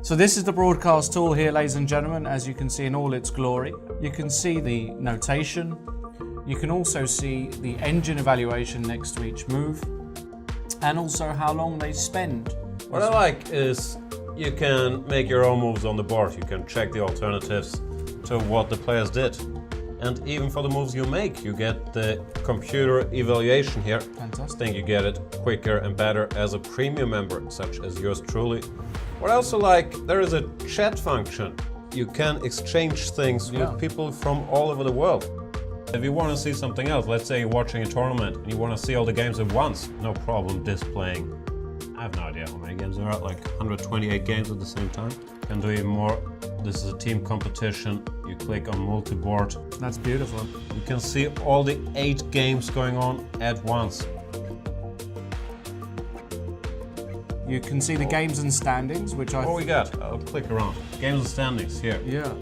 So this is the broadcast tool here, ladies and gentlemen, as you can see in all its glory. You can see the notation. You can also see the engine evaluation next to each move, and also how long they spend. What I like is you can make your own moves on the board. You can check the alternatives to what the players did. And even for the moves you make, you get the computer evaluation here. Fantastic. I think you get it quicker and better as a premium member, such as yours truly. What I also like, there is a chat function. You can exchange things with people from all over the world. If you want to see something else, let's say you're watching a tournament and you want to see all the games at once, no problem displaying. I have no idea how many games there are, like 128 games at the same time. Can do even more. This is a team competition. You click on multi-board. That's beautiful. You can see all the 8 games going on at once. You can see the games and standings, which What we got? I'll click around. Games and standings here. Yeah.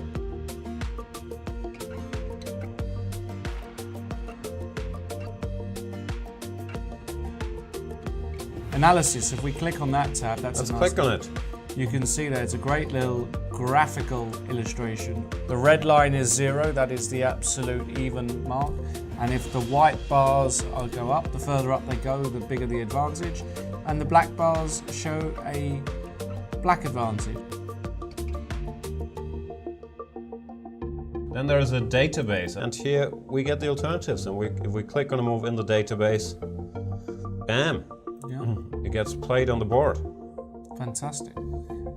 Analysis, if we click on that tab, Let's click on it. You can see that it's a great little graphical illustration. The red line is 0, that is the absolute even mark. And if the white bars go up, the further up they go, the bigger the advantage. And the black bars show a black advantage. Then there is a database, and here we get the alternatives. And if we click on a move in the database, bam! It gets played on the board. Fantastic.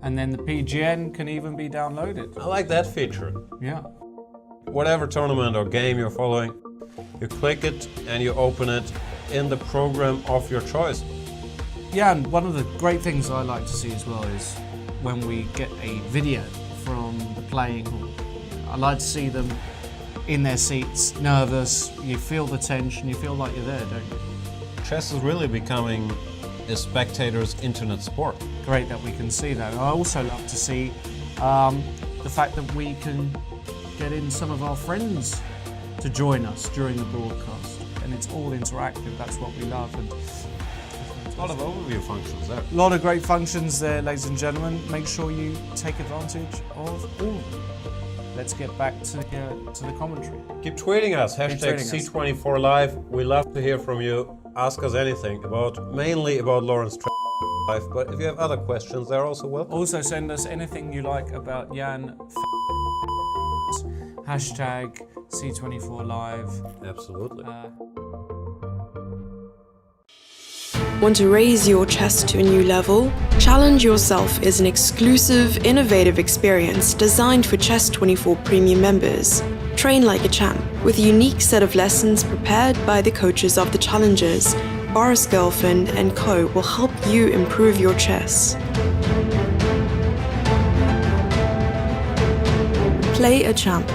And then the PGN can even be downloaded. I like that feature. Yeah. Whatever tournament or game you're following, you click it and you open it in the program of your choice. Yeah, and one of the great things I like to see as well is when we get a video from the playing hall. I like to see them in their seats, nervous, you feel the tension, you feel like you're there, don't you? Chess is really becoming a spectator's internet sport. Great that we can see that. I also love to see the fact that we can get in some of our friends to join us during the broadcast. And it's all interactive, that's what we love. And a lot of overview functions there. A lot of great functions there, ladies and gentlemen. Make sure you take advantage of all of them. Let's get back to the commentary. Keep tweeting us, hashtag C24Live. We love to hear from you. Ask us anything, mainly about Laurent's life, but if you have other questions, they're also welcome. Also send us anything you like about Jan. Hashtag C24Live. Absolutely. Want to raise your chess to a new level? Challenge Yourself is an exclusive, innovative experience designed for Chess24 Premium members. Train like a champ with a unique set of lessons prepared by the coaches of the challengers. Boris Girlfriend and Co. will help you improve your chess. Play a champ.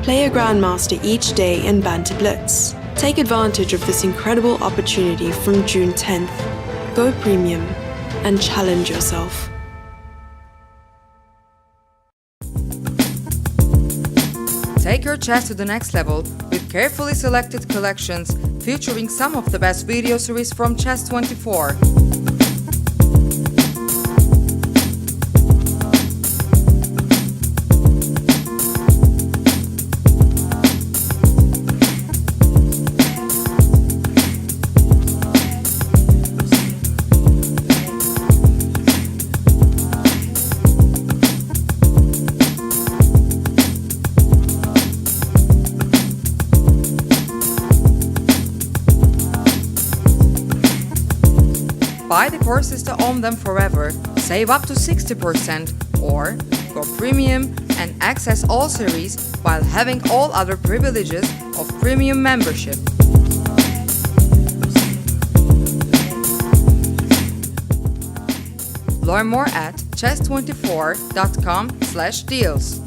Play a grandmaster each day in Banter Blitz. Take advantage of this incredible opportunity from June 10th. Go premium and challenge yourself. Take your chess to the next level with carefully selected collections featuring some of the best video series from Chess24. Buy the courses to own them forever, save up to 60%, or go premium and access all series while having all other privileges of premium membership. Learn more at chess24.com/deals.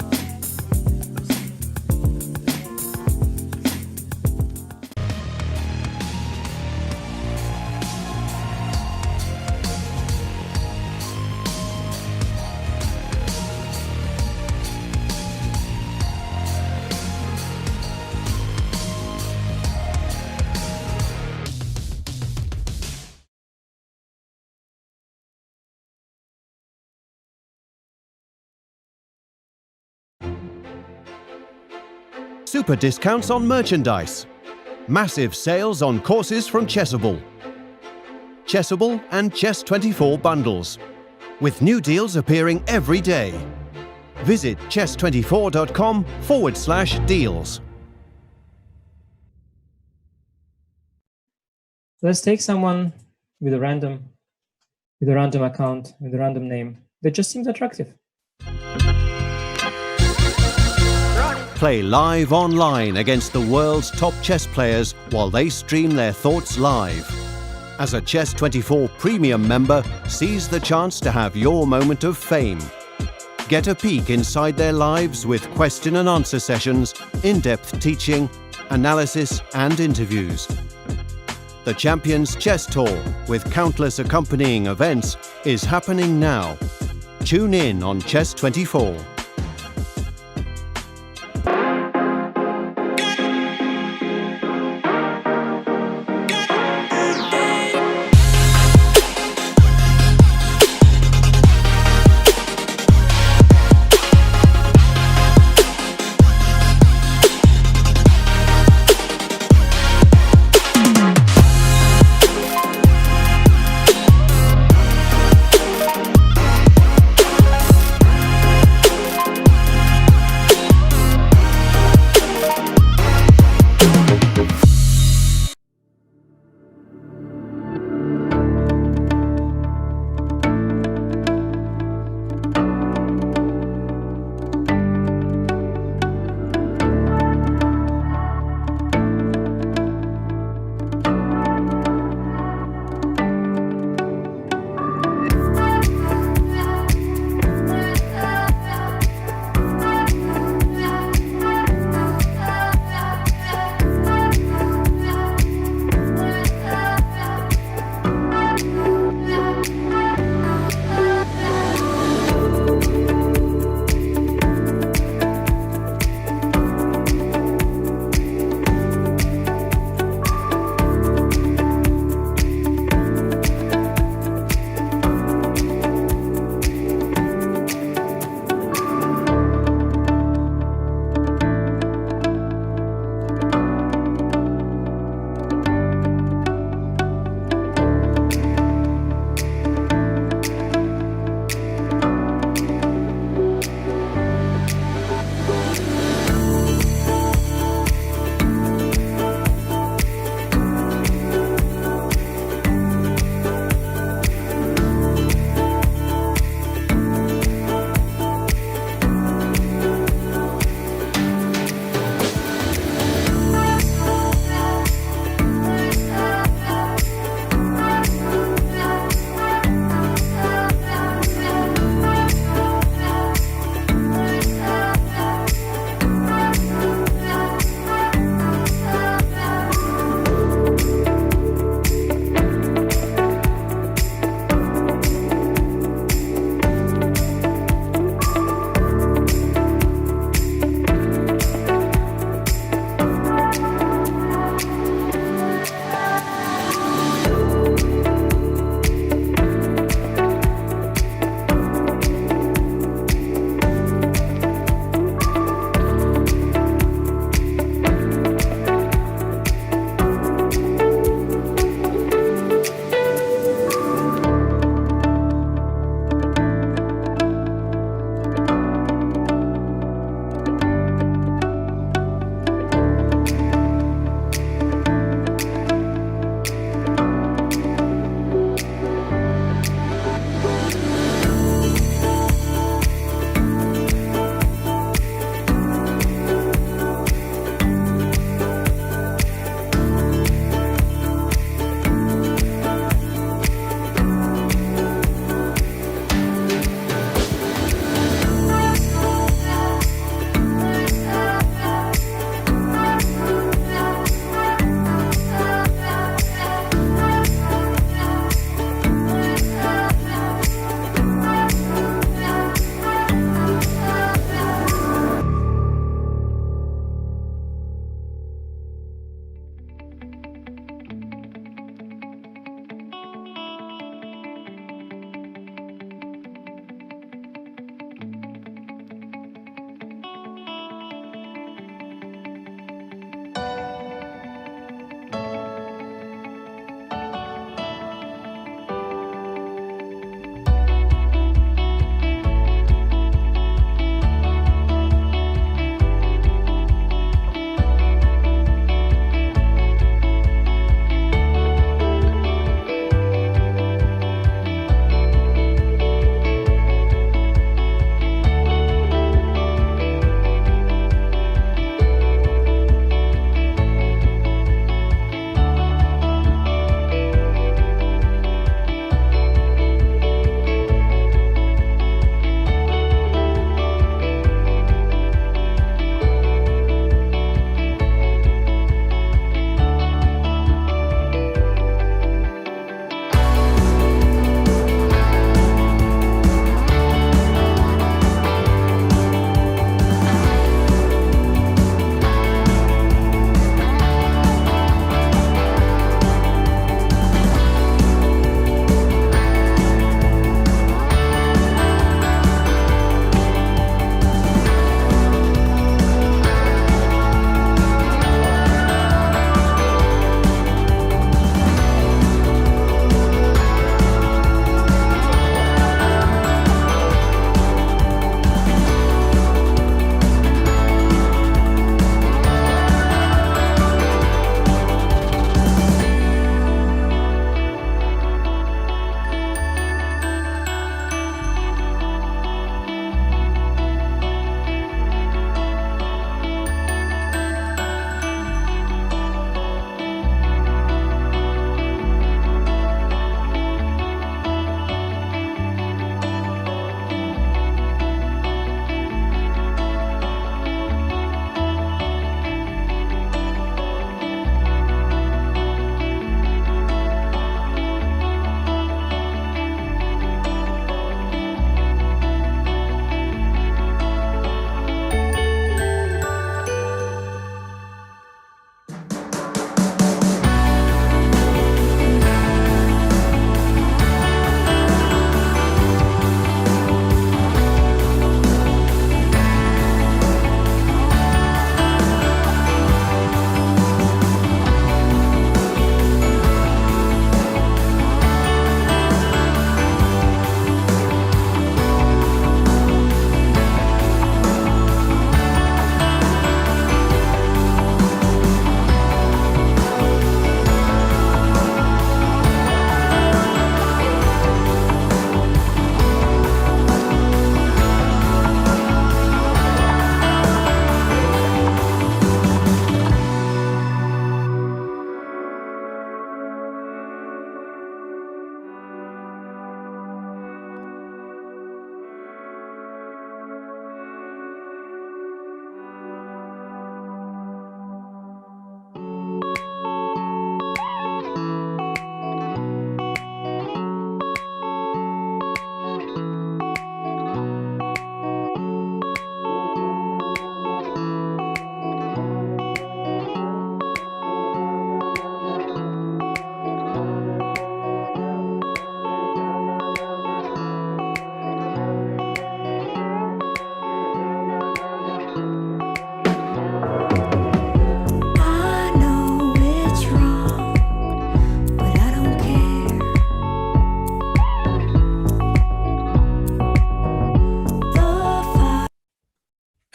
super discounts on merchandise. Massive sales on courses from Chessable. Chessable and Chess24 bundles, with new deals appearing every day. Visit chess24.com/deals. Let's take someone with a random account, with a random name that just seems attractive. Play live online against the world's top chess players while they stream their thoughts live. As a Chess24 Premium member, seize the chance to have your moment of fame. Get a peek inside their lives with question and answer sessions, in-depth teaching, analysis and interviews. The Champions Chess Tour, with countless accompanying events, is happening now. Tune in on Chess24.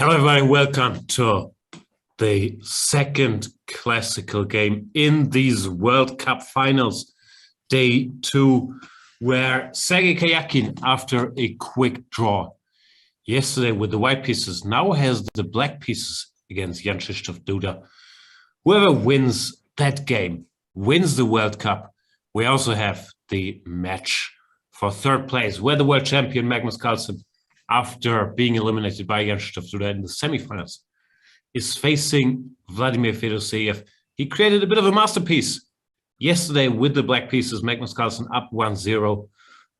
Hello, everybody. Welcome to the second classical game in these World Cup finals, day 2, where Sergey Karjakin, after a quick draw yesterday with the white pieces, now has the black pieces against Jan-Krzysztof Duda. Whoever wins that game wins the World Cup. We also have the match for third place, where the world champion Magnus Carlsen, after being eliminated by Jan-Krzysztof Duda in the semifinals, is facing Vladimir Fedoseev. He created a bit of a masterpiece yesterday with the black pieces. Magnus Carlsen up 1-0,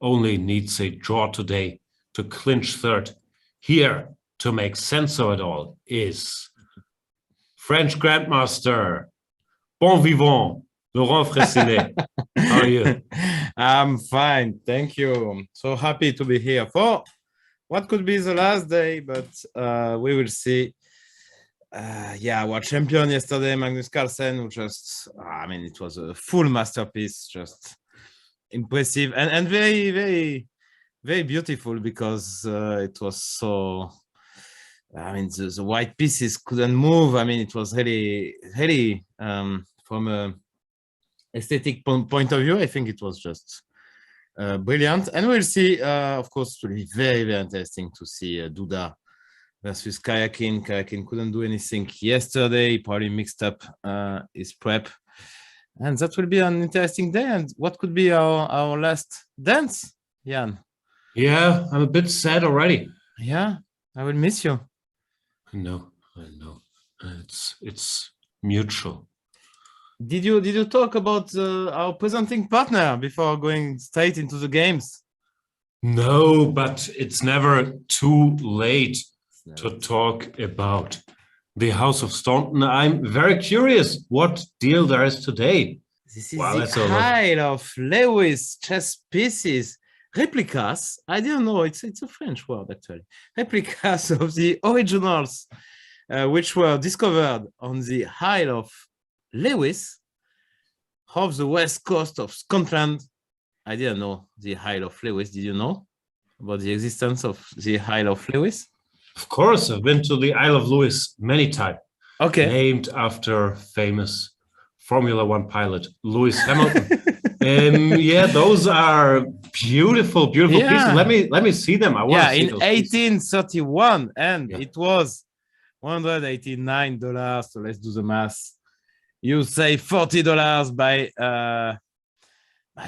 only needs a draw today to clinch third. Here, to make sense of it all, is French Grandmaster, bon vivant, Laurent Fressinet. How are you? I'm fine, thank you. So happy to be here for what could be the last day, but we will see. Our champion yesterday, Magnus Carlsen, who just, it was a full masterpiece, just impressive and very, very, very beautiful, because it was so, the white pieces couldn't move. It was really, really, from a aesthetic point of view, I think it was just brilliant. And we'll see, of course, it will be very, very interesting to see Duda versus Karjakin. Karjakin couldn't do anything yesterday. He probably mixed up his prep. And that will be an interesting day. And what could be our last dance, Jan? Yeah, I'm a bit sad already. Yeah, I will miss you. I know. It's mutual. Did you talk about our presenting partner before going straight into the games? No, but it's never too late to talk about the House of Staunton. I'm very curious what deal there is today. This is the Isle of Lewis chess pieces, replicas. I didn't know, it's a French word actually. Replicas of the originals, which were discovered on the Isle of Lewis off the west coast of Scotland. I didn't know the Isle of Lewis. Did you know about the existence of the Isle of Lewis? Of course, I've been to the Isle of Lewis many times. Okay. Named after famous Formula One pilot Lewis Hamilton. Those are beautiful pieces. Let me see them. I want to see in those 1831, and it was $189. So let's do the math. You save $40 by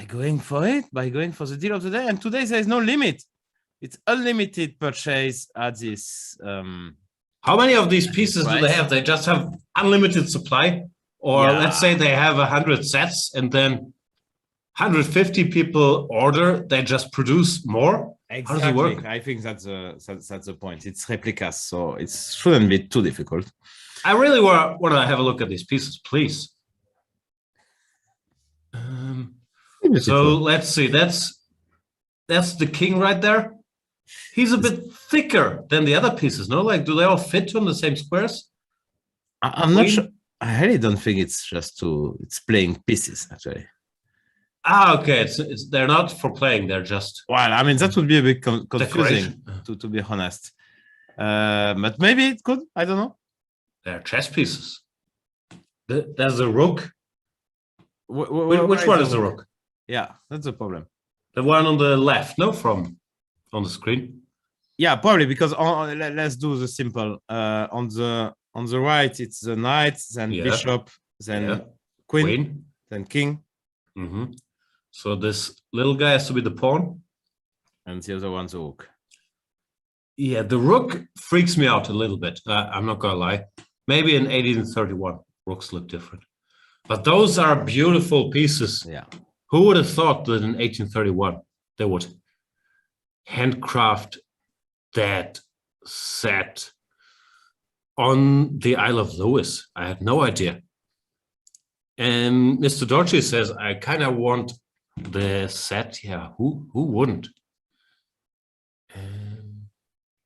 going for it, by going for the deal of the day. And today there is no limit. It's unlimited purchase at this. How many of these pieces do they have? They just have unlimited supply? Or let's say they have 100 sets and then 150 people order, they just produce more? Exactly. How does it work? I think that's the point. It's replicas, so it shouldn't be too difficult. I really want to have a look at these pieces, please. So let's see. That's the king right there. He's a bit thicker than the other pieces, no? Like, do they all fit on the same squares? I'm not sure. I really don't think it's just it's playing pieces, actually. Okay. They're not for playing. They're just. Well, that would be a bit confusing, to be honest. But maybe it could. I don't know. They're chess pieces. There's a rook. Which one is the rook? Yeah, that's the problem. The one on the left, no, from on the screen. Yeah, probably, because let's do the simple. On the right, it's the knight, then bishop, then queen, then king. Mm-hmm. So this little guy has to be the pawn, and the other one's the rook. Yeah, the rook freaks me out a little bit. I'm not gonna lie. Maybe in 1831, rooks look different, but those are beautiful pieces. Yeah. Who would have thought that in 1831 they would handcraft that set on the Isle of Lewis? I had no idea. And Mr. Dorchi says, I kind of want the set. Yeah, who wouldn't?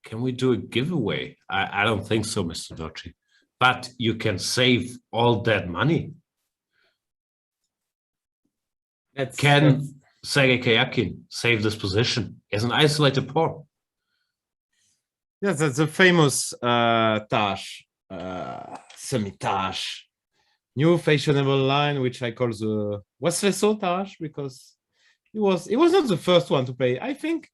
Can we do a giveaway? I don't think so, Mr. Dorchi. But you can save all that money. Can Sergey Karjakin save this position as an isolated pawn? Yes, that's a famous Tash, semi-Tash, new fashionable line, which I call the Wasleso Tash, because he was not the first one to play. I think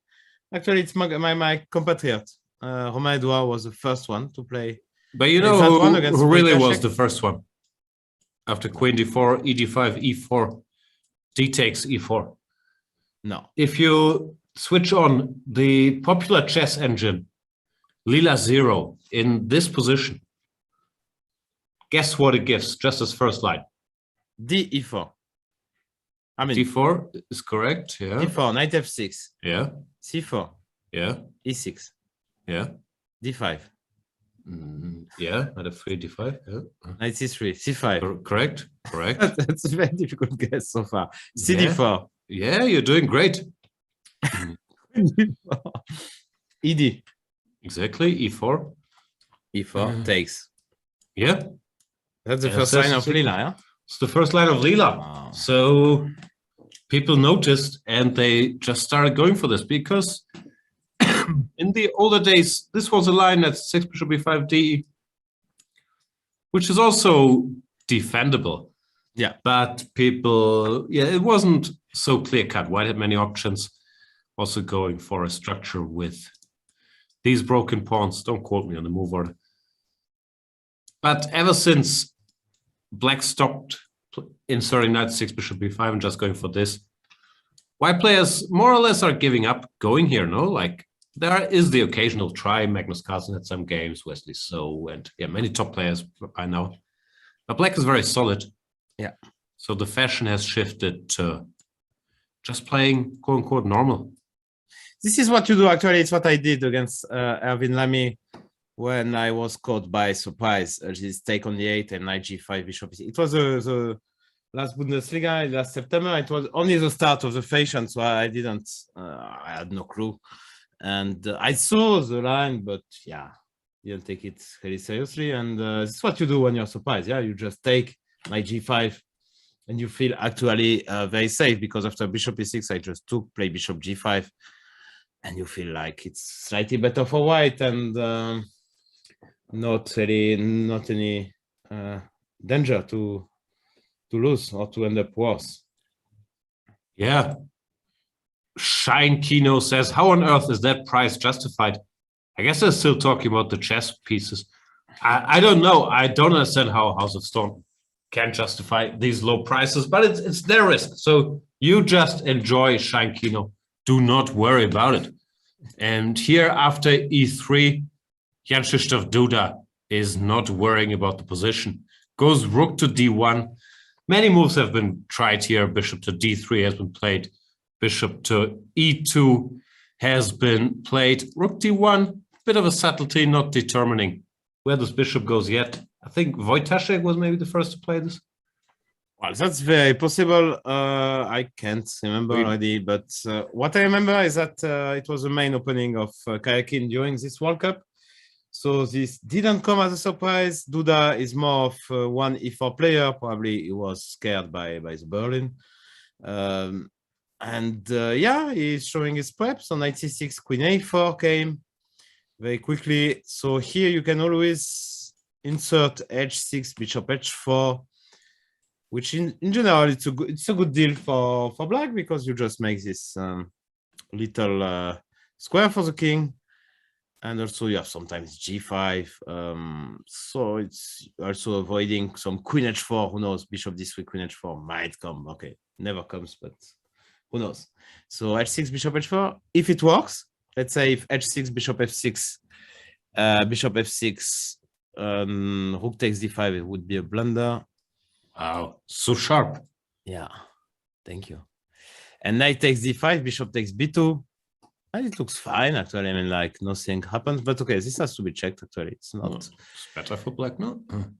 actually it's my compatriot. Romain Edouard was the first one to play. But you know who really was the first one? After Queen d4, e5, e4, d takes e4. No. If you switch on the popular chess engine, Lila 0, in this position, guess what it gives, just as first line? D e4. I mean, d4 is correct, yeah. d4, knight f6. Yeah. c4. Yeah. e6. Yeah. d5. Yeah, knight f3, d5. Yeah. Knight c3, c5. Correct. That's a very difficult guess so far. cd4. Yeah, you're doing great. ed. Exactly, e4. e4 takes. Yeah. That's the first line of Lila, yeah? It's the first line of Lila. Wow. So people noticed and they just started going for this because in the older days, this was a line that's 6 bishop b5 d, which is also defendable. Yeah. But people, it wasn't so clear cut. White had many options, also going for a structure with these broken pawns. Don't quote me on the move order. But ever since Black stopped inserting knight 6 bishop b5 and just going for this, white players more or less are giving up going here, no? Like there is the occasional try. Magnus Carlsen had some games, Wesley So, and many top players by now. But Black is very solid. Yeah. So the fashion has shifted to just playing quote unquote normal. This is what you do. Actually, it's what I did against Erwin Lamy when I was caught by surprise. His take on the 8 and knight g5 bishop. It was the last Bundesliga last September. It was only the start of the fashion, so I didn't. I had no clue, and I saw the line, but didn't take it really seriously. And this is what you do when you're surprised. Yeah, you just take knight g5, and you feel actually very safe because after bishop e6, I just play bishop g5. And you feel like it's slightly better for white and not any danger to lose or to end up worse. Yeah. Shine Kino says, how on earth is that price justified? I guess they're still talking about the chess pieces. I don't know. I don't understand how House of Stone can justify these low prices, but it's their risk. So you just enjoy Shine Kino. Do not worry about it. And here after e3, Jan-Krzysztof Duda is not worrying about the position. Goes rook to d1. Many moves have been tried here. Bishop to d3 has been played. Bishop to e2 has been played. Rook d1, bit of a subtlety, not determining where this bishop goes yet. I think Wojtaszek was maybe the first to play this. Well, that's very possible. I can't remember already, but what I remember is that it was the main opening of Karjakin during this World Cup. So this didn't come as a surprise. Duda is more of one e4 player. Probably he was scared by the Berlin. He's showing his prep. So knight c6, queen a4 came very quickly. So here you can always insert h6, bishop h4. Which in general it's a good deal for black because you just make this little square for the king, and also you have sometimes g5. So it's also avoiding some queen h4. Who knows? Bishop d3, queen h4 might come. Okay, never comes, but who knows? So h6, bishop h4. If it works, let's say if h6, bishop f6, bishop f6, rook takes d5, it would be a blunder. Wow, so sharp. Yeah, thank you. And knight takes d5, bishop takes b2. And it looks fine, actually. I mean, like, nothing happens. But okay, this has to be checked, actually. It's not... It's better for black, no?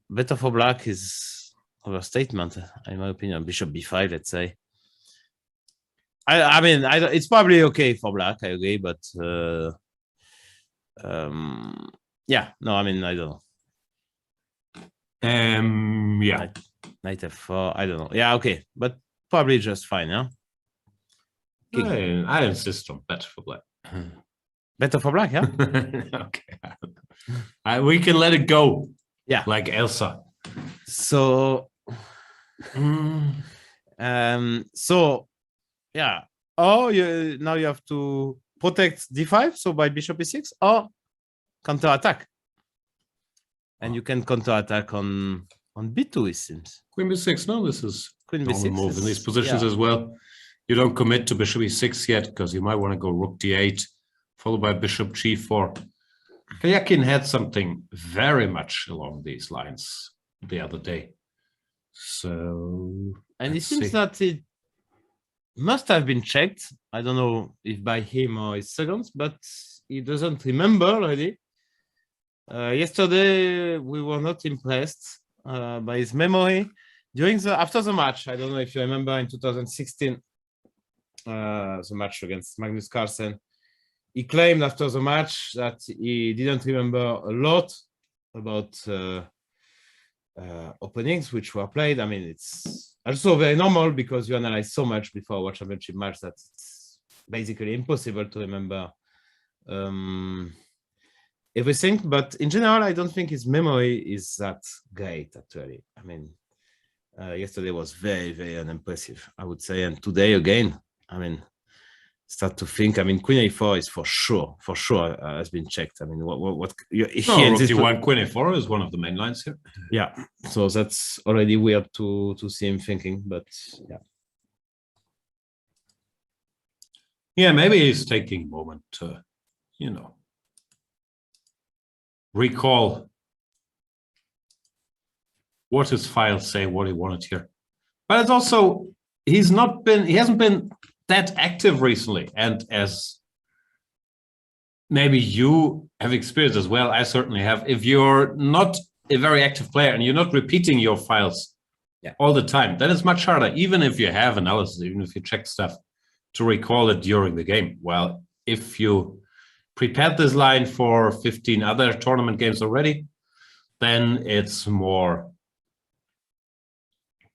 Better for black is overstatement, in my opinion. Bishop b5, let's say. I mean, it's probably okay for black, I agree. But, yeah, no, I mean, I don't know. Yeah. Knight f4, I don't know. Yeah, okay, but probably just fine, yeah? I insist on better for black. Better for black, yeah? Okay. We can let it go. Yeah. Like Elsa. So, yeah. Or now you have to protect d5, so by bishop e6, or counter attack. And you can counter attack on b2, it seems. Queen b6. No, this is Queen normal b6 move in these positions yeah. as well. You don't commit to bishop e6 yet because you might want to go rook d8, followed by bishop g4. Karjakin had something very much along these lines the other day. So, and it seems that it must have been checked. I don't know if by him or his seconds, but he doesn't remember already. Yesterday, we were not impressed by his memory. After the match, I don't know if you remember in 2016, the match against Magnus Carlsen, he claimed after the match that he didn't remember a lot about openings which were played. I mean, it's also very normal because you analyze so much before a World Championship match that it's basically impossible to remember everything. But in general, I don't think his memory is that great, actually. I mean, yesterday was very, very unimpressive, I would say. And today, again, I mean, start to think. I mean, Queen A4 is for sure has been checked. I mean, what rook d1, Queen A4 is one of the main lines here. Yeah, so that's already weird to see him thinking, but yeah. Yeah, maybe he's taking a moment to, recall what his files say, what he wanted here. But it's also, he hasn't been that active recently, and as maybe you have experienced as well, I certainly have. If you're not a very active player and you're not repeating your files all the time, then it's much harder, even if you have analysis, even if you check stuff, to recall it during the game. Well, if you prepared this line for 15 other tournament games already, then it's more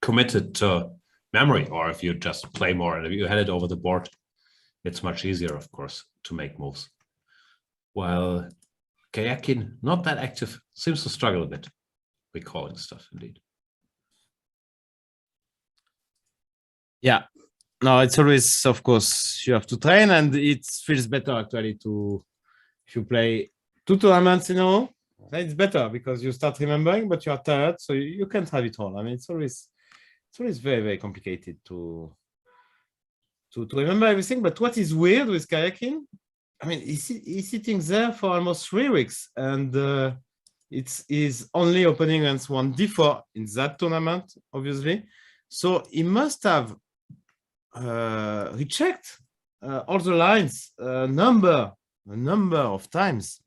committed to memory, or if you just play more and if you had it over the board, it's much easier, of course, to make moves. While Karjakin, not that active, seems to struggle a bit recalling stuff, indeed. Yeah, no, it's always, of course, you have to train, and it feels better actually if you play 2 tournaments in a row, it's better because you start remembering, but you are tired, so you can't have it all. I mean, it's always very, very complicated to remember everything. But what is weird with Karjakin, I mean, he's sitting there for almost 3 weeks, and he's only opening against 1d4 in that tournament, obviously. So he must have rechecked all the lines a number of times.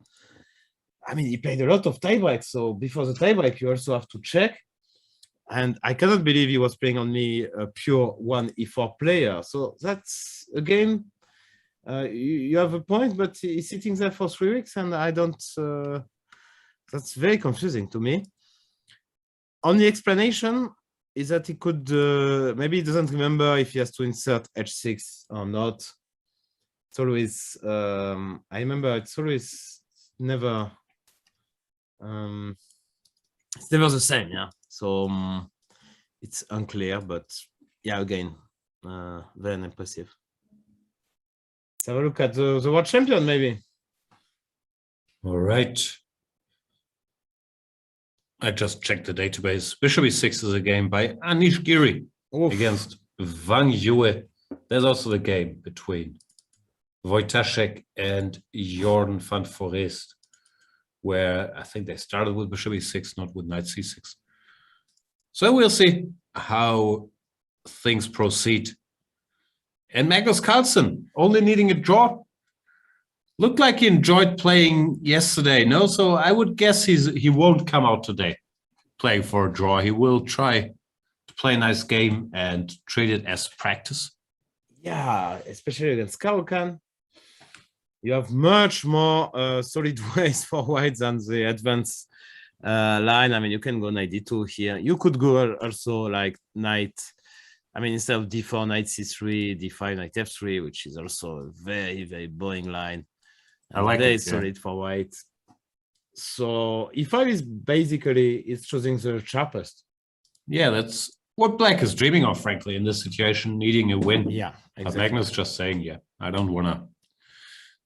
I mean, he played a lot of tiebreaks, so before the tiebreak, you also have to check. And I cannot believe he was playing only a pure 1e4 player. So that's, again, you have a point, but he's sitting there for 3 weeks, and I don't, that's very confusing to me. Only explanation is that he could, maybe he doesn't remember if he has to insert h6 or not. It's always, I remember it's always never, it's never the same, yeah. So it's unclear, but yeah, again, very impressive. Let's have a look at the world champion, maybe. All right. I just checked the database. Bishop e6 is a game by Anish Giri against Wang Yue. There's also the game between Wojtaszek and Jordan van Forest, where I think they started with bishop e6, not with knight c6. So we'll see how things proceed. And Magnus Carlsen, only needing a draw. Looked like he enjoyed playing yesterday, no? So I would guess he won't come out today playing for a draw. He will try to play a nice game and treat it as practice. Yeah, especially against Karjakin. You have much more solid ways for white than the advanced line. I mean, you can go knight d2 here. You could go also like knight, I mean, instead of d4, knight c3, d5, knight f3, which is also a very, very boring line. I like very it, solid for white. So e5 is basically it's choosing the sharpest. Yeah, that's what Black is dreaming of, frankly, in this situation, needing a win. Yeah, But exactly. Magnus just saying, yeah, I don't want to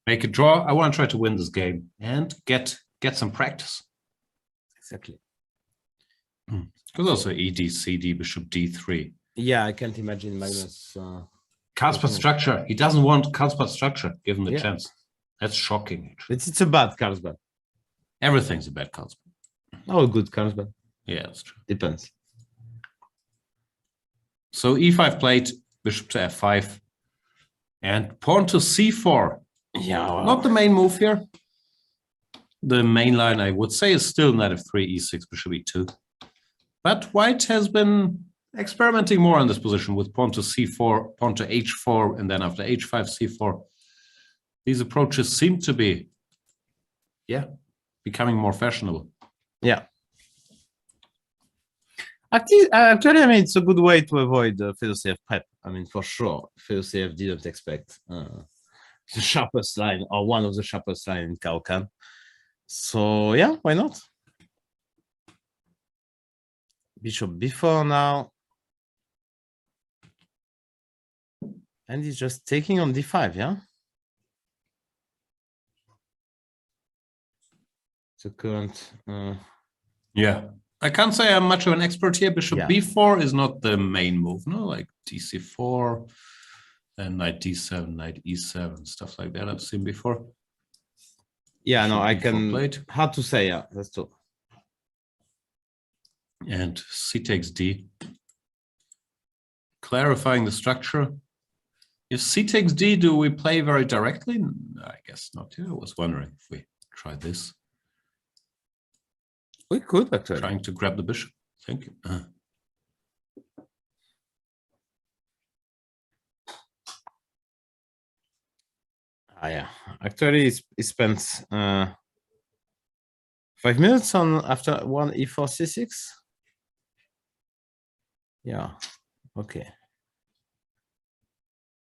make a draw. I want to try to win this game and get some practice. Exactly. Because also ED, CD, bishop D3. Yeah, I can't imagine Magnus. Carlsen structure. He doesn't want Carlsen structure given the chance. That's shocking. Actually. It's a bad Carlsen. Everything's a bad Carlsen. Oh, good Carlsen. Yeah, that's true. Depends. So E5 played, bishop to F5, and pawn to C4. Yeah, wow. Not the main move here. The main line, I would say, is still knight F3, E6, bishop E2. But White has been experimenting more on this position with pawn to C4, pawn to H4, and then after H5, C4. These approaches seem to be, becoming more fashionable. Yeah. Actually, I mean, it's a good way to avoid FIDE prep. I mean, for sure, FIDE didn't expect the sharpest line or one of the sharpest line in Karjakin. So yeah, why not? Bishop B4 now. And he's just taking on D5, yeah? The current... Yeah. I can't say I'm much of an expert here. Bishop B4 is not the main move, no? Like DC4 and knight D7, knight E7, stuff like that I've seen before. Yeah, no, I can... Played. Hard to say, yeah, that's true. And C takes D. Clarifying the structure. If C takes D, do we play very directly? I guess not. Yeah, I was wondering if we try this. We could actually. Trying to grab the bishop. Thank you. Yeah. Actually, he spent 5 minutes on after one E4 C6. Yeah. Okay.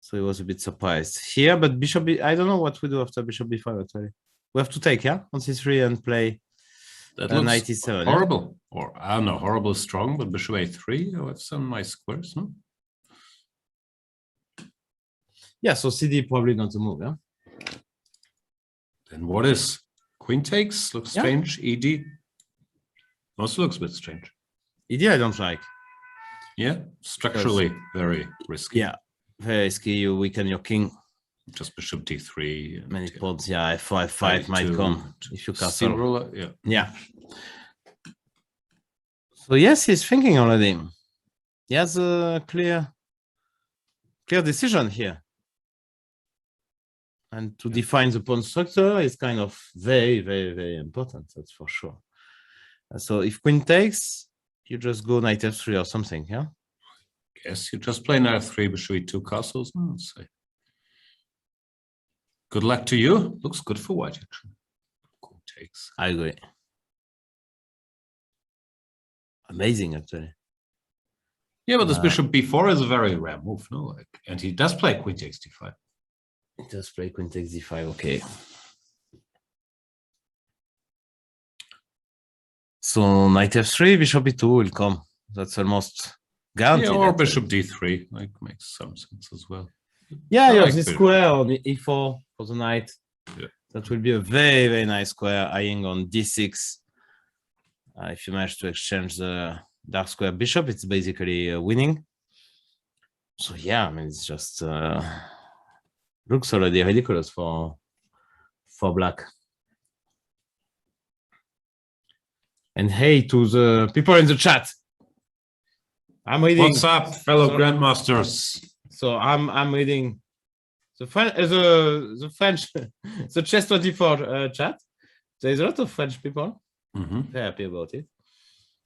So he was a bit surprised here, but bishop B. I don't know what we do after bishop B5. Actually, we have to take on C3 and play. That looks 97, horrible, or I don't know, horrible is strong, but bishop A3, I have some nice squares, no? Yeah, so CD probably not the move, yeah? Then what is? Queen takes, looks strange, ED. Also looks a bit strange. ED I don't like. Yeah, structurally very risky. Yeah, very risky, you weaken your king. Just bishop D3. Many pawns, yeah, F5, F5 might come if you castle. Yeah. So yes, he's thinking already. He has a clear decision here. And to define the pawn structure is kind of very, very, very important, that's for sure. So if queen takes, you just go knight F3 or something, yeah? Guess you just play knight F3, bishop E2 castles, let's say. Good luck to you. Looks good for White, actually. Queen takes. I agree. Amazing, actually. Yeah, but this bishop B4 is a very rare move, no? Like, and he does play queen takes D5. He does play queen takes D5, okay. So knight F3, bishop E2 will come. That's almost guaranteed. Yeah, or bishop D3, like makes some sense as well. Yeah, you have this square on the E4 for the knight. Yeah. That will be a very, very nice square eyeing on D6. If you manage to exchange the dark square bishop, it's basically winning. So yeah, I mean, it's just looks already ridiculous for black. And hey to the people in the chat. I'm reading. What's up, fellow grandmasters? So I'm reading the French, the Chess24 chat. There's a lot of French people. Very happy about it,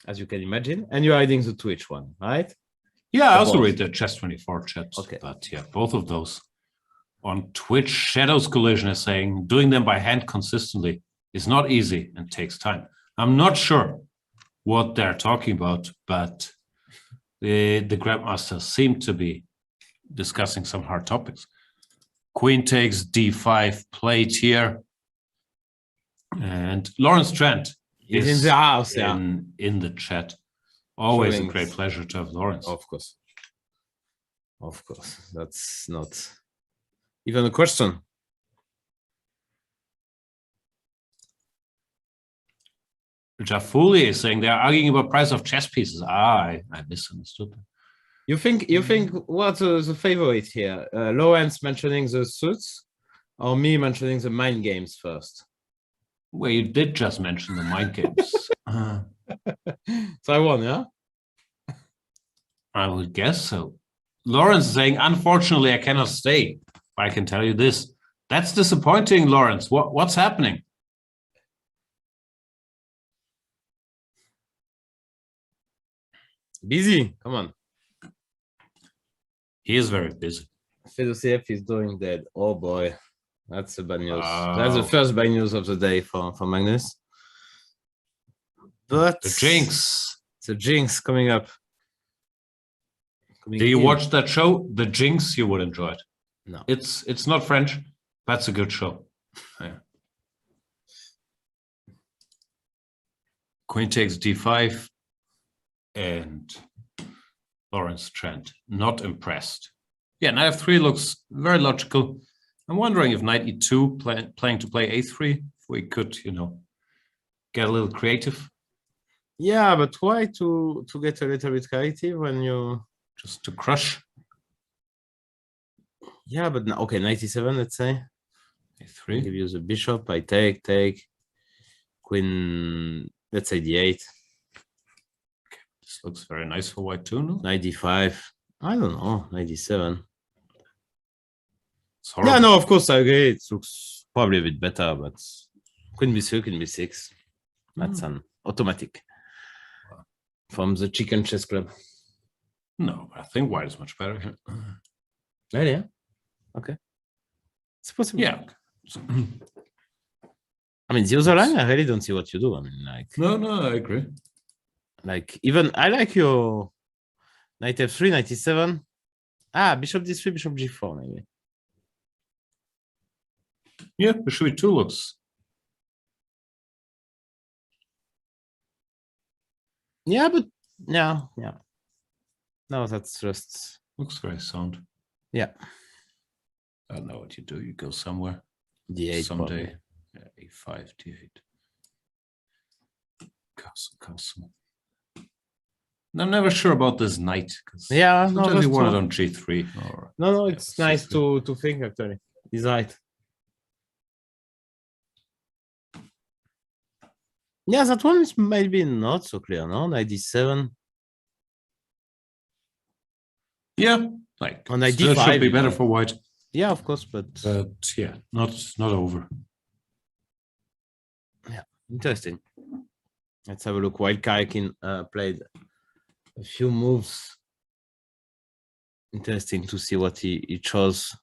as you can imagine. And you're reading the Twitch one, right? Yeah, I also read the Chess24 chat. Okay. But yeah, both of those. On Twitch, Shadows Collision is saying doing them by hand consistently is not easy and takes time. I'm not sure what they're talking about, but the grandmasters seem to be discussing some hard topics. Queen takes D5 played here. And Lawrence Trent He's in the house, yeah. in the chat. Always Showing- a great pleasure to have Lawrence. Of course. Of course. That's not even a question. Jafuli is saying they're arguing about price of chess pieces. I misunderstood. You think what's the favorite here? Lawrence mentioning the suits or me mentioning the mind games first? Well, you did just mention the mind games. So I won, yeah? I would guess so. Lawrence is saying, unfortunately, I cannot stay. But I can tell you this. That's disappointing, Lawrence. What's happening? Busy. Come on. He is very busy. FIDE is doing that. Oh boy. That's the bad news. Wow. That's the first bad news of the day for Magnus. But The jinx. it's a jinx coming up. Do you watch that show, The Jinx? You would enjoy it. No. It's not French, but it's a good show. Yeah. Queen takes d5, and Lawrence Trent not impressed. Yeah, knight f3 looks very logical. I'm wondering if knight e2 playing to play a3, if we could, get a little creative. Yeah, but why to get a little bit creative when you Just to crush. Yeah, but no, okay, 97, let's say. a3. Give you the bishop. I take queen. Let's say d8. This looks very nice for white too, no? 95. I don't know. 97. It's horrible. Yeah, no, of course I agree. It looks probably a bit better, but queen b3, queen b6. That's an automatic from the Chicken Chess Club. No, I think white is much better here. Really? Yeah. Okay. It's possible. Yeah. I mean, the other line, I really don't see what you do. I mean, like, No, I agree. like even I like your knight f3, 97. Bishop d3, bishop g4, maybe. Yeah, bishop e2 looks. Yeah, but yeah. No, that's just Looks very sound. yeah. I don't know what you do. You go somewhere D8 someday. Yeah, a5, d8. Carlsen. I'm never sure about this knight. Yeah, no, sometimes you that's want it true. on g3. Or No, it's Yeah, nice C3. to think actually. He's right. Yeah, that one is maybe not so clear, no? 97. yeah, like On knight still d5, should be you better know. for white. Yeah, of course, but Yeah, not over. interesting. Let's have a look. While Karjakin played a few moves. Interesting to see what he chose.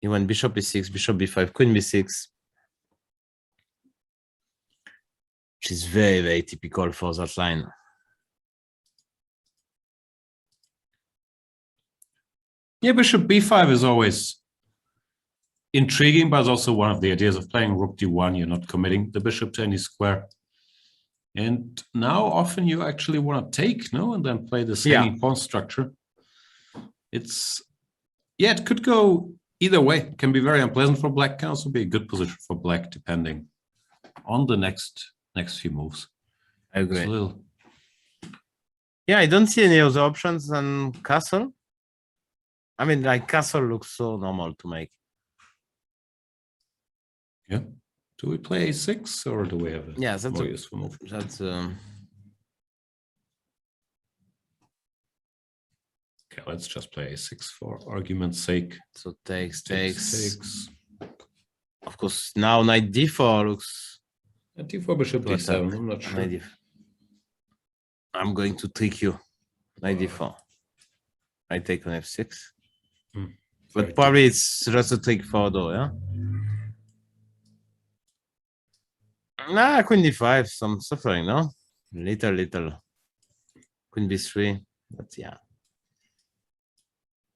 He went bishop b6, bishop b5, queen b6. Which is very, very typical for that line. Yeah, bishop b5 is always intriguing, but it's also one of the ideas of playing rook d1. You're not committing the bishop to any square. And now often you actually want to take, no, and then play this hanging pawn structure. It could go either way. It can be very unpleasant for black, can also be a good position for black, depending on the next few moves. I agree. It's a little. Yeah, I don't see any other options than castle. I mean, like castle looks so normal to make. Yeah. Do we play a6 or do we have a Yeah, that's more a- useful move? That's Okay, let's just play a6 for argument's sake. so takes. Takes. Of course, now knight d4 looks. And d4 bishop What d7. I'm not sure. Knight d4. I'm going to trick you. Knight d4. I take on f6. But Very probably it's just a trick for though, yeah. Queen d5, some suffering, no? Little. Queen b3, but yeah.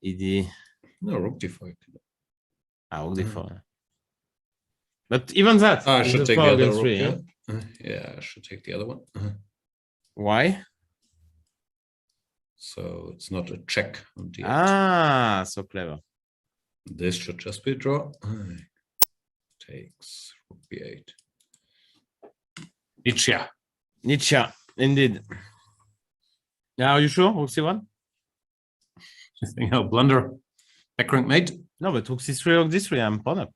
ed. No, rook d5. Rook d4. But even that, I is should a take the 4 other against rook. 3, Yeah. yeah? Yeah, I should take the other one. Why? So it's not a check on d8. Ah, so clever. This should just be a draw. Takes rook b8. Nietzsche, indeed. Now, are you sure? Rook c1? You think I'll blunder back rank mate? No, but rook c3, rook d3, I'm pawn up.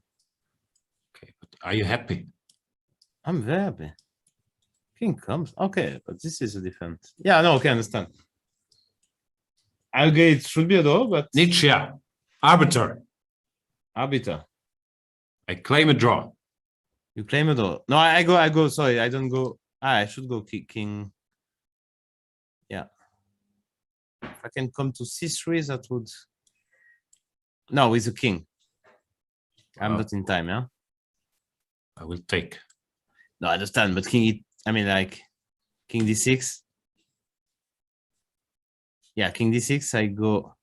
Okay, but are you happy? I'm very happy. King comes. Okay, but this is a defense. Yeah, no, okay, understand. I agree, it should be a draw, but Nietzsche, arbiter. arbiter. I claim a draw. You claim a draw. No, I go, sorry, I don't go. I should go king. Yeah. If I can come to c3, that would. No, with the king. I'm Wow. not in time, yeah? I will take. No, I understand, but king, I mean, like, king d6. Yeah, king d6, I go.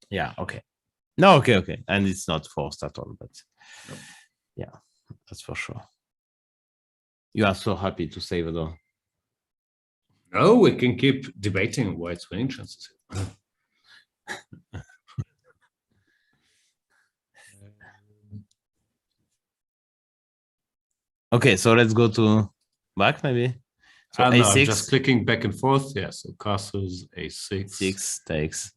Yeah, okay. No, okay. And it's not forced at all, but No. yeah, that's for sure. You are so happy to save it all. No, we can keep debating white's winning chances. Okay, so let's go to back maybe. So No, a6. I'm just clicking back and forth. Yeah, so castles, a6. 6 takes.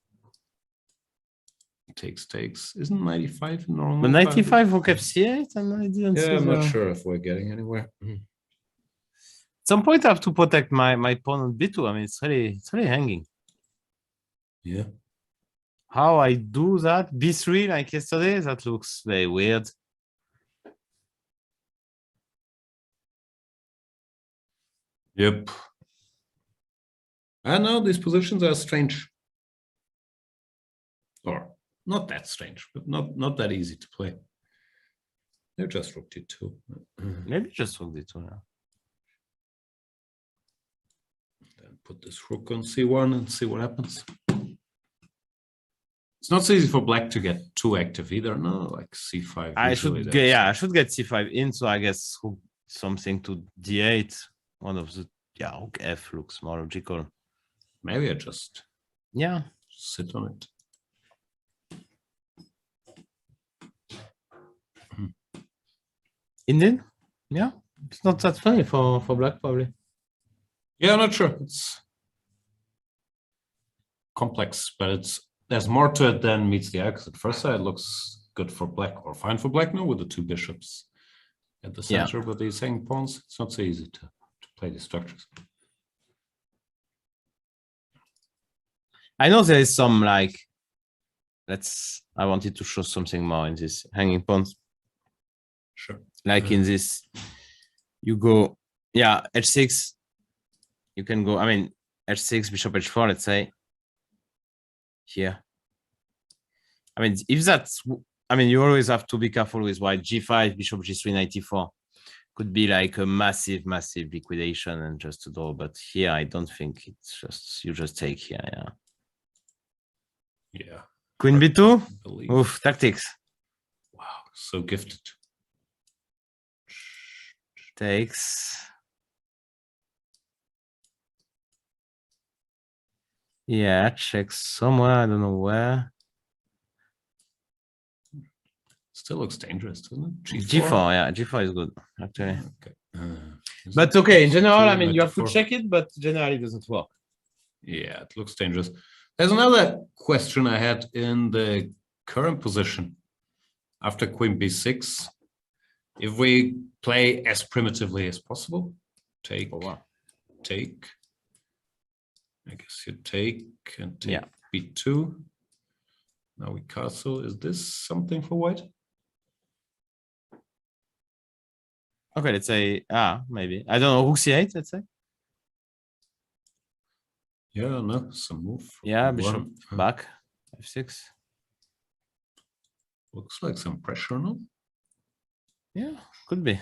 Takes. Isn't 95 normal? But 95 rook f8, and I didn't see Yeah, I'm not the- sure if we're getting anywhere. At some point I have to protect my pawn on b2. I mean, it's really hanging. Yeah. How I do that? b3 like yesterday? That looks very weird. Yep. I know these positions are strange. Or not that strange, but not that easy to play. They're just rook d2. Maybe just rook d2 now. Then put this rook on c1 and see what happens. It's not so easy for black to get too active either. No, like c5. I usually should there's- get I should get c5 in, so I guess rook something to d8. One of the rook f looks more logical. Maybe I just Yeah. sit on it. Indeed. Yeah. It's not that funny for black probably. Yeah, I'm not sure. It's complex, but there's more to it than meets the eye. Because at first sight, it looks good for black or fine for black now with the two bishops at the Yeah. center, but these hanging pawns, it's not so easy to play these structures. I know there is some like I wanted to show something more in this hanging pawns. Sure. Like in this, you go, h6. You can go, I mean, h6, bishop h4, let's say. Here. I mean, if that's, I mean, you always have to be careful with white. g5, bishop g3, knight e4. Could be like a massive liquidation and just a draw. But here, I don't think it's just, you just take here, yeah. Yeah. Queen b2? I believe. Oof, tactics. Wow, so gifted. Takes. Yeah, checks somewhere, I don't know where. Still looks dangerous, doesn't it? G4, yeah, G4 is good, actually. Okay. But okay, in general, I mean, you have to G4. check it, but generally it doesn't work. Yeah, it looks dangerous. There's another question I had in the current position. After queen b6, if we play as primitively as possible, take, take. I guess you take and take b2. Now we castle. Is this something for white? Okay, let's say, maybe. I don't know, rook c8, let's say. Yeah, no, some move. Yeah, One. bishop back, f6. Looks like some pressure, no? Yeah, could be.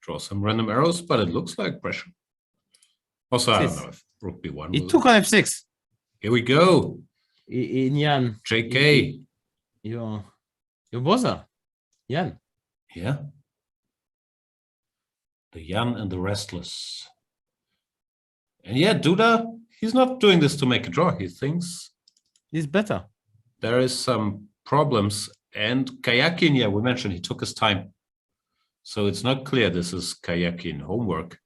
Draw some random arrows, but it looks like pressure. Also, I don't This. know if Rook b1. He took on f6. Here we go. In Jan. JK. Your brother, Jan. Yeah. The Jan and the Restless. And yeah, Duda, he's not doing this to make a draw. He thinks He's better. there is some problems. And Karjakin, yeah, we mentioned he took his time. So it's not clear this is Karjakin homework.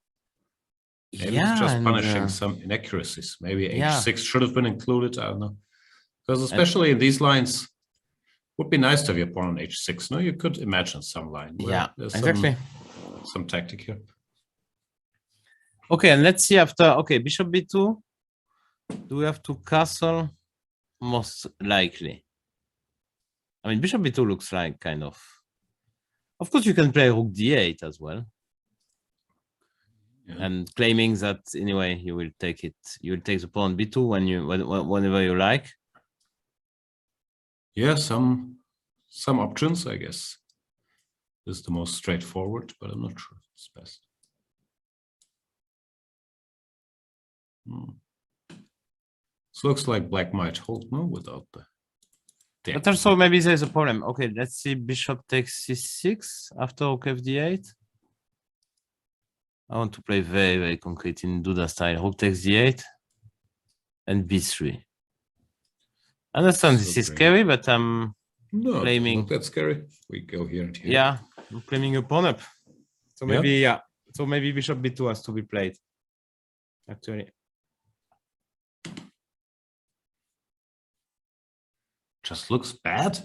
Maybe it's just punishing some inaccuracies. Maybe h6 should have been included. I don't know. Because especially in these lines, would be nice to have your pawn on h6. No, you could imagine some line. Yeah, there's exactly. Some tactic here. Okay, and let's see after. Okay, bishop b2. Do we have to castle? Most likely. I mean, bishop b2 looks like kind of. Of course, you can play rook d8 as well. Yeah. And claiming that anyway, you will take it. You will take the pawn b2 whenever you like. Yeah, some options, I guess. This is the most straightforward, but I'm not sure it's best. This looks like black might hold, no, without the. But also maybe there's a problem. Okay, let's see. Bishop takes c6 after rook fd8. I want to play very, very concrete in Duda style. Rook takes d8 and b3. I understand this is scary, but I'm claiming. Not that scary. We go here and here. Yeah, I'm claiming a pawn up. So maybe So maybe bishop b2 has to be played. Actually. Just looks bad.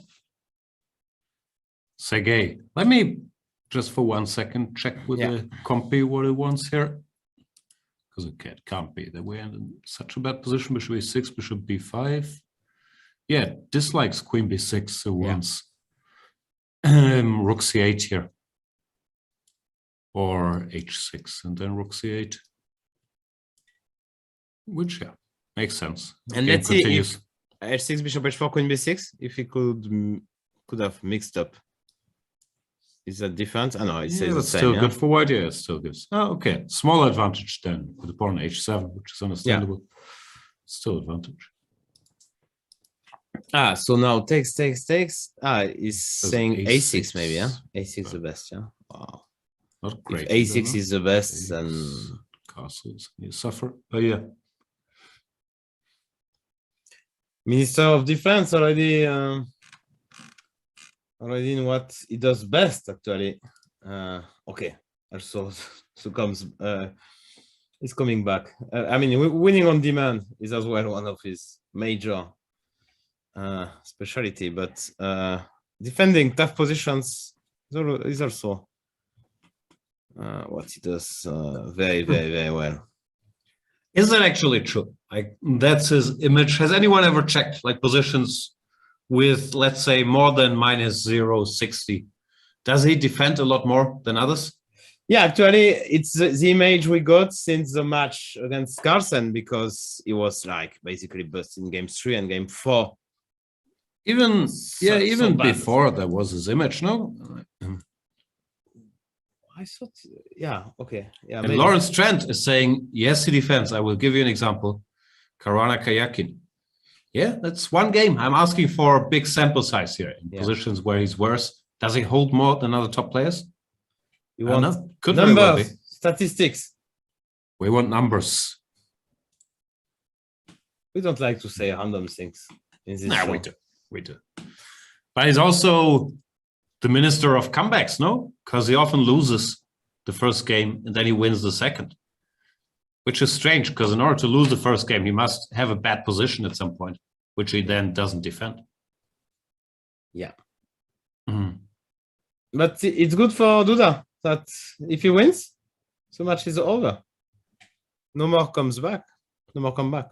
Sergey, let me just for 1 second check with the compy what it wants here. Because it can't be that we're in such a bad position. Bishop a6, bishop b5. Yeah, dislikes queen b6, so wants rook c8 here. Or h6 and then rook c8. Which, yeah, makes sense. And let's see if h6, bishop h4, queen b6, if he could have mixed up. Is that different? I know it says that's still good for white. Yeah, it still gives. Oh, okay. Small advantage then with the pawn h7, which is understandable. Still advantage. So now takes. He's saying a6 maybe, yeah? A6 is the best, yeah? Wow. Not great. If a6 is the best, then castles you suffer. But yeah. Minister of Defense already in what he does best, actually. Okay, also comes he's coming back. I mean, winning on demand is as well one of his major specialty, but defending tough positions is also what he does very, very, very well. Is that actually true? Like, that's his image. Has anyone ever checked like positions with, let's say, more than minus 0.60? Does he defend a lot more than others? Yeah, actually, it's the image we got since the match against Carlsen, because he was like basically bust in game 3 and game 4. Even so before that was his image, no? I thought, okay. Yeah, and maybe. Lawrence Trent is saying, yes, he defends. I will give you an example. Karjakin. Yeah, that's one game. I'm asking for a big sample size here in positions where he's worse. Does he hold more than other top players? You want Could numbers, statistics. We want numbers. We don't like to say random things in this show. We do. But he's also the minister of comebacks, no? Because he often loses the first game and then he wins the second. Which is strange, because in order to lose the first game, he must have a bad position at some point, which he then doesn't defend. Yeah. But it's good for Duda that if he wins, so much is over. No more comes back. No more come back.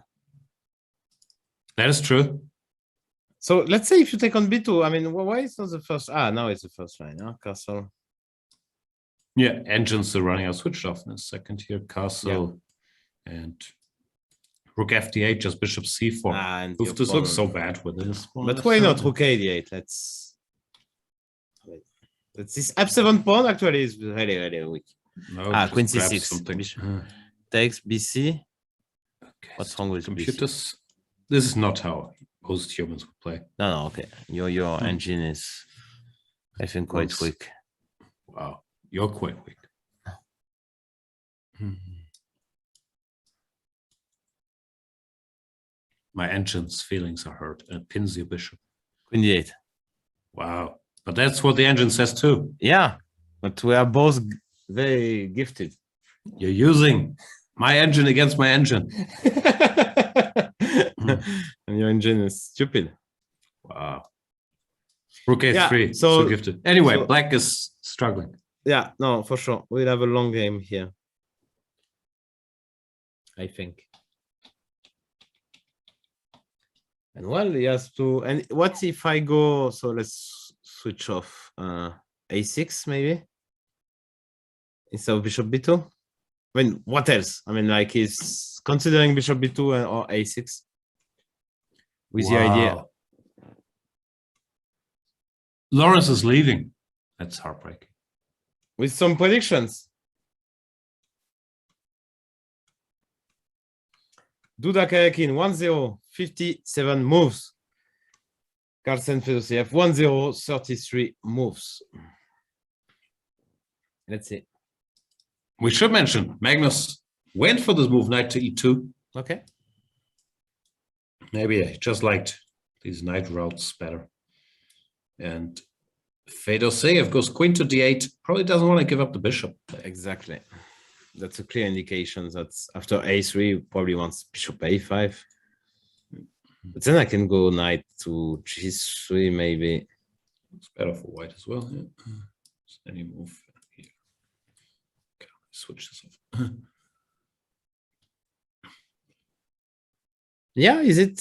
That is true. So let's say if you take on b2, I mean, why is not the first? Now it's the first line, huh? Castle. Yeah, engines are running. I'll switch off in a second here. Castle and rook fd8, just bishop c4. And this looks so bad with this. But why not rook a8? Let's this f7 pawn actually is really, really weak. No, queen c6. Takes bc. What's wrong with computers? This is not how most humans would play. No, okay. Your engine is, I think, quite quick. Wow, you're quite weak. My engine's feelings are hurt and it pins your bishop. Queen d8. Wow, but that's what the engine says too. Yeah, but we are both very gifted. You're using my engine against my engine. And your engine is stupid. Wow. Rook a3, Yeah, so gifted. Anyway, black is struggling. Yeah, no, for sure. We'll have a long game here, I think. And well, he has to. And what if I go? So let's switch off a6 maybe instead of bishop b2. I mean, what else? I mean, like he's considering bishop b2 or a6 with the idea. Lawrence is leaving. That's heartbreaking. With some predictions. Duda Karjakin 1-0, 57 moves. Carlsen Fedosiev 1-0, 33 moves. Let's see. We should mention Magnus went for this move, knight to e2. Okay. Maybe I just liked these knight routes better. And Fedosiev goes queen to d8. Probably doesn't want to give up the bishop. Exactly. That's a clear indication that after a3, probably wants bishop a5. But then I can go knight to g3, maybe. It's better for white as well. Yeah. So any move here. Okay, switch this off. Yeah, is it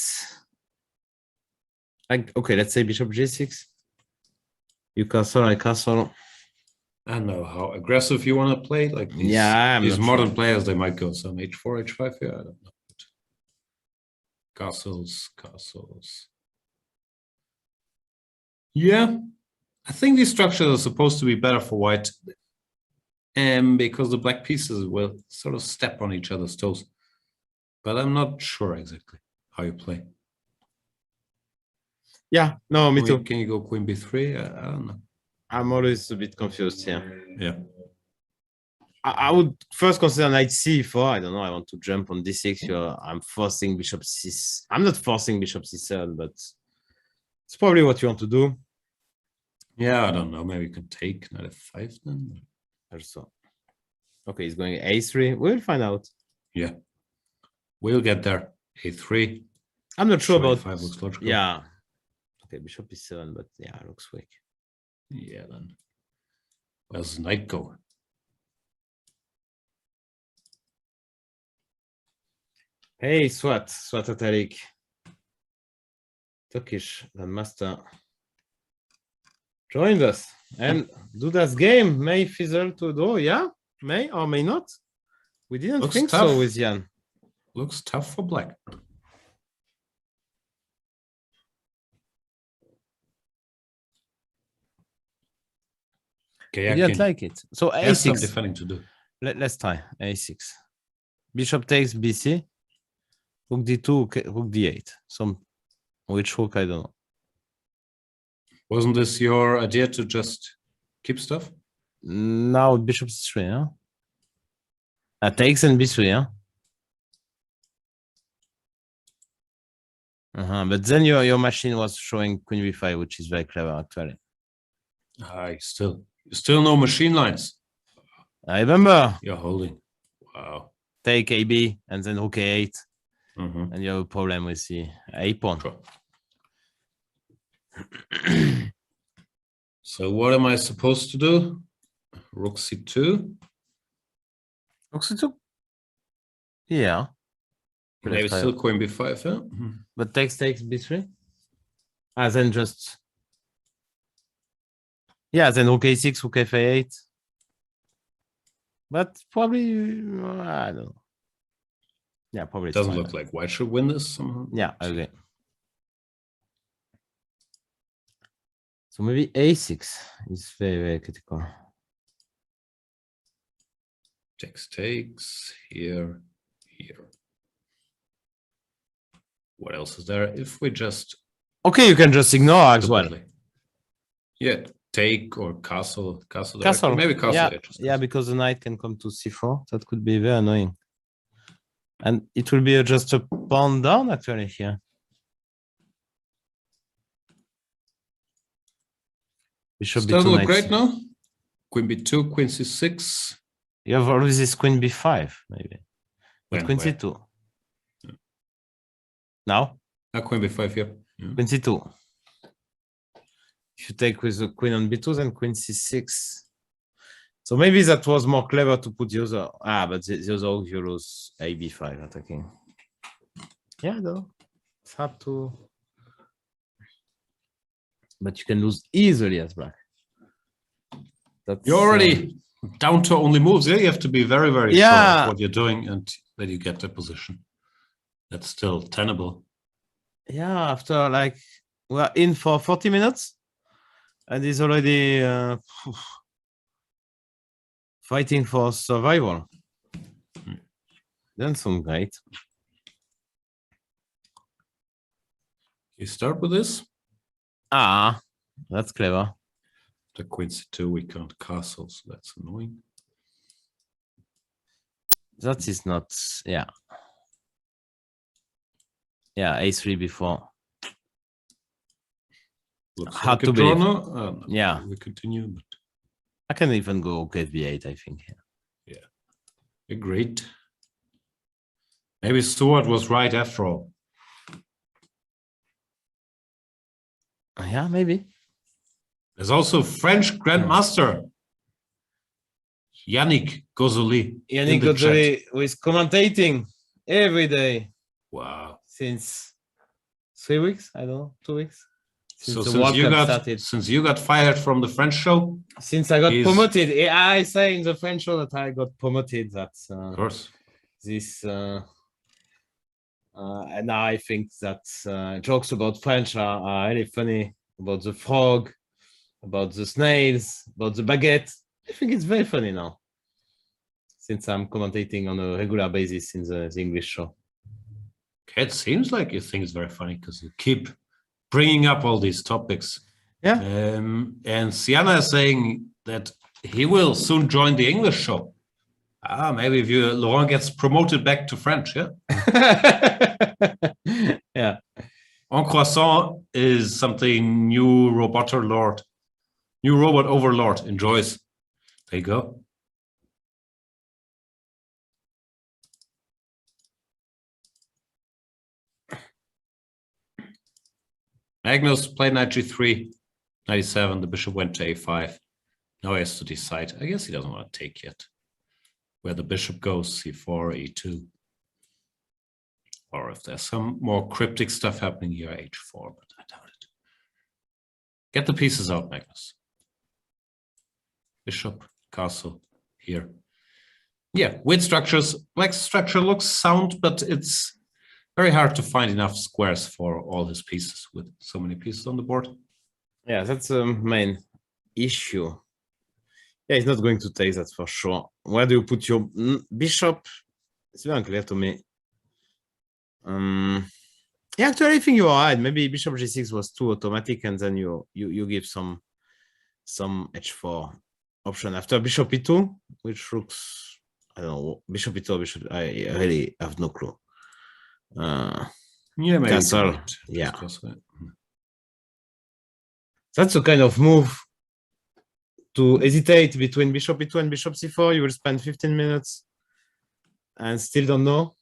like, okay, let's say bishop g6. You castle, I castle. I don't know how aggressive you want to play. Like these modern players, they might go some h4, h5 here. I don't know. Castles. Yeah, I think these structures are supposed to be better for white, because the black pieces will sort of step on each other's toes. But I'm not sure exactly how you play. Yeah, no, me too. Can you go queen b3? I don't know. I'm always a bit confused here. Yeah. I would first consider knight c4. I don't know. I want to jump on d6. I'm forcing bishop c6. I'm not forcing bishop c7, but it's probably what you want to do. Yeah, I don't know. Maybe you can take knight f5 then. Also, okay, he's going a3. We'll find out. Yeah, we'll get there. a3. I'm not sure about a5 looks logical. Yeah. Okay, bishop e7, but yeah, it looks weak. Yeah, then where's knight go? Hey, Swat Atalik. Turkish master joined us and Duda's game may fizzle to a draw. Yeah, may or may not. We didn't think so with Jan. Looks tough for black. I didn't like it. So a6 a6 defending to do. Let's try a6. Bishop takes bc. Rook d2, rook d8. Some which rook I don't know. Wasn't this your idea to just keep stuff? Now bishop c3, huh? Takes and b3, huh? But then your machine was showing queen b5, which is very clever actually. You still know machine lines. I remember. You're holding. Wow. Take AB and then rook a8. And you have a problem with the a pawn. Sure. So what am I supposed to do? Rook c2. Rook c2. Yeah. Maybe still queen b5, huh? But takes b3. Then just. Yeah, then rook a6, rook f8. But probably, I don't know. Yeah, probably. Doesn't look like white should win this somehow. Yeah, I agree. So maybe a6 is very, very critical. Takes, here. What else is there? If we just Okay, you can just ignore as well. Yeah, take or castle directly. Castle. Maybe castle. Yeah, just yeah, castle. because the knight can come to c4. That could be very annoying. And it will be just a pawn down actually here. Bishop Doesn't b2 look knight. great now. Queen b2, queen c6. You have always this queen b5 maybe. But queen Where? c2. Now? Queen b5 here. Yeah. Queen c2. If you take with the queen on b2, then queen c6. So maybe that was more clever to put the other. But the other you lose a b5 attacking. Yeah, though. It's hard to. But you can lose easily as black. That's, You're already down to only moves. Yeah, you have to be very, very sure of what you're doing and then you get the position. That's still tenable. Yeah, after like we're in for 40 minutes and he's already fighting for survival. That's some great. You start with this. That's clever. The queen c2, we can't castle, so that's annoying. That is not, yeah. Yeah, a3 before. Looks Hard like a to draw believe. now. Yeah. We continue, but I can even go b8, I think. yeah. Agreed. Maybe Stuart was right after all. Yeah, maybe. There's also French Grandmaster Yannick Gozoli. Yannick Gozoli who is commentating every day. Wow. Since 3 weeks, I don't know, 2 weeks. So since you got fired from the French show? Since I got promoted. I say in the French show that I got promoted. That's of course. This and now I think that jokes about French are really funny. About the frog, about the snails, about the baguette. I think it's very funny now. Since I'm commentating on a regular basis in the English show. It seems like you think it's very funny because you keep bringing up all these topics. Yeah. And Sienna is saying that he will soon join the English show. Maybe if Laurent gets promoted back to French, yeah? Yeah. En croissant is something new robot overlord enjoys. There you go. Magnus played knight g3, 97. The bishop went to a5. Now he has to decide. I guess he doesn't want to take yet. Where the bishop goes, c4, e2. Or if there's some more cryptic stuff happening here, h4, but I doubt it. Get the pieces out, Magnus. Bishop, castle, here. Yeah, weird structures. Black's structure looks sound, but it's very hard to find enough squares for all his pieces with so many pieces on the board. Yeah, that's the main issue. Yeah, he's not going to take that for sure. Where do you put your bishop? It's very unclear to me. Yeah, actually, I think you are right. Maybe bishop g6 was too automatic, and then you give some h4 option after bishop e2, which looks, I don't know, bishop e2 or bishop. I really have no clue. Yeah, maybe castle. Right. Yeah, Castle. that's a kind of move to hesitate between bishop e2 and bishop c4. You will spend 15 minutes and still don't know.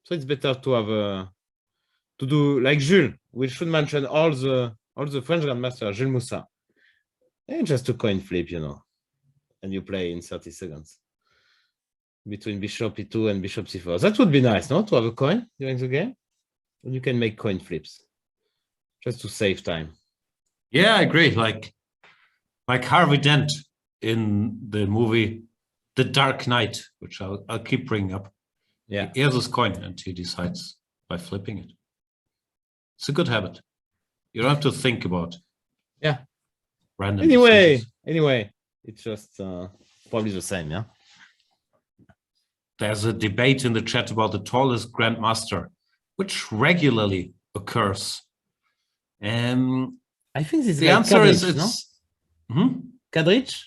So it's better to have to do like Jules. We should mention all the French grandmasters, Jules Moussa. And just a coin flip, and you play in 30 seconds between bishop e2 and bishop c4. That would be nice, no? To have a coin during the game, and you can make coin flips just to save time. Yeah, I agree. Like Harvey Dent in the movie The Dark Knight, which I'll keep bringing up. Yeah, he has his coin and he decides by flipping it. It's a good habit. You don't have to think about random decisions. Anyway, it's just probably the same, yeah? There's a debate in the chat about the tallest grandmaster which regularly occurs. I think this The guy answer is Kadrich, no? it's Kadrich?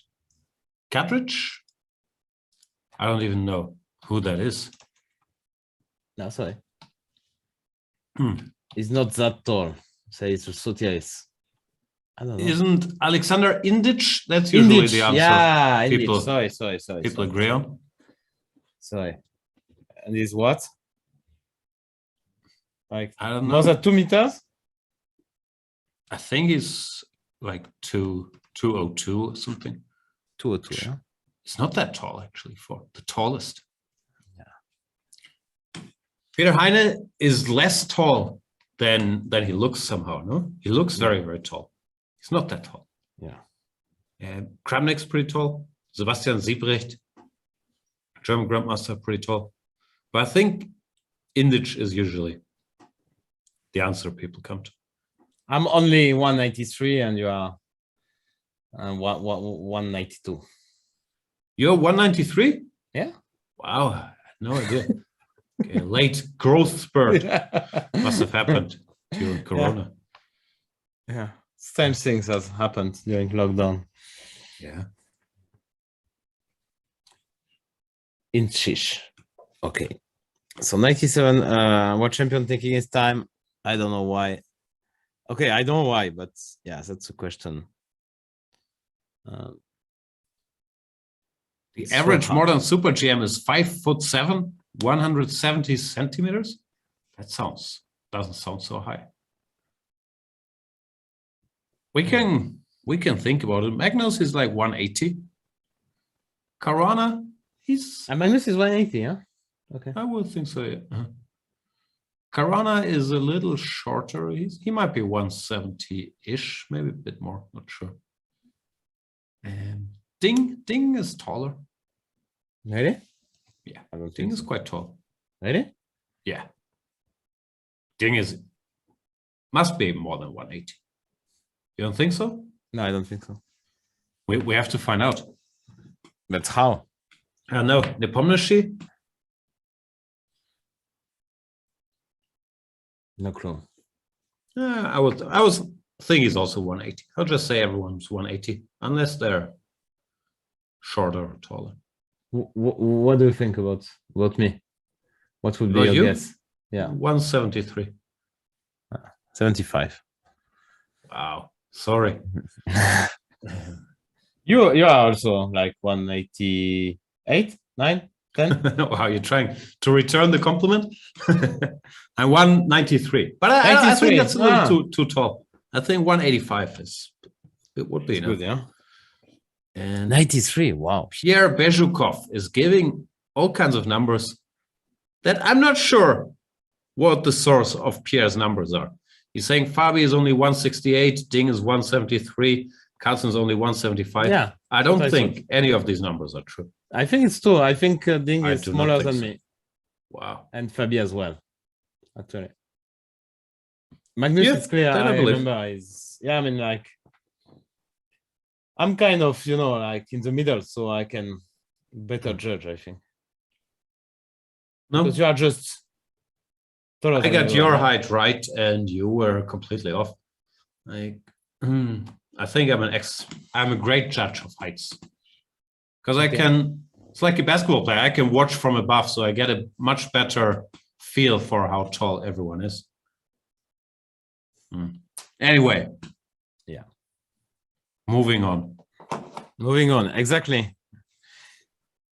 Cartridge. I don't even know who that is. No, sorry. Hmm. He's not that tall. Say it's Sotiris. I don't know. Isn't Alexander Indic? That's usually Indic, the answer. yeah, People- Indic. Sorry. People agree on. Sorry. And is what? Like I don't more know. than 2 meters? I think he's like 202 or something. 202, yeah. It's not that tall actually for the tallest. Yeah. Peter Heine is less tall than he looks somehow. No, he looks very, very tall. He's not that tall. Yeah. Kramnik's pretty tall. Sebastian Siebrecht, German Grandmaster, pretty tall. But I think Indic is usually the answer people come to. I'm only 193 and you are 192. You're 193? Yeah. Wow, I had no idea. Okay, late growth spurt must have happened during Corona. Yeah. Strange things have happened during lockdown. Yeah. Inchish. Okay. So 97 world champion thinking it's time. I don't know why. Okay, I don't know why, but yeah, that's a question. The average modern super GM is 5'7", 170 centimeters. That doesn't sound so high. We can think about it. Magnus is like 180. Karana, And Magnus is 180, yeah? Okay. I would think so, yeah. Karana is a little shorter. He might be 170-ish, maybe a bit more, not sure. And Ding is taller. Really? Yeah, I don't Ding think is so. quite tall. Really? Yeah. Ding must be more than 180. You don't think so? No, I don't think so. We have to find out. That's how. I don't know. Nepomniachtchi? No clue. I was think he's also 180. I'll just say everyone's 180, unless they're shorter or taller. What do you think about me? What would be About your you? guess? Yeah, 173. 75. Wow. Sorry. You are also like 188, 9, 10. Wow, you're trying to return the compliment? I'm 193. But I think 93. that's a little too tall. I think 185 would be enough. Good, yeah. And 93. Wow. Pierre Bezhukov is giving all kinds of numbers that I'm not sure what the source of Pierre's numbers are. He's saying Fabi is only 168, Ding is 173, Carlsen is only 175. Yeah. I don't think any of these numbers are true. I think it's true. I think Ding I is do not smaller think than so. me, Wow. and Fabi as well. Actually, Magnus Yeah, is clear. that I I believe. remember is I mean, like, I'm kind of like in the middle, so I can better judge. I think No, because you are just taller I than got me, your right? height right, and you were completely off. I think I'm a great judge of heights because I can. It's like a basketball player. I can watch from above, so I get a much better feel for how tall everyone is. Anyway, Yeah. moving on. Moving on. Exactly.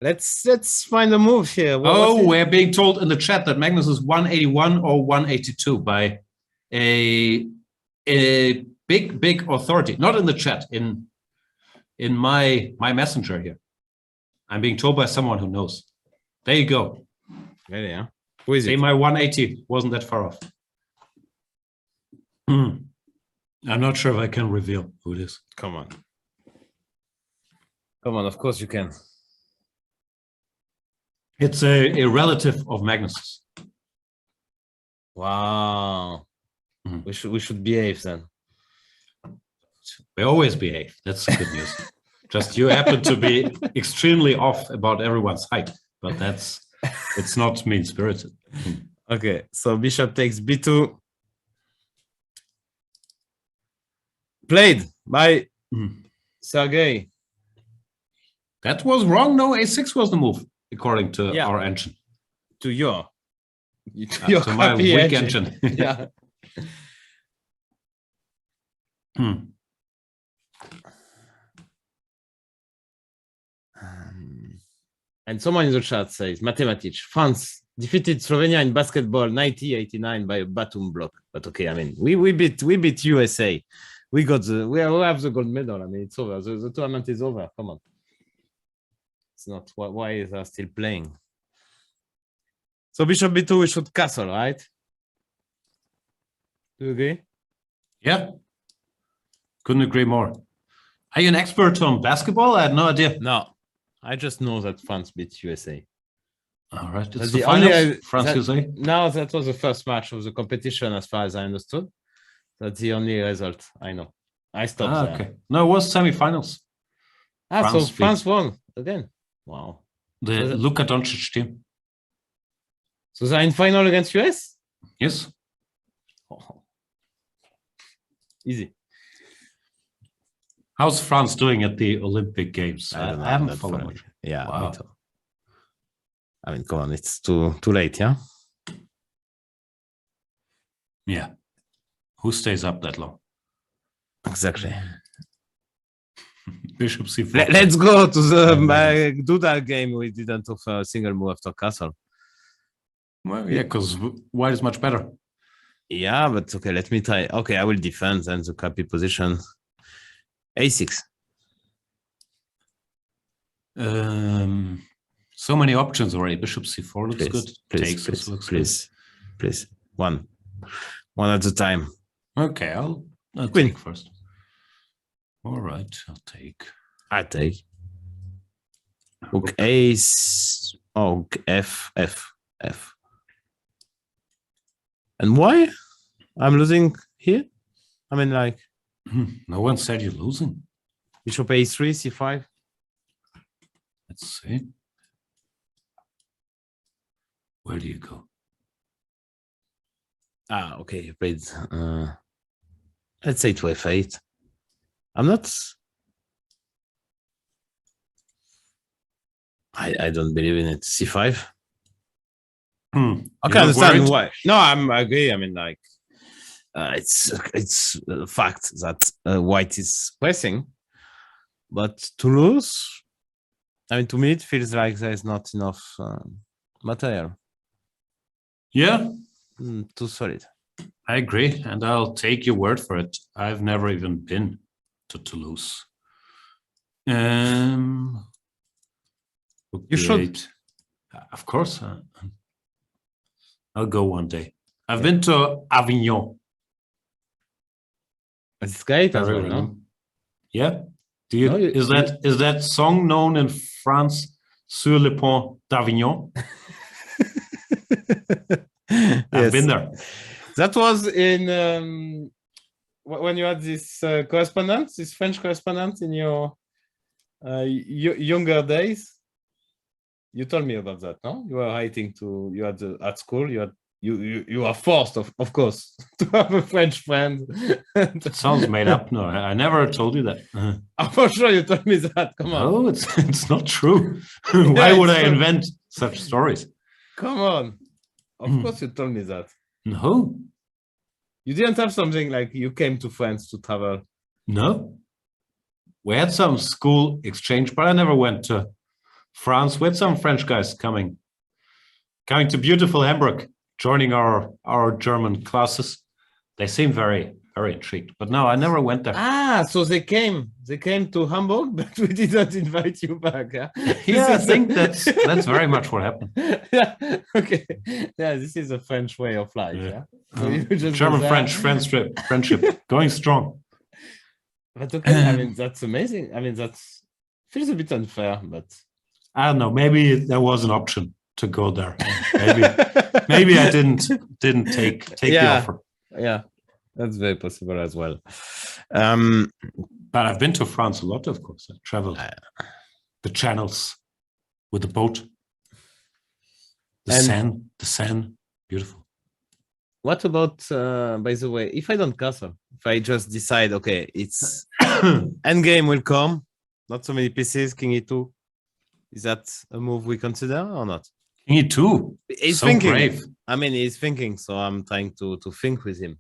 Let's find a move here. We're being told in the chat that Magnus is 181 or 182 by a big authority. Not in the chat, in my messenger here. I'm being told by someone who knows. There you go. Really, yeah. Who is Say it? my 180 wasn't that far off. I'm not sure if I can reveal who it is. Come on. Come on. Of course you can. It's a relative of Magnus's. Wow. Mhm. We should behave then. We always behave. That's good news. Just you happen to be extremely off about everyone's height, but it's not mean-spirited. Okay, so bishop takes b2. Played by Sergey. That was wrong. No, a6 was the move, according to Yeah. our engine. To your To my crappy weak engine. engine. Yeah. And someone in the chat says, Mathematics, France defeated Slovenia in basketball 90-89 by a Batum block. But okay, I mean, we beat USA. We have the gold medal. I mean, it's over. The tournament is over. Come on. It's not. Why is they still playing? So bishop b2, we should castle, right? Do you agree? Yeah. Couldn't agree more. Are you an expert on basketball? I had no idea. No. I just know that France beat USA. All right. It's That's the the only- finals, France, that- USA. No, that was the first match of the competition, as far as I understood. That's the only result I know. I stopped there. Okay. No, it was semifinals. So France France won again. Wow. The Luka Doncic team. So they're in final against US? Yes. Oh. Easy. How's France doing at the Olympic Games? don't know, I haven't not followed following. much. Yeah. Wow. Me too. I mean, come on, it's too late, yeah? Yeah. Who stays up that long? Exactly. Bishop c4. Let's go to the Duda game. We didn't offer a single move after castle. Well, yeah, because white is much better. Yeah, but okay, let me try. Okay, I will defend and the copy position. A6. So many options already. Bishop c4 looks good. Takes Please, looks please. One at a time. good. Okay, I'll Queen. take first. All right, I'll take. I take. Hook ace. Oh, F. And why? I'm losing here? I mean, like, No one said you're losing. bishop a3, c5. Let's see. Where do you go? Okay, you played. Let's say to f8. I'm not. I don't believe in it. c5. Okay, I understand why. No, I agree. I mean, like, it's a fact that white is pressing, but to lose, I mean, to me, it feels like there is not enough material. Yeah, Too solid. I agree, and I'll take your word for it. I've never even been to Toulouse. You should. Of course. I'll go one day. I've been to Avignon. It's great as Very well, well. no? Yeah. Do you, No, is that song known in France? Sur le pont d'Avignon. I've been there. That was in when you had this correspondent, this French correspondent in your younger days. You told me about that, no? You were writing to you had at school. You are forced, of course, to have a French friend. It sounds made up. No, I never told you that. I'm for sure you told me that. Come on. No, it's not true. Why would I true. invent such stories? Come on. Of course you told me that. No, You didn't have something like you came to France to travel. no. We had some school exchange, but I never went to France. We had some French guys coming to beautiful Hamburg, joining our German classes. They seem very, very intrigued. But no, I never went there. So they came to Hamburg, but we didn't invite you back. Yeah, Yeah, I think that's very much what happened. yeah. Okay. Yeah, this is a French way of life. Yeah. So you just go there. German-French friendship going strong. But okay, I mean that's amazing. I mean that's feels a bit unfair, but I don't know. Maybe there was an option to go there. Maybe I didn't take the offer. yeah, that's very possible as well. But I've been to France a lot, of course. I traveled the channels with the boat. The Seine, beautiful. What about, by the way, if I don't castle, if I just decide, okay, it's endgame will come, not so many pieces, king e2, is that a move we consider or not? King e2. He's So thinking. brave. I mean, he's thinking, so I'm trying to think with him.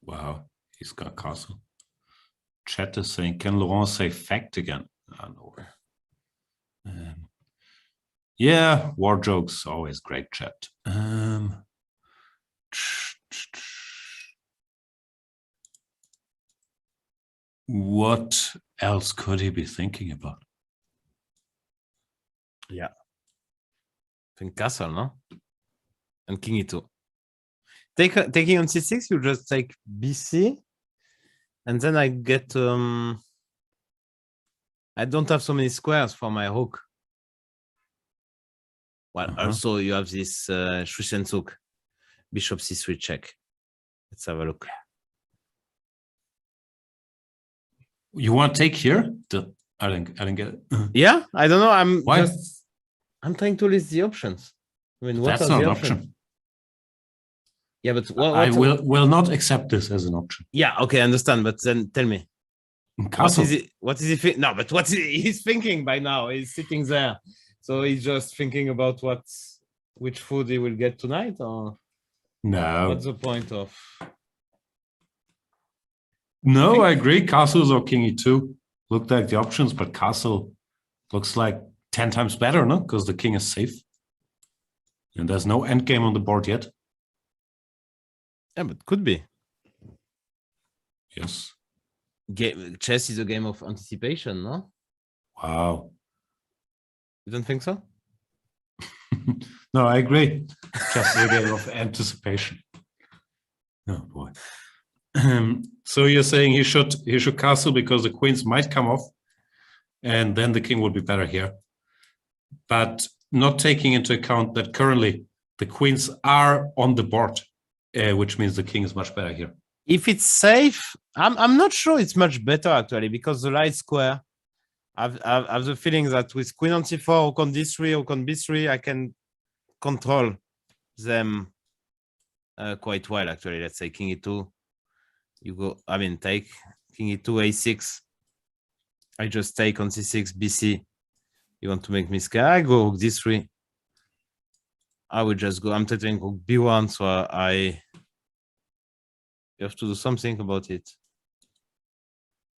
Wow, he's got castle. Chat is saying, can Laurent say fact again? No. Yeah, war jokes, always great chat. What else could he be thinking about? Yeah. Think castle, no? And king e2. Taking on c6, you just take bc. And then I get... I don't have so many squares for my rook. Well, also you have this Schussentzug, bishop c3 check. Let's have a look. You want to take here? I didn't get it. Yeah, I don't know. Why? I'm trying to list the options. I mean, what That's are not the an options? option. Yeah, but I will not accept this as an option. Yeah, okay, I understand. But then tell me. Castle. What is he think? No, but what he's thinking by now? He's sitting there. So he's just thinking about which food he will get tonight, or No. what's the point of? No, I agree. Castles or king e2 look like the options, but castle looks like 10 times better, no? Because the king is safe. And there's no endgame on the board yet. Yeah, but could be. Yes. Chess is a game of anticipation, no? Wow. You don't think so? No, I agree. Chess is a game of anticipation. Oh boy. So you're saying he should castle because the queens might come off, and then the king would be better here. But not taking into account that currently the queens are on the board, which means the king is much better here. If it's safe, I'm not sure it's much better actually, because the light square, I've the feeling that with queen on c4, rook on d3, rook on b3, I can control them quite well actually. Let's say king e2, you go, I mean, take king e2, a6. I just take on c6, bc. You want to make me scared? I go rook d3. I would just go, I'm taking rook b1, so you have to do something about it.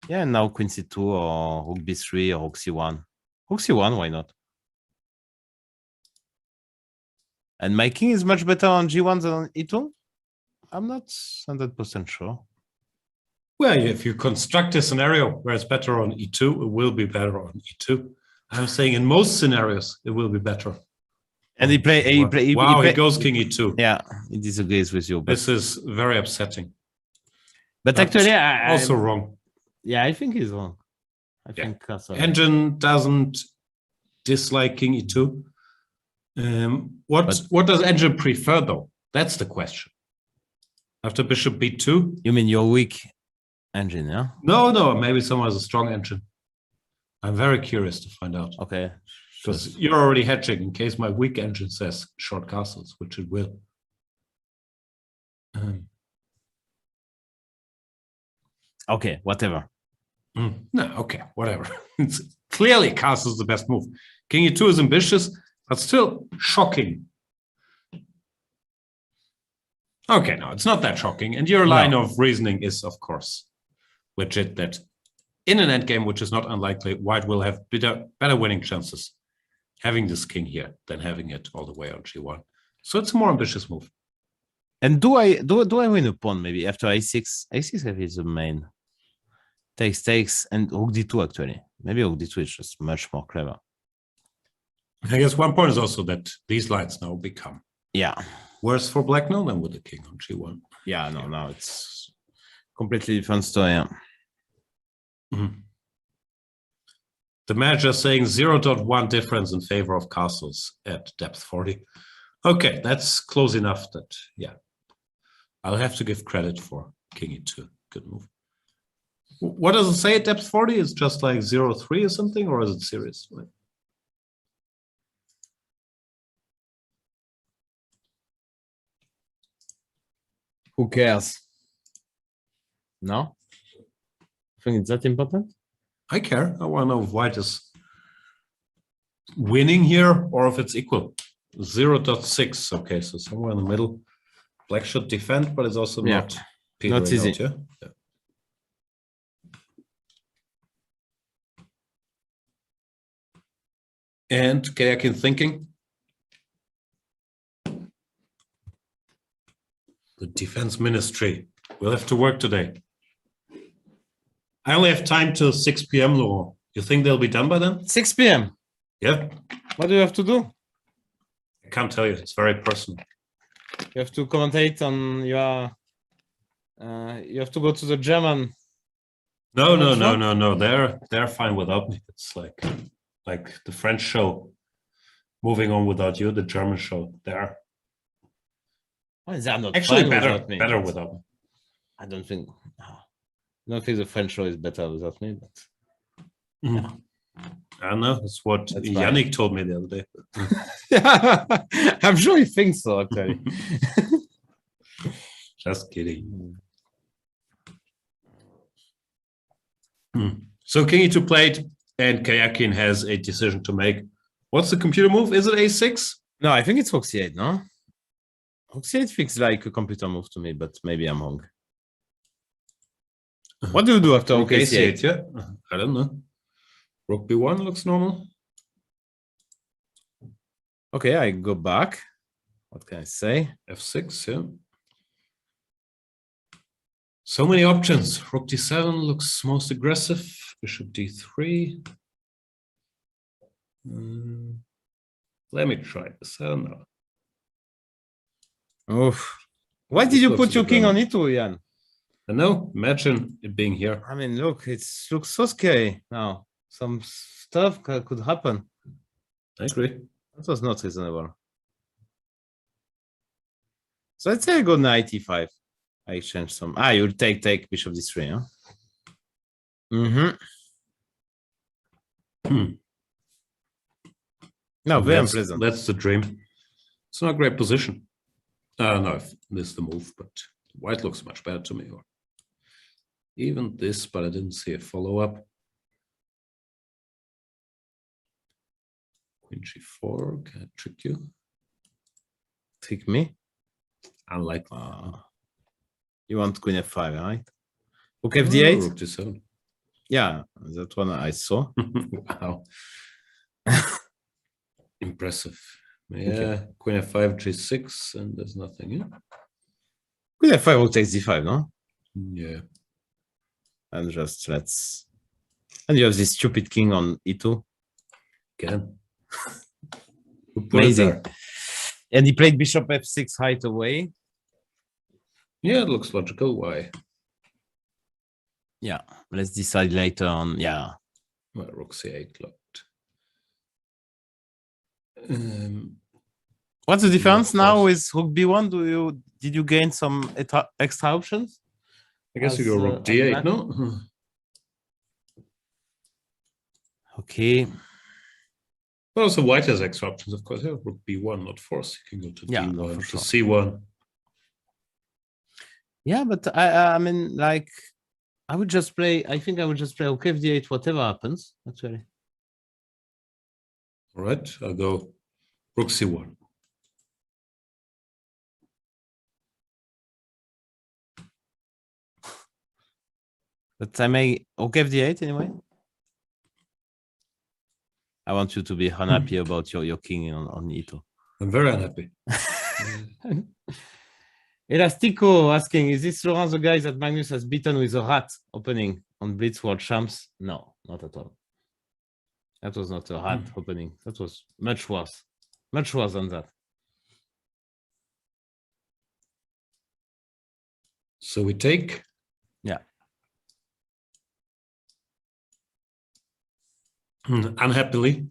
Yeah, and now queen c2 or rook b3 or rook c1. Rook c1, why not? And my king is much better on g1 than on e2? I'm not 100% sure. Well, if you construct a scenario where it's better on e2, it will be better on e2. I'm saying in most scenarios, it will be better. And he goes king e2. Yeah, he disagrees with you. But this is very upsetting. But actually, also wrong. Yeah, I think he's wrong. I think Engine doesn't dislike king e2. What does Engine prefer though? That's the question. After bishop b2. You mean your weak engine, yeah? No, maybe someone has a strong engine. I'm very curious to find out. Okay. Because you're already hedging in case my weak engine says short castles, which it will. Okay, whatever. No, okay, whatever. It's clearly castles the best move. King e2 is ambitious, but still shocking. Okay, no, it's not that shocking. And your line of reasoning is, of course, legit that in an endgame, which is not unlikely, white will have better winning chances having this king here than having it all the way on g1. So it's a more ambitious move. And do I win a pawn maybe after a6? A6 is the main. Takes, and rook d2 actually. Maybe rook d2 is just much more clever. I guess one point is also that these lines now become worse for black now than with the king on g1. Yeah, no, now it's completely different story. Yeah. Mm-hmm. The manager saying 0.1 difference in favor of castles at depth 40. Okay, that's close enough that, I'll have to give credit for king e2. Good move. What does it say at depth 40? It's just like 0.3 or something, or is it serious? Who cares? No? I think it's that important. I care. I want to know if white is winning here or if it's equal. 0.6. Okay, so somewhere in the middle. Black should defend, but it's also not petering easy. out, yeah? And Karjakin thinking. The defense ministry. We'll have to work today. I only have time till 6 p.m., Laurent. You think they'll be done by then? 6 p.m. Yeah. What do you have to do? I can't tell you. It's very personal. You have to commentate on your. You have to go to the German. No. They're fine without me. It's like the French show. Moving on without you, the German show. They're They're not actually fine better. without me. Better without me. I don't think the French show is better without me. But I know. That's what Yannick told me the other day. yeah, I'm sure he thinks so. Actually, just kidding. So King E2 played, and Karjakin has a decision to make. What's the computer move? Is it A6? no, I think it's Rook C8. No, Rook C8 feels like a computer move to me, but maybe I'm wrong. What do you do after Rook C8? Yeah, I don't know. Rook B1 looks normal. Okay, I go back. What can I say? F6, yeah. So many options. Rook D7 looks most aggressive. Bishop D3. Let me try this. I don't know. Oof. Why did you put your king on E2, Jan? I know. Imagine it being here. I mean, look, it looks so scary now. Some stuff could happen. I agree. That was not reasonable. So let's say I go knight E5. I exchange some. You'll take bishop D3, huh? No, very unpleasant. That's the dream. It's not a great position. I don't know if this is the move, but white looks much better to me. Or even this, but I didn't see a follow-up. Queen G4, can I trick you? Trick me? Unlikely. You want Queen F5, right? Rook FD8? Rook D7. Yeah, that one I saw. Wow. Impressive. Yeah, Queen F5, G6, and there's nothing, yeah? Queen F5 Rook takes D5, no? Yeah. And just let's... And you have this stupid king on E2. Again. Amazing. And he played bishop F6 right away. Yeah, it looks logical. Why? Yeah, let's decide later on. Yeah. Well, Rook C8 locked. What's the difference now with Rook B1? Did you gain some extra options? I guess you go Rook D8, no? Okay. But also white has extra options, of course. Yeah, Rook B1, not force. You can go to D1, no, to sure. C1. Yeah, but I mean, like, I think I would just play Rook FD8, whatever happens, actually. All right, I'll go Rook C1. But I may Rook FD8 anyway. I want you to be unhappy about your king on E2. I'm very unhappy. Elastico asking, is this Laurent the guy that Magnus has beaten with a rat opening on Blitz World Champs? No, not at all. That was not a rat opening. That was much worse. Much worse than that. So we take? Yeah. Unhappily.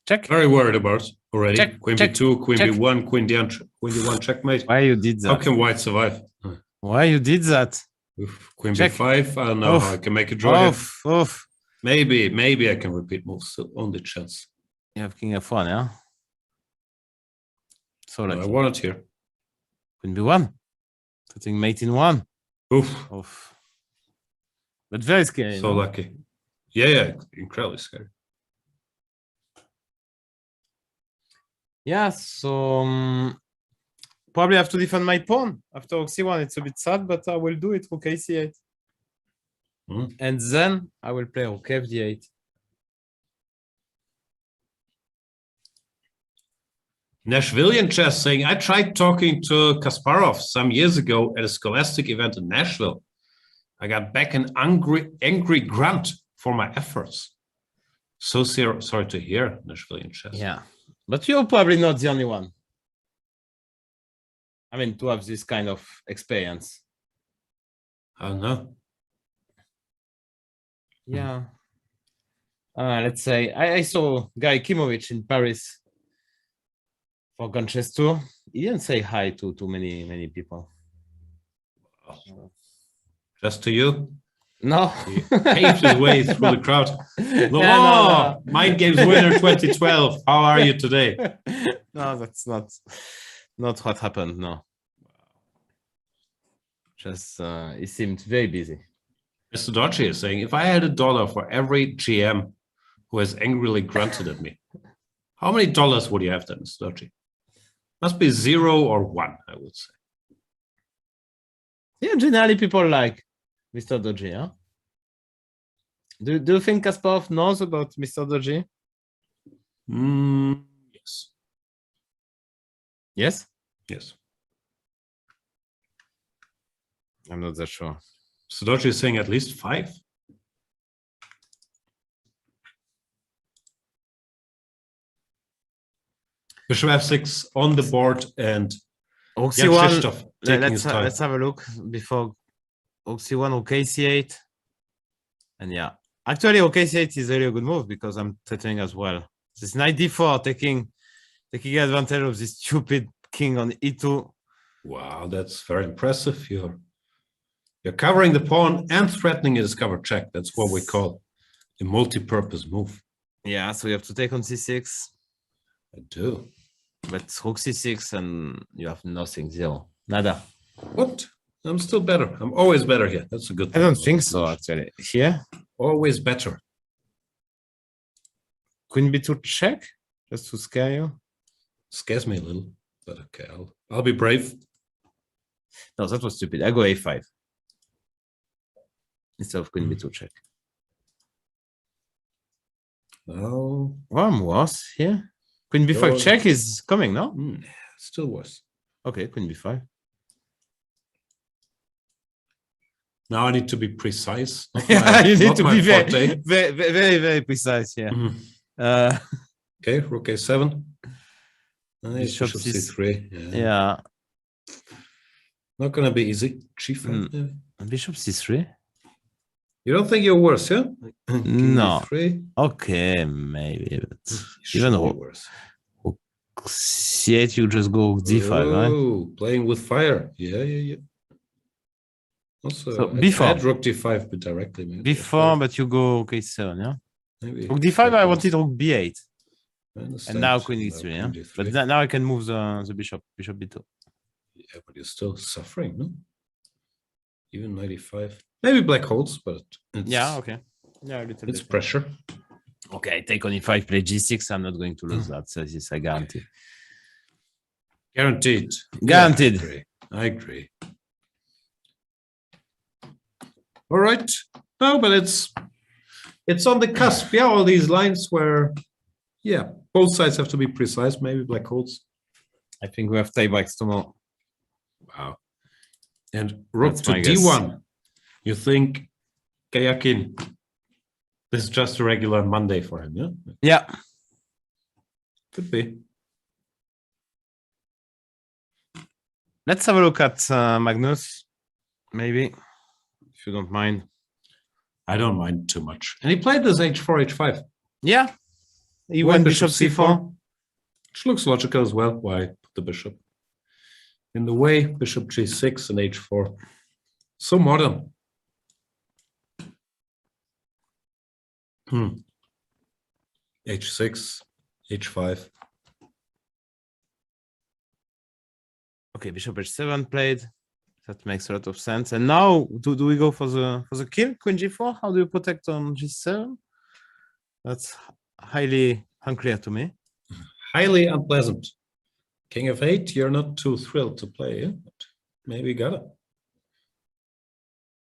Check. Very worried about already. Check, Queen check, B2, Queen check. B1, Queen D1 checkmate. Why you did that? How can white survive? Why you did that? With Queen Check. B5, I don't know how I can make a draw. Off. Maybe I can repeat moves. Still only chance. You have King F1, yeah? So No, like I want it here. Queen B1. Putting mate in 1. Oof. Oof. But very scary. So no? lucky. Yeah, incredibly scary. Yeah, so probably have to defend my pawn after rook c1. It's a bit sad, but I will do it. Rook a8. And then I will play rook fd8. Nashvillian Chess saying, I tried talking to Kasparov some years ago at a Scholastic event in Nashville. I got back an angry grunt for my efforts. So sorry to hear, Nashvillian Chess. Yeah, but you're probably not the only one. I mean, to have this kind of experience. I don't know. Yeah. Let's say I saw Guy Kimovic in Paris for Gun Chess Tour. He didn't say hi to too many people. Just to you? No. He paved his way through the crowd. Laurent, no. Mind Games winner 2012. How are you today? No, that's not what happened. No. Just he seemed very busy. Mr. Dochi is saying, if I had $1 for every GM who has angrily grunted at me, how many dollars would you have then, Mr. Dochi? Must be 0 or 1, I would say. Yeah, generally people like Mr. Doji, huh? Do you think Kasparov knows about Mr. Doji? Yes. Yes? Yes. I'm not that sure. Sudochi is saying at least 5. Bishop f6 on the board and Jan-Krzysztof taking his time. Let's have a look before rook c1, rook c8. And yeah, actually rook c8 is really a good move because I'm threatening as well. This knight d4 taking advantage of this stupid king on e2. Wow, that's very impressive. You're covering the pawn and threatening a discovered check. That's what we call a multi-purpose move. Yeah, so you have to take on c6. I do. But rook c6 and you have nothing, 0. Nada. What? I'm still better. I'm always better here. That's a good thing. I don't think so, actually. Here? Always better. Queen b2 check? Just to scare you? Scares me a little, but okay, I'll be brave. No, that was stupid. I go a5. Instead of queen b2 check. No. One worse here. Queen b5 check is coming, no? Still worse. Okay, queen b5. Now I need to be precise. You need to be very precise here. Okay, rook a7. Bishop c3. Yeah. Not gonna be easy. g5. Bishop c3. You don't think you're worse, yeah? No. E3. Okay, maybe. But even worse. c8, you just go d5, right? Playing with fire. Yeah. Also, so before rook d5, but directly. Maybe. Before, but you go rook a7, yeah? Maybe. Rook d5, I wanted rook b8. And now queen e3, yeah? But now I can move the bishop b2. Yeah, but you're still suffering, no? Even 95. Maybe black holds, but it's, yeah, okay. Yeah, a little it's bit. pressure. Okay, take on e5, play g6. I'm not going to lose that. So this I guarantee. Guaranteed. Guaranteed. Yeah, I agree. All right. No, but it's on the cusp. Yeah, all these lines where, yeah, both sides have to be precise. Maybe black holds. I think we have tiebreaks tomorrow. Wow. And rook to guess. d1. You think Karjakin, this is just a regular Monday for him, yeah? Yeah. Could be. Let's have a look at Magnus, maybe, if you don't mind. I don't mind too much. And he played this h4, h5. Yeah. He went bishop c4. Which looks logical as well. Why put the bishop in the way? Bishop g6 and h4. So modern. h6, h5. Okay, bishop h7 played. That makes a lot of sense. And now, do we go for the kill, queen g4? How do you protect on g7? That's highly unclear to me. Highly unpleasant. King f8, you're not too thrilled to play, yeah? But maybe gotta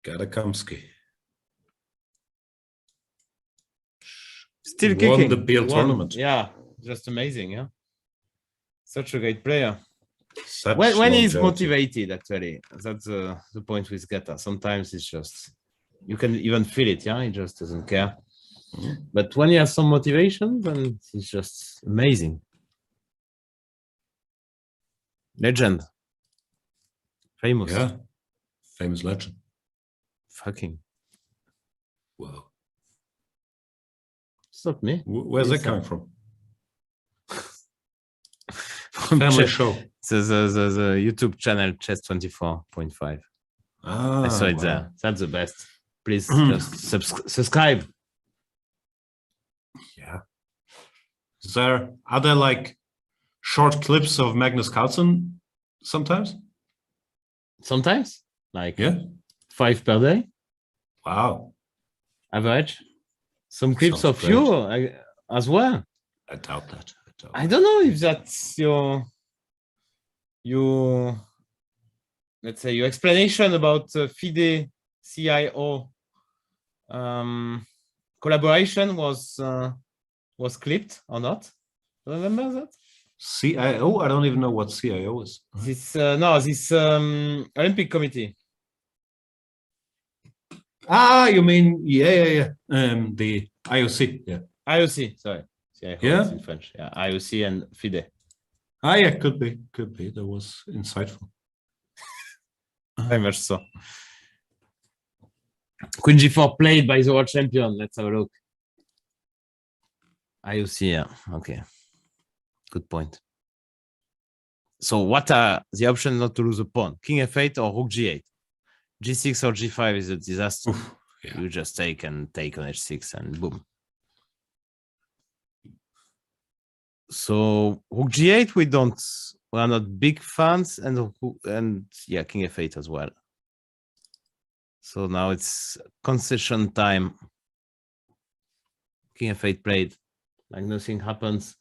Kamsky. Still Won kicking. the BL tournament. Yeah, just amazing, yeah. Such a great player. Such When he's longevity. motivated, actually, that's the point with Geta. Sometimes it's just, you can even feel it, yeah? He just doesn't care. But when he has some motivation, then he's just amazing. Legend. Famous. Yeah, famous legend. Fucking. Wow. It's not me. Where's that coming from? From Family Chess- show. The YouTube channel Chess24.5. Ah, I saw it wow. there. That's the best. Please just subscribe. Yeah. Are there like short clips of Magnus Carlsen sometimes? Sometimes, like Yeah. 5 per day, Wow. average. Some clips Sounds of you as well. I doubt that. I don't know if that's your let's say your explanation about FIDE CIO collaboration was clipped or not. Remember that? CIO? I don't even know what CIO is. This Olympic Committee. Ah, you mean yeah. The IOC. Yeah. IOC, sorry. CIO Yeah. is in French. Yeah, IOC and FIDE. Ah, yeah, could be. That was insightful. Very much so. Queen g4 played by the world champion. Let's have a look. IOC, yeah. Okay. Good point. So what are the options not to lose a pawn? King f8 or rook g8? g6 or g5 is a disaster. Oof, yeah. You just take on h6 and boom. So rook g8 we are not big fans, and yeah, king f8 as well. So now it's concession time. King f8 played, like nothing happens.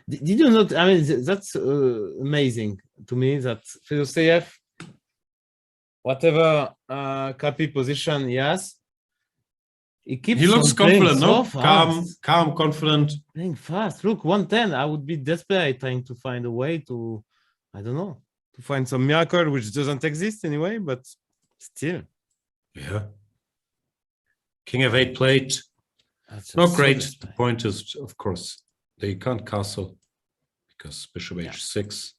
Did you not? I mean, that's amazing to me that Fedoseyev, whatever crappy position he has, he looks on playing confident, so no? fast. Calm, confident. Playing fast. Look, 110. I would be desperate trying to find a way to, I don't know, to find some miracle which doesn't exist anyway, but still. Yeah. King f8 played. That's Not so great. desperate. The point is, of course, they can't castle because bishop h6.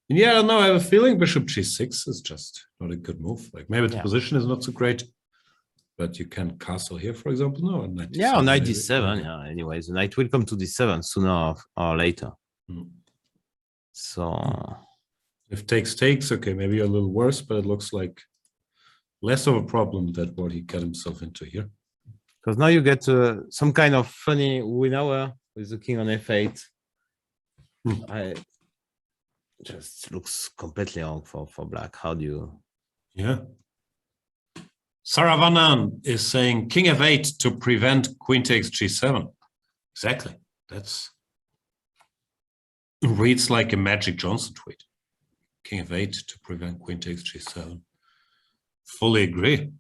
And yeah, I don't know. I have a feeling bishop g6 is just not a good move. Like maybe the position is not so great, but you can castle here, for example. No, on knight Yeah, on knight maybe. d7. Yeah, anyways, the knight will come to d7 sooner or later. Mm. So If takes, okay, maybe a little worse, but it looks like less of a problem than what he got himself into here. because now you get some kind of funny winner with the king on f8. I just looks completely wrong for black. How do you? Yeah. Saravanan is saying king f8 to prevent queen takes g7. Exactly. That's reads like a Magic Johnson tweet. King f8 to prevent queen takes g7. Fully agree.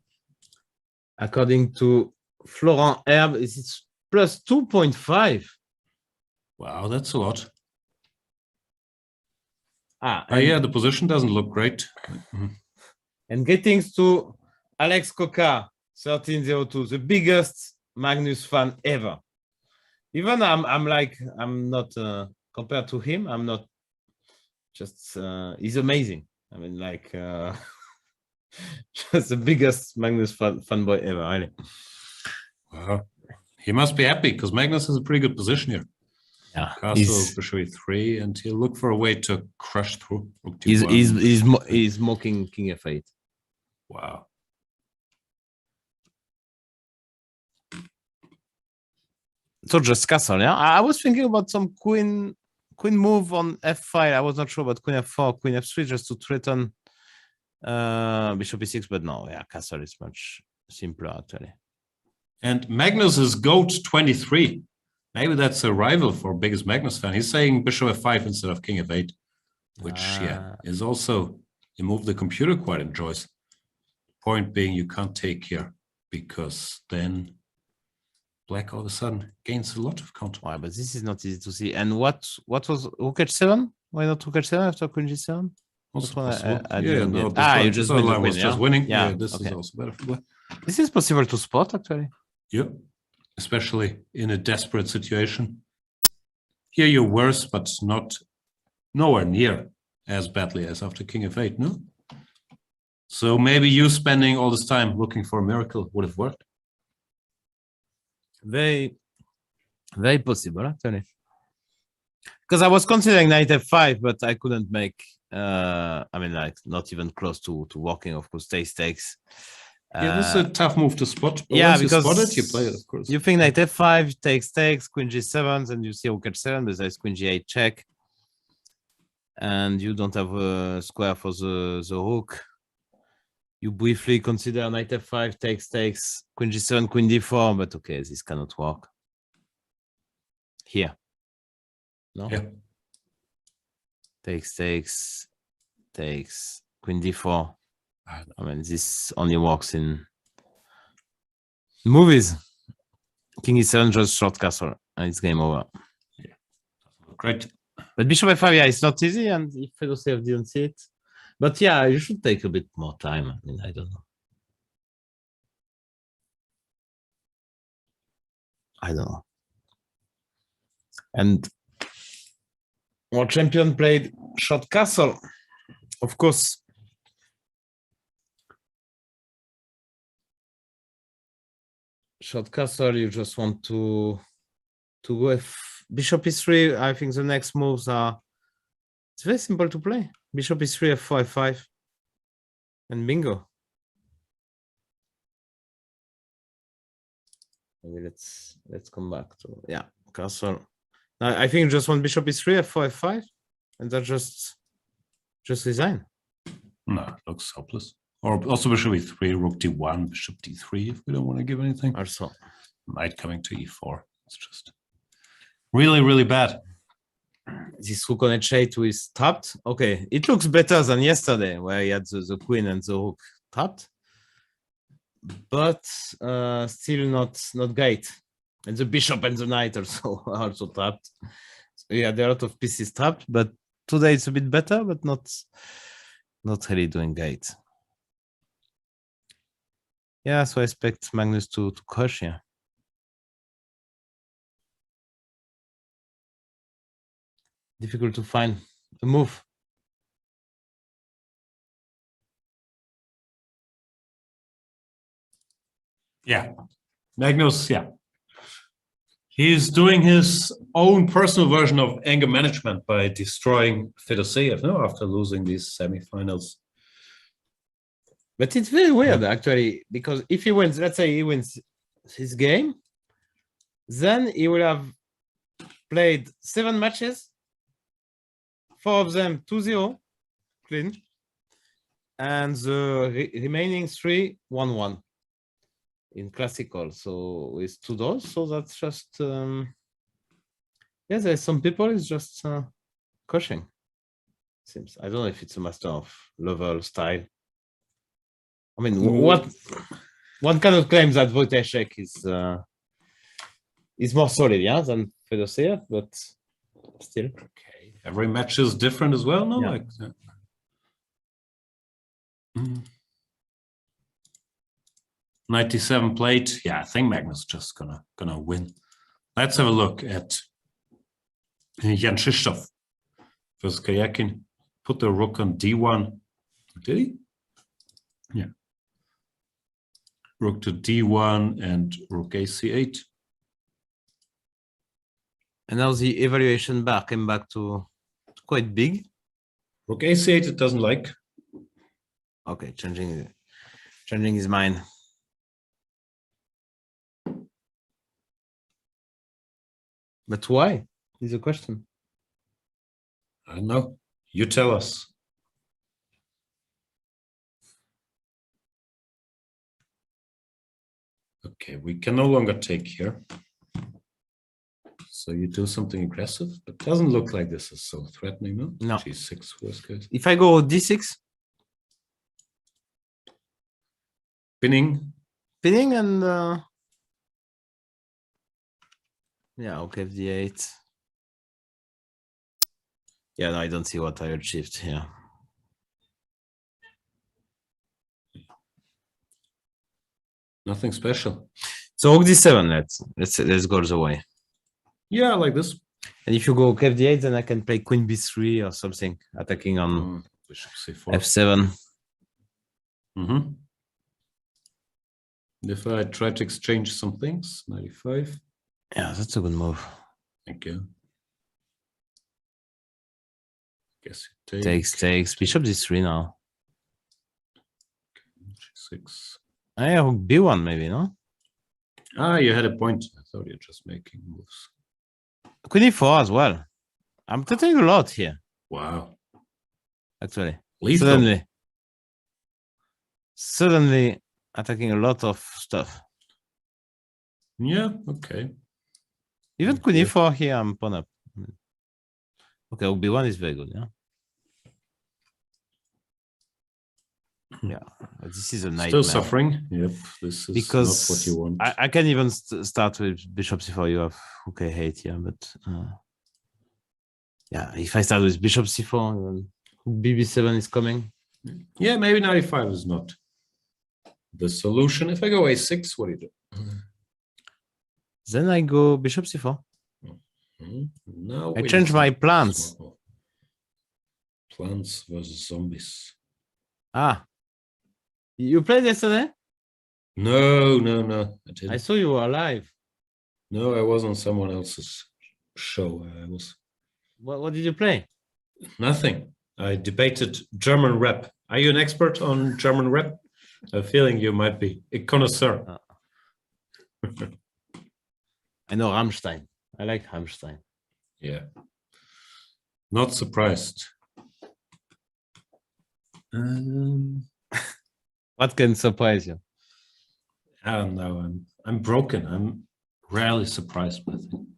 According to Laurent Herb, it's plus 2.5. Wow, that's a lot. And, Yeah, the position doesn't look great. and getting to Alex Coca 1302, the biggest Magnus fan ever. Even I'm not compared to him. I'm not just he's amazing. I mean, like just the biggest Magnus fanboy ever. Really. Wow. He must be happy because Magnus has a pretty good position here. Yeah, Castle bishop e3, and he'll look for a way to crush through. He's mocking king f8. Wow. So just castle, yeah. I was thinking about some queen queen move on f5. I was not sure about queen f4, queen f3, just to threaten bishop e6, but no, yeah, castle is much simpler actually. And Magnus is GOAT 23. Maybe that's a rival for biggest Magnus fan. He's saying bishop f5 instead of king f8, which is also a move the computer quite enjoys. Point being, you can't take here because then black all of a sudden gains a lot of counter. Wow, but this is not easy to see. And what was rook h7? Why not rook h7 after queen g7? Also One possible. I Yeah, didn't no, get. You just win the was queen, just yeah? winning. Yeah, Yeah, this okay. is also better for black. This is possible to spot actually. Yeah, especially in a desperate situation. Here you're worse, but nowhere near as badly as after king f8, no? So maybe you spending all this time looking for a miracle would have worked. Very, very possible actually. Because I was considering knight f5, but I couldn't make. I mean, like not even close to working. Of course, takes. Yeah, this is a tough move to spot. But Yeah, once because you spot it, you play it, of course. You think knight f5 takes, queen g7, and you see rook h7, but there's queen g8 check, and you don't have a square for the rook. You briefly consider knight f5 takes, queen g7, queen d4, but okay, this cannot work here. No. Yeah. Takes, queen d4. I mean, this only works in movies. King e7 just short castle, and it's game over. Yeah. Great. But bishop f5, yeah, it's not easy, and if Fedoshev didn't see it. But yeah, you should take a bit more time. I mean, I don't know. And our champion played short castle, of course. Short castle, you just want to go bishop e3. I think the next moves are, it's very simple to play. Bishop e3, f4, f5, and bingo. Maybe let's come back to, yeah, castle. Now, I think just want bishop e3, f4, f5, and that just resign. No, looks hopeless. Or also bishop e3, rook d1, bishop d3 if we don't want to give anything. Also, knight coming to e4. It's just really, really bad. This rook on h8 is tapped. Okay, it looks better than yesterday where he had the queen and the rook tapped, but still not great. And the bishop and the knight also tapped. So yeah, there are a lot of pieces tapped, but today it's a bit better, but not really doing great. Yeah, so I expect Magnus to crush here. Difficult to find a move. Yeah, Magnus, yeah. He's doing his own personal version of anger management by destroying Fedoshev, no, after losing these semifinals. But it's very weird, actually, because if he wins, let's say he wins his game, then he will have played 7 matches, 4 of them 2-0, clean, and the remaining 3 1-1 in classical. So with 2 draws, so that's just yeah, there's some people is just crushing. Seems, I don't know if it's a master of level style. I mean, what one cannot claim that Wojciech is more solid, yeah, than Fedoshev, but still. Okay, every match is different as well, no? Yeah. Like, 97 played. Yeah, I think Magnus just gonna win. Let's have a look at Jan-Krzysztof versus Karjakin. Put the rook on d1. Did he? Yeah. Rook to d1 and rook ac8. And now the evaluation bar came back to quite big. Rook ac8 it doesn't like. Okay, changing his mind. But why is the question? I don't know. You tell us. Okay, we can no longer take here. So you do something aggressive, but doesn't look like this is so threatening, no? No. G6 worst case. If I go D6, Pinning. pinning and yeah, okay, D8. Yeah, no, I don't see what I achieved here. Nothing special. So Rook D7, let's go the way. Yeah, like this. And if you go K D8, then I can play Queen B3 or something, attacking on Bishop C4. F7. Mm-hmm. If I try to exchange some things, 95. Yeah, that's a good move. Thank you. Guess you Takes. Bishop D3 now. G6. I Rook B1 maybe, no? Ah, you had a point. I thought you're just making moves. Queen E4 as well. I'm taking a lot here, Wow. actually. Lethal. Suddenly attacking a lot of stuff. Yeah, okay. Even Queen E4 here, I'm pawn up. Okay, Rook B1 is very good, yeah? Yeah, this is a nightmare. Still suffering. Yep, this is Because not what you want. I can even start with Bishop C4. You have Rook A8 here, but yeah, if I start with Bishop C4, then BB7 is coming. Yeah, maybe 95 is not the solution. If I go A6, what do you do? Then I go Bishop C4. Now I change my plans. Plants versus zombies. Ah, you played yesterday? No, I didn't. I saw you were alive. No, I was on someone else's show. I was What did you play? nothing. I debated German rap. Are you an expert on German rap? I have a feeling you might be a connoisseur. I know Rammstein. I like Rammstein. Yeah. Not surprised. What can surprise you? I don't know. I'm broken. I'm rarely surprised by things.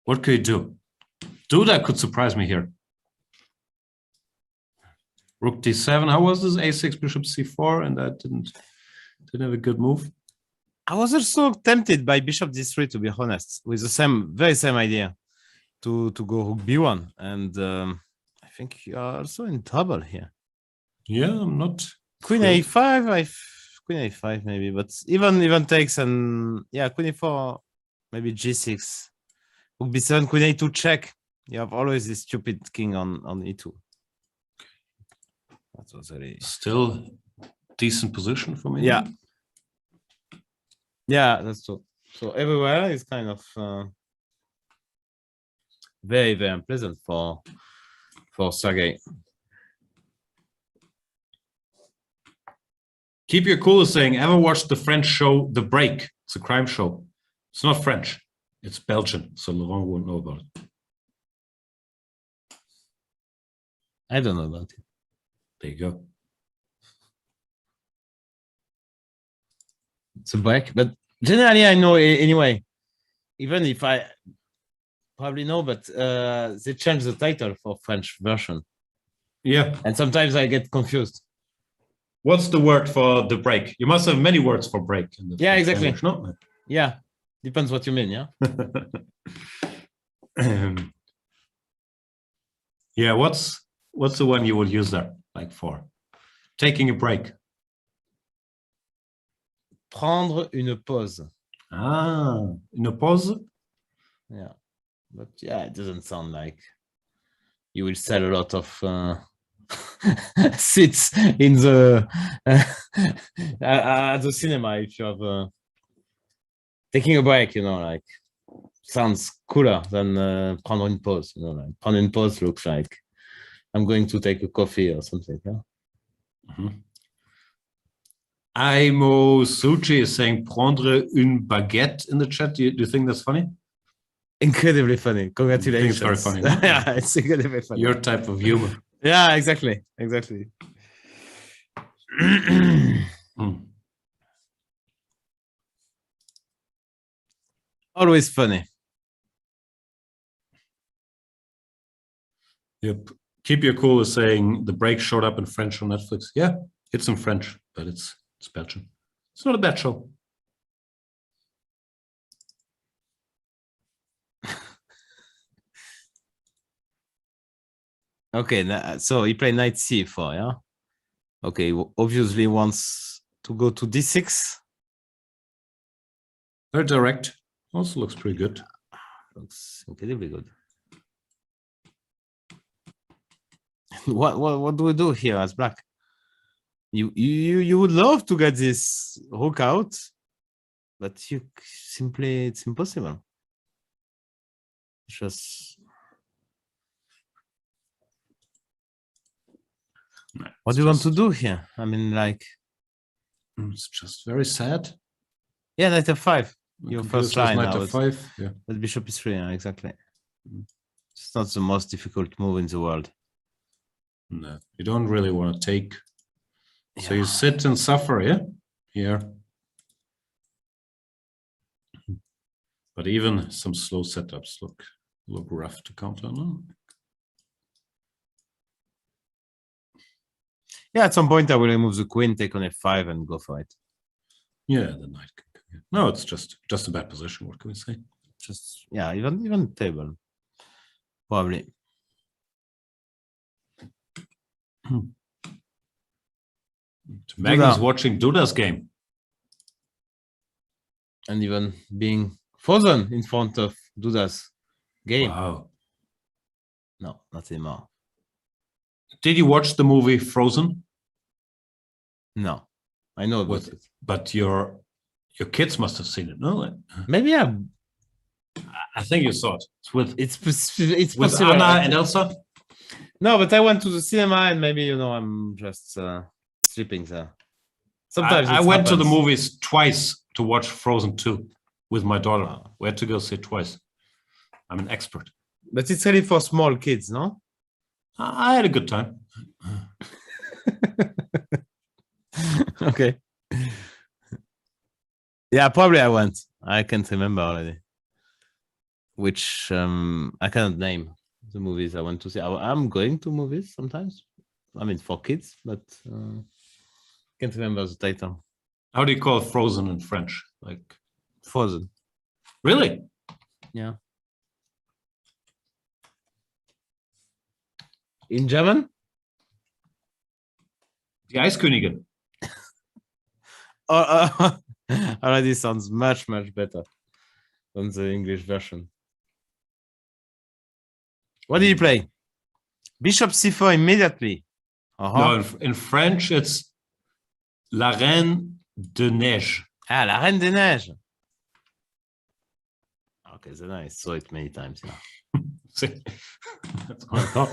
What could you do? Duda could surprise me here. Rook D7. How was this? A6, Bishop C4, and that didn't have a good move. I was also tempted by Bishop D3, to be honest, with the very same idea to go Rook B1, and I think you are also in trouble here. Yeah, I'm not. Queen A5, Queen A5 maybe, but even takes and yeah, Queen A4, maybe G6, Rook B7, Queen A2 check. You have always this stupid king on E2. That was really Still decent position for me. yeah. Yeah, that's true. So everywhere is kind of very, very unpleasant for Sergey. Keep your cool is saying, ever watched the French show The Break? It's a crime show. It's not French. It's Belgian. So Laurent won't know about it. I don't know about it. There you go. It's a break, but generally I know anyway. Even if I probably know, but they change the title for French version. Yeah. And sometimes I get confused. What's the word for the break? You must have many words for break. In the Yeah, French exactly. language, no? Yeah, depends what you mean, yeah? Yeah, what's the one you would use there, like for taking a break? Prendre une pause. Ah, une pause? Yeah, but yeah, it doesn't sound like you will sell a lot of seats in the at the cinema if you have taking a break, like sounds cooler than prendre une pause, like prendre une pause looks like I'm going to take a coffee or something. Yeah. Mm-hmm. Aimo Suchi is saying prendre une baguette in the chat. Do you think that's funny? incredibly funny. Congratulations. very funny, no? Yeah, it's incredibly funny. Your type of humor. Yeah, exactly. Hmm. Always funny. Yep. Keep Your Cool is saying the break showed up in French on Netflix. Yeah, it's in French, but it's Belgian. It's not a bad show. Okay, so he played knight c4, yeah? Okay, obviously wants to go to d6. Very direct. Also looks pretty good. Looks incredibly good. What do we do here as black? You would love to get this rook out, but it's impossible. Just what do you want to do here? I mean, like, it's just very sad. yeah, knight f5. Your first line. Knight f5. Yeah. But bishop is 3, yeah, exactly. It's not the most difficult move in the world. No, you don't really want to take. So you sit and suffer, yeah? Here. But even some slow setups look rough to counter, no? Yeah, at some point I will remove the queen, take on f5 and go for it. Yeah, the knight can come here. No, it's just a bad position, what can we say? Just, yeah, even table. Probably. Magnus watching Duda's game. And even being frozen in front of Duda's game. Wow. No, not anymore. Did you watch the movie Frozen? No, I know about it. But your kids must have seen it, no? Maybe I think you saw it. it's With possible. Anna and Elsa? No, but I went to the cinema and maybe, I'm just sleeping there. Sometimes I it went to the happens. movies twice to watch Frozen 2 with my daughter. We had to go see it twice. I'm an expert. But it's really for small kids, no? I had a good time. Okay. Yeah, probably I went. I can't remember already. Which I cannot name the movies I went to see. I'm going to movies sometimes. I mean, for kids, but can't remember the title. How do you call Frozen in French? Like Frozen. Really? Yeah. In German? Die Eiskönigin. Already sounds much better than the English version. What did you play? Bishop c4 immediately. No, in French it's La Reine de Neige. Ah, La Reine des Neiges. Okay, then I saw it many times. Yeah. That's what I thought.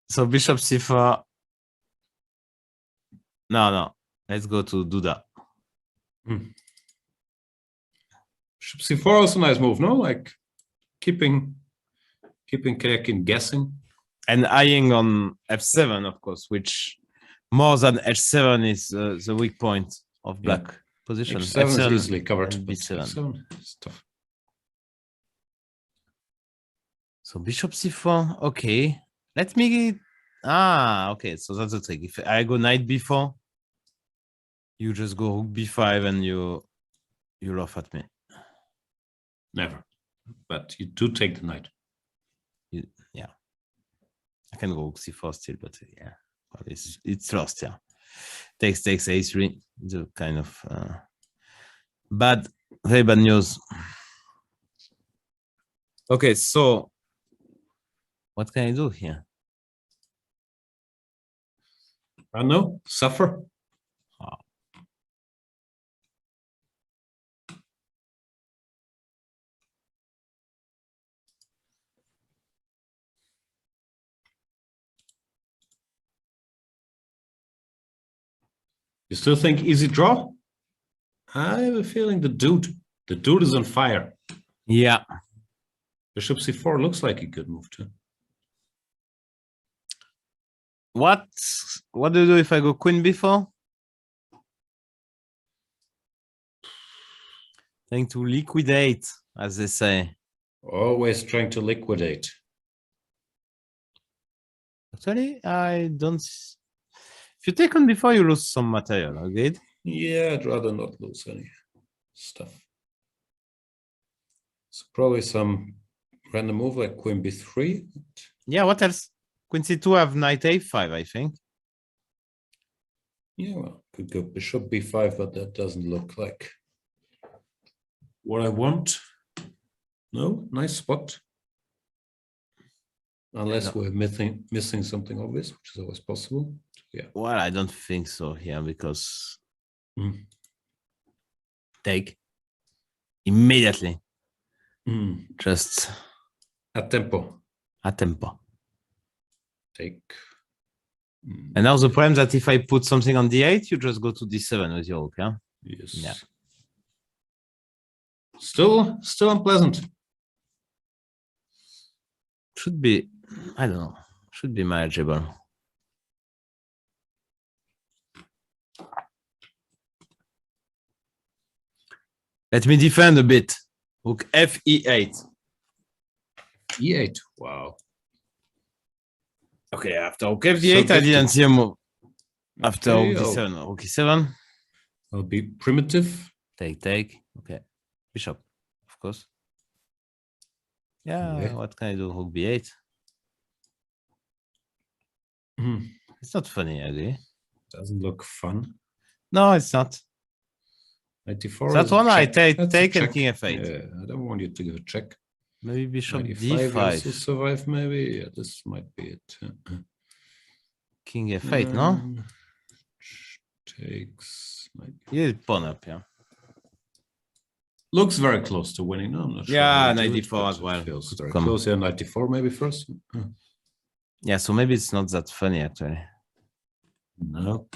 So Bishop c4. No. Let's go to Duda. Bishop c4 also nice move, no? Like keeping Karjakin guessing. And eyeing on f7, of course, which more than h7 is the weak point of black position. H7 is F7 easily covered. and b7. F7 is tough. So bishop c4, okay. Let me okay, so that's the trick. If I go knight b4, you just go rook b5 and you laugh at me. Never. But you do take the knight. Yeah. I can go rook c4 still, but yeah. It's lost, yeah. Takes a3. The kind of very bad news. Okay, so what can I do here? I know. Suffer. You still think easy draw? I have a feeling the dude The dude is on fire. Yeah. Bishop c4 looks like a good move too. What do you do if I go queen b4? Trying to liquidate, as they say. Always trying to liquidate. Actually, I don't. If you take on before, you lose some material. Agreed? Yeah, I'd rather not lose any stuff. So probably some random move like queen b3. Yeah, what else? Queen c2 have knight a5, I think. Yeah, well, could go bishop b5, but that doesn't look like what I want. No, nice spot. Unless we're missing something obvious, which is always possible. Yeah. Well, I don't think so here because take immediately. Just a tempo. A tempo. Take. And now the problem that if I put something on d8, you just go to d7 with your rook, yeah? Yes. Yeah. Still unpleasant. Should be, I don't know, should be manageable. Let me defend a bit. Rook f e8. E8. Wow. Okay, after rook f d8, I didn't see a move. After rook d7, rook e7. I'll be primitive. Take. Okay. Bishop, of course. Yeah, what can I do? Rook b8. It's not funny, I agree. Doesn't look fun. No, it's not. 94. That's one I take and king f8. Yeah, I don't want you to go check. Maybe bishop 95 d5. also survive, maybe. Yeah, this might be it. King f8, no? Takes. Yeah, pawn up, yeah. Looks very close to winning. No, I'm not sure. Yeah, 94 as well. Feels very close. Yeah, 94 maybe first. Yeah, so maybe it's not that funny actually. No.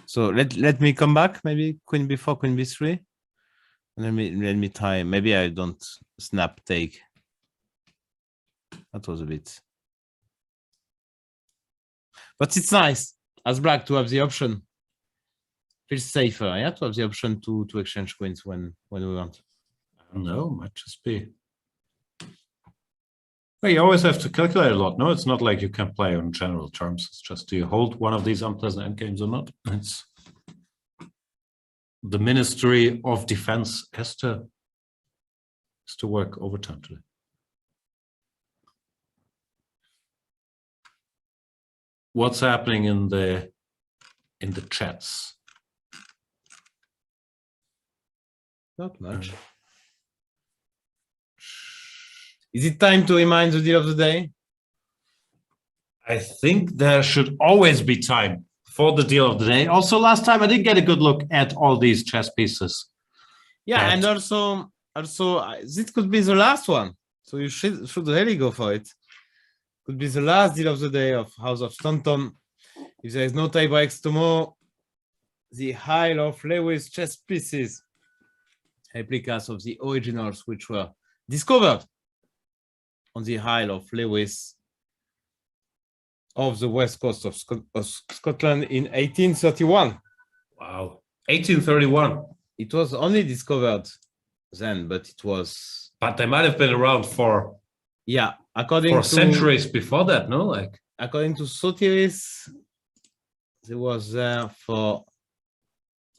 So let me come back. Maybe queen b4, queen b3. Let me try. Maybe I don't snap take. That was a bit. But it's nice as black to have the option. Feels safer, yeah, to have the option to exchange queens when we want. I don't know, might just be. Well, you always have to calculate a lot. No, it's not like you can play on general terms. It's just, do you hold one of these unpleasant endgames or not? It's the Ministry of Defense has to work overtime today. What's happening in the chats? Not much. Is it time to remind the deal of the day? I think there should always be time for the deal of the day. Also, last time I didn't get a good look at all these chess pieces. Yeah, and also this could be the last one. So you should really go for it. Could be the last deal of the day of House of Stanton. If there is no tie breaks tomorrow, the Isle of Lewis chess pieces, replicas of the originals which were discovered on the Isle of Lewis of the west coast of Scotland in 1831. Wow, 1831. It was only discovered then, but it was. But they might have been around for. Yeah, according to centuries before that, no? Like according to Sotiris, there was there for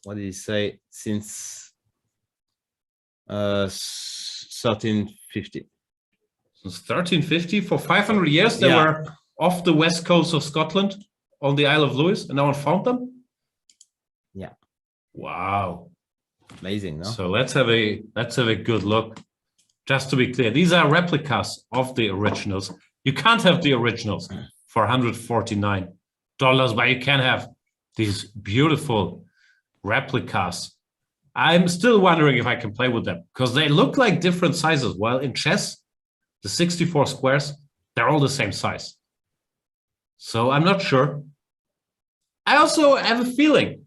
what did he say since 1350. Since 1350, for 500 years, they were off the west coast of Scotland on the Isle of Lewis, and no one found them. Yeah. Wow. Amazing, no? So let's have a good look. Just to be clear, these are replicas of the originals. You can't have the originals for $149, but you can have these beautiful replicas. I'm still wondering if I can play with them because they look like different sizes. While in chess, the 64 squares, they're all the same size. So I'm not sure. I also have a feeling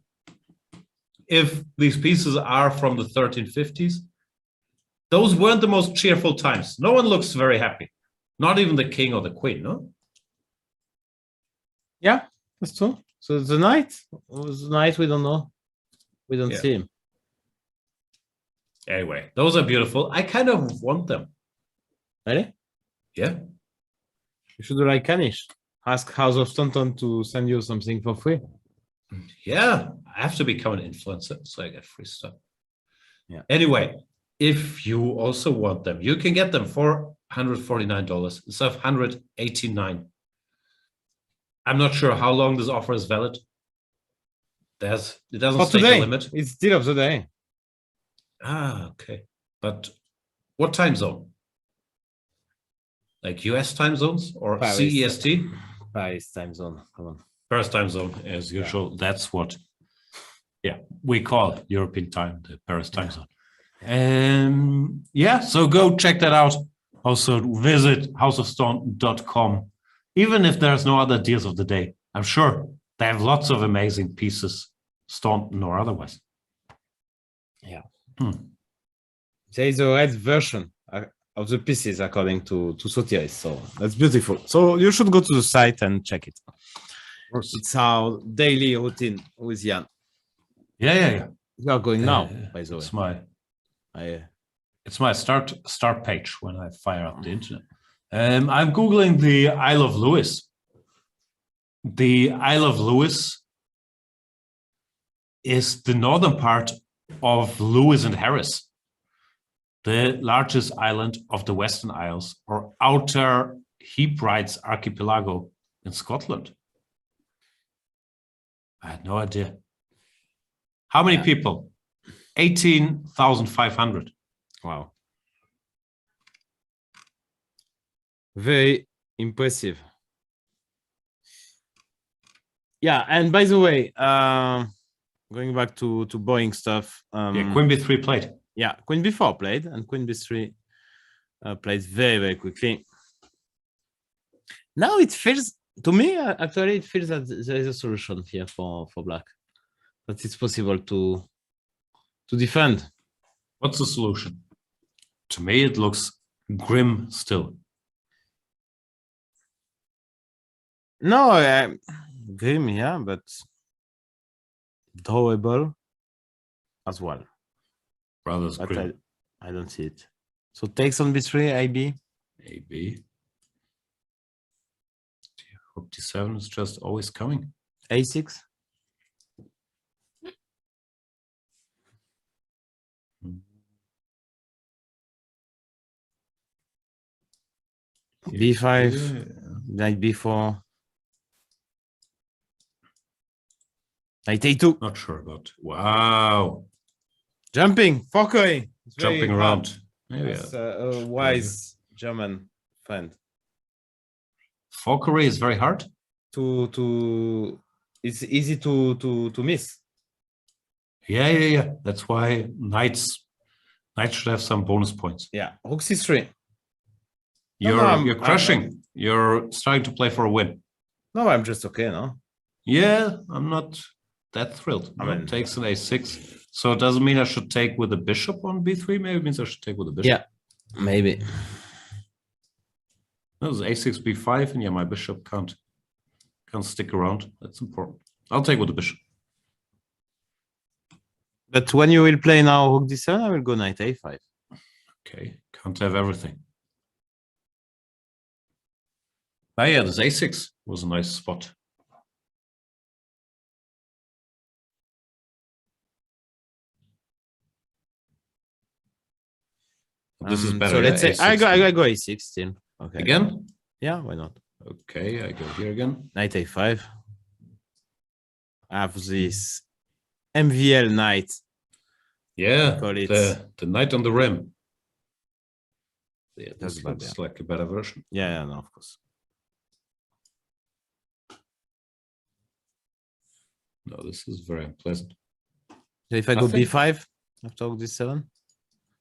if these pieces are from the 1350s, those weren't the most cheerful times. No one looks very happy. Not even the king or the queen, no? Yeah, that's true. So the knight was knight. We don't know. We don't Yeah. see him. Anyway, those are beautiful. I kind of want them. Really? Yeah. You should do like Kanish. Ask House of Staunton to send you something for free. Yeah. I have to become an influencer so I get free stuff. Yeah. Anyway, if you also want them, you can get them for $149 instead of $189. I'm not sure how long this offer is valid. It doesn't For state a today, limit. it's still of the day. Ah, okay. But what time zone? Like US time zones or Paris. CEST? Paris time zone. Come on. Paris time zone, as usual. That's what, we call European time, the Paris time zone. So go check that out. Also visit houseofstone.com. Even if there's no other deals of the day, I'm sure they have lots of amazing pieces, Staunton or otherwise. Yeah. There is a red version of the pieces according to Sotiris, so that's beautiful. So you should go to the site and check it. It's our daily routine with Jan. Yeah. We are going now, by the way. It's my start page when I fire up the internet. I'm Googling the Isle of Lewis. The Isle of Lewis is the northern part of Lewis and Harris, the largest island of the Western Isles, or Outer Hebrides Archipelago in Scotland. I had no idea. How many people? 18,500. Wow. Very impressive. Yeah, and by the way, going back to Boeing stuff. Queen B3 played. Yeah, Queen B4 played, and Queen B3 played very, very quickly. Now it feels, to me, actually, it feels that there is a solution here for black. That it's possible to defend. What's the solution? To me, it looks grim still. No, grim, yeah, but drawable as well. Rather But grim. I don't see it. So takes on B3, AB. AB. Rook D7 is just always coming. A6. B5, knight B4, knight A2. Not sure about. Wow. Jumping, Fokker. Jumping around. Maybe That's a wise German friend. Falconry is very hard. It's easy to miss. Yeah. That's why knights should have some bonus points. Yeah, Rook C3. You're crushing. You're starting to play for a win. No, I'm just okay, no? Yeah, I'm not that thrilled. I mean, takes an A6. So it doesn't mean I should take with the bishop on B3. Maybe it means I should take with the bishop. Yeah, maybe. That was A6, B5, and my bishop can't stick around. That's important. I'll take with the bishop. But when you will play now Rook D7, I will go knight A5. Okay, can't have everything. Oh yeah, this A6 was a nice spot. This is better. So let's say A6. I go A6 still. Okay. Again? Yeah, why not? Okay, I go here again. Knight A5. I have this MVL knight. Yeah, Call it. the knight on the rim. Yeah, That's this bad, looks like a better version. Yeah, no, of course. No, this is very unpleasant. So if I go B5 after Rook D7,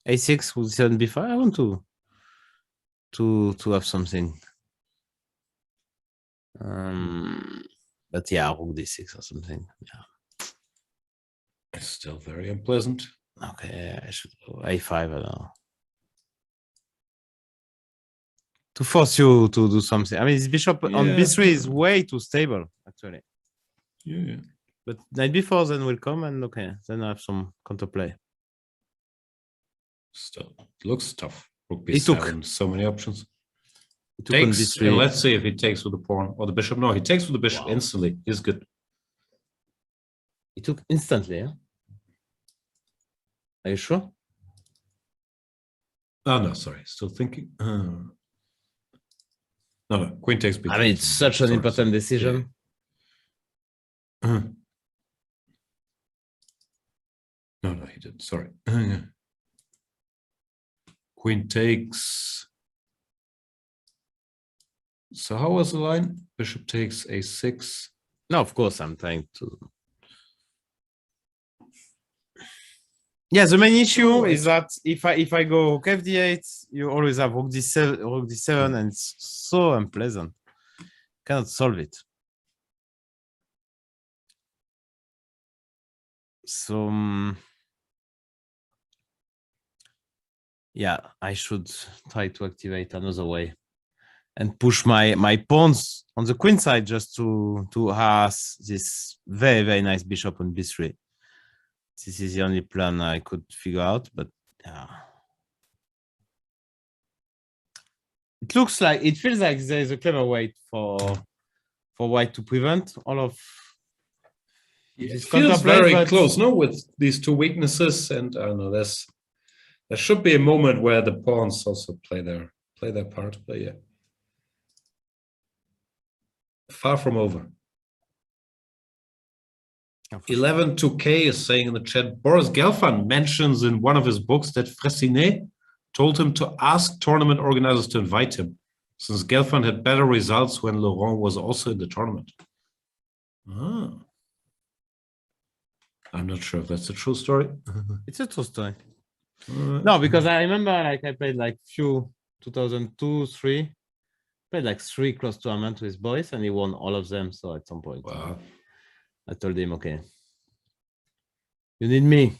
A6 with 7 B5, I want to have something. But yeah, Rook D6 or something. Yeah. It's still very unpleasant. Okay, I should go a5. I don't know. To force you to do something. I mean, this bishop on b3 is way too stable, actually. Yeah. But knight b4 then will come, and okay, then I have some counterplay. Still, it looks tough. Rook He took. b7, so many options. He took on Takes, b3. let's see if he takes with the pawn or the bishop. No, he takes with the bishop instantly. He's good. He took instantly, yeah? Are you sure? Oh, no, sorry. Still thinking. No, queen takes b3. I mean, it's such an important decision. Yeah. No, he didn't. Sorry. Queen takes. So how was the line? Bishop takes a6. No, of course, I'm trying to. Yeah, the main issue is that if I go rook fd8, you always have rook d7, and it's so unpleasant. Cannot solve it. So yeah, I should try to activate another way and push my pawns on the queen side just to harass this very, very nice bishop on b3. This is the only plan I could figure out, but yeah. It looks like, it feels like there is a clever way for white to prevent all of It feels very close, no, with these two weaknesses, and I don't know, there should be a moment where the pawns also play their part, but yeah. Far from over. 11-2K is saying in the chat, Boris Gelfand mentions in one of his books that Fressinet told him to ask tournament organizers to invite him, since Gelfand had better results when Laurent was also in the tournament. Ah. I'm not sure if that's a true story. It's a true story. No, because I remember like I played like few 2002, 3, played like 3 close tournaments with Boris, and he won all of them. So at some point, Wow. I told him, okay, you need me.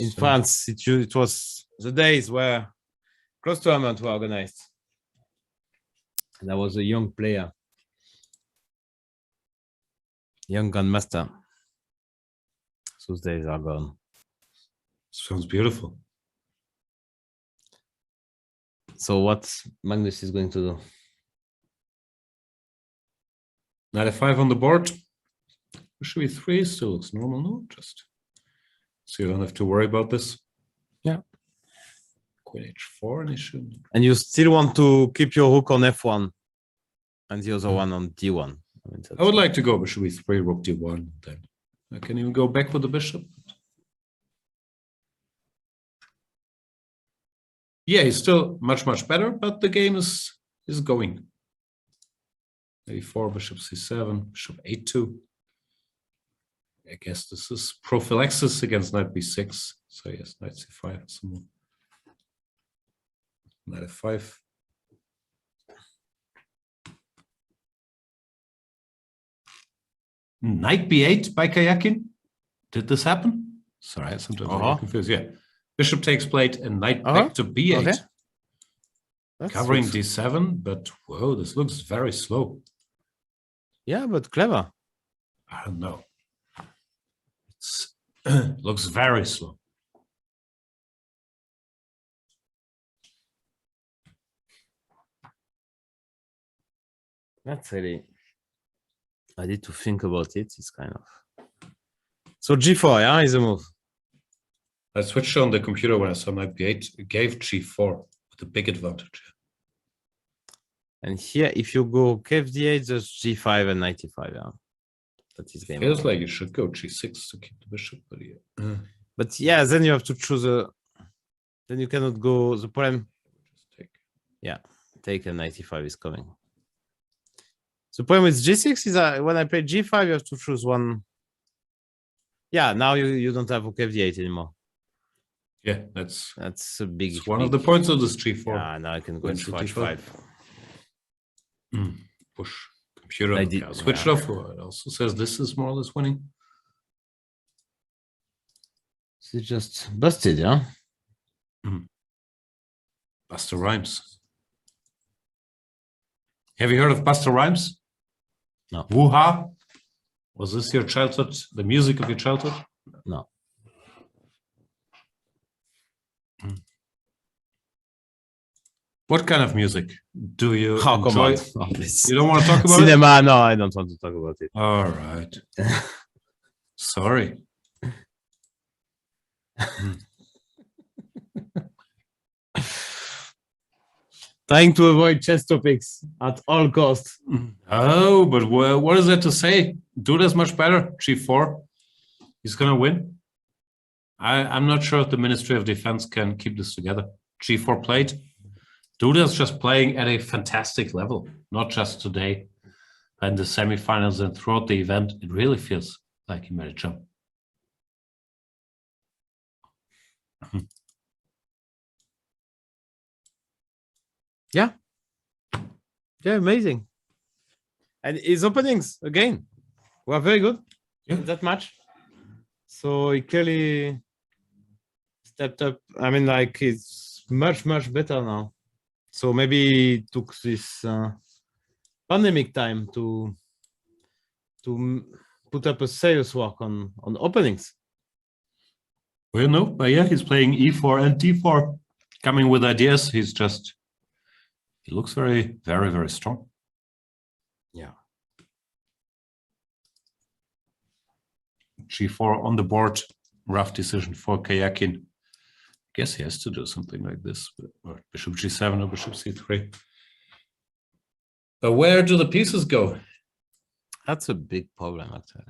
In France, it was the days where close tournaments were organized. And I was a young player, young grandmaster. Those days are gone. Sounds beautiful. So what Magnus is going to do? Knight f5 on the board. Should be 3, still looks normal, no? Just so you don't have to worry about this. Yeah. Queen h4 and it should. And you still want to keep your rook on f1 and the other one on d1. I would like to go bishop e3, rook d1. Then I can even go back with the bishop. Yeah, he's still much better, but the game is going. a4, bishop c7, bishop a2. I guess this is prophylaxis against knight b6. So yes, knight c5. Some more. Knight f5. Knight b8 by Karjakin. Did this happen? Sorry, sometimes I get confused. Yeah. Bishop takes plate and knight back to b8. Okay. Covering d7, but whoa, this looks very slow. Yeah, but clever. I don't know. It looks very slow. That's really. I need to think about it. It's kind of. So g4, yeah, is a move. I switched on the computer when I saw knight b8. It gave g4 with a big advantage. And here, if you go kfd8, there's g5 and knight e5. Yeah, that is game. Feels like you should go g6 to keep the bishop, but yeah. But yeah, then you have to choose a. Then you cannot go. The problem. Yeah, take a knight e5 is coming. The problem with g6 is that when I play g5, you have to choose one. Yeah, now you don't have rook fd8 anymore. Yeah, that's a big. One of the points of this g4. Yeah, now I can go into h5. Push computer. Switch it off. It also says this is more or less winning. It's just busted, yeah? Buster Rhymes. Have you heard of Buster Rhymes? No. Woo-ha? Was this your childhood, the music of your childhood? No. What kind of music do you Oh, come enjoy? on. Oh, please. You don't want to talk about Cinema, no, I don't want to talk about it. it? All right. Sorry. Trying to avoid chess topics at all costs. Oh, but what is there to say? Duda's much better. G4. He's going to win. I'm not sure if the Ministry of Defense can keep this together. G4 played. Duda's just playing at a fantastic level, not just today. In the semifinals and throughout the event, it really feels like he made a jump. Yeah. Yeah, amazing. And his openings, again, were very good in that match. So he clearly stepped up. I mean, like, it's much, much better now. So maybe he took this pandemic time to put up a serious work on openings. Well, no, but yeah, he's playing E4 and D4, coming with ideas. He looks very, very, very strong. Yeah. G4 on the board, rough decision for Karjakin. Guess he has to do something like this, or Bishop G7 or Bishop C3. But where do the pieces go? That's a big problem, actually.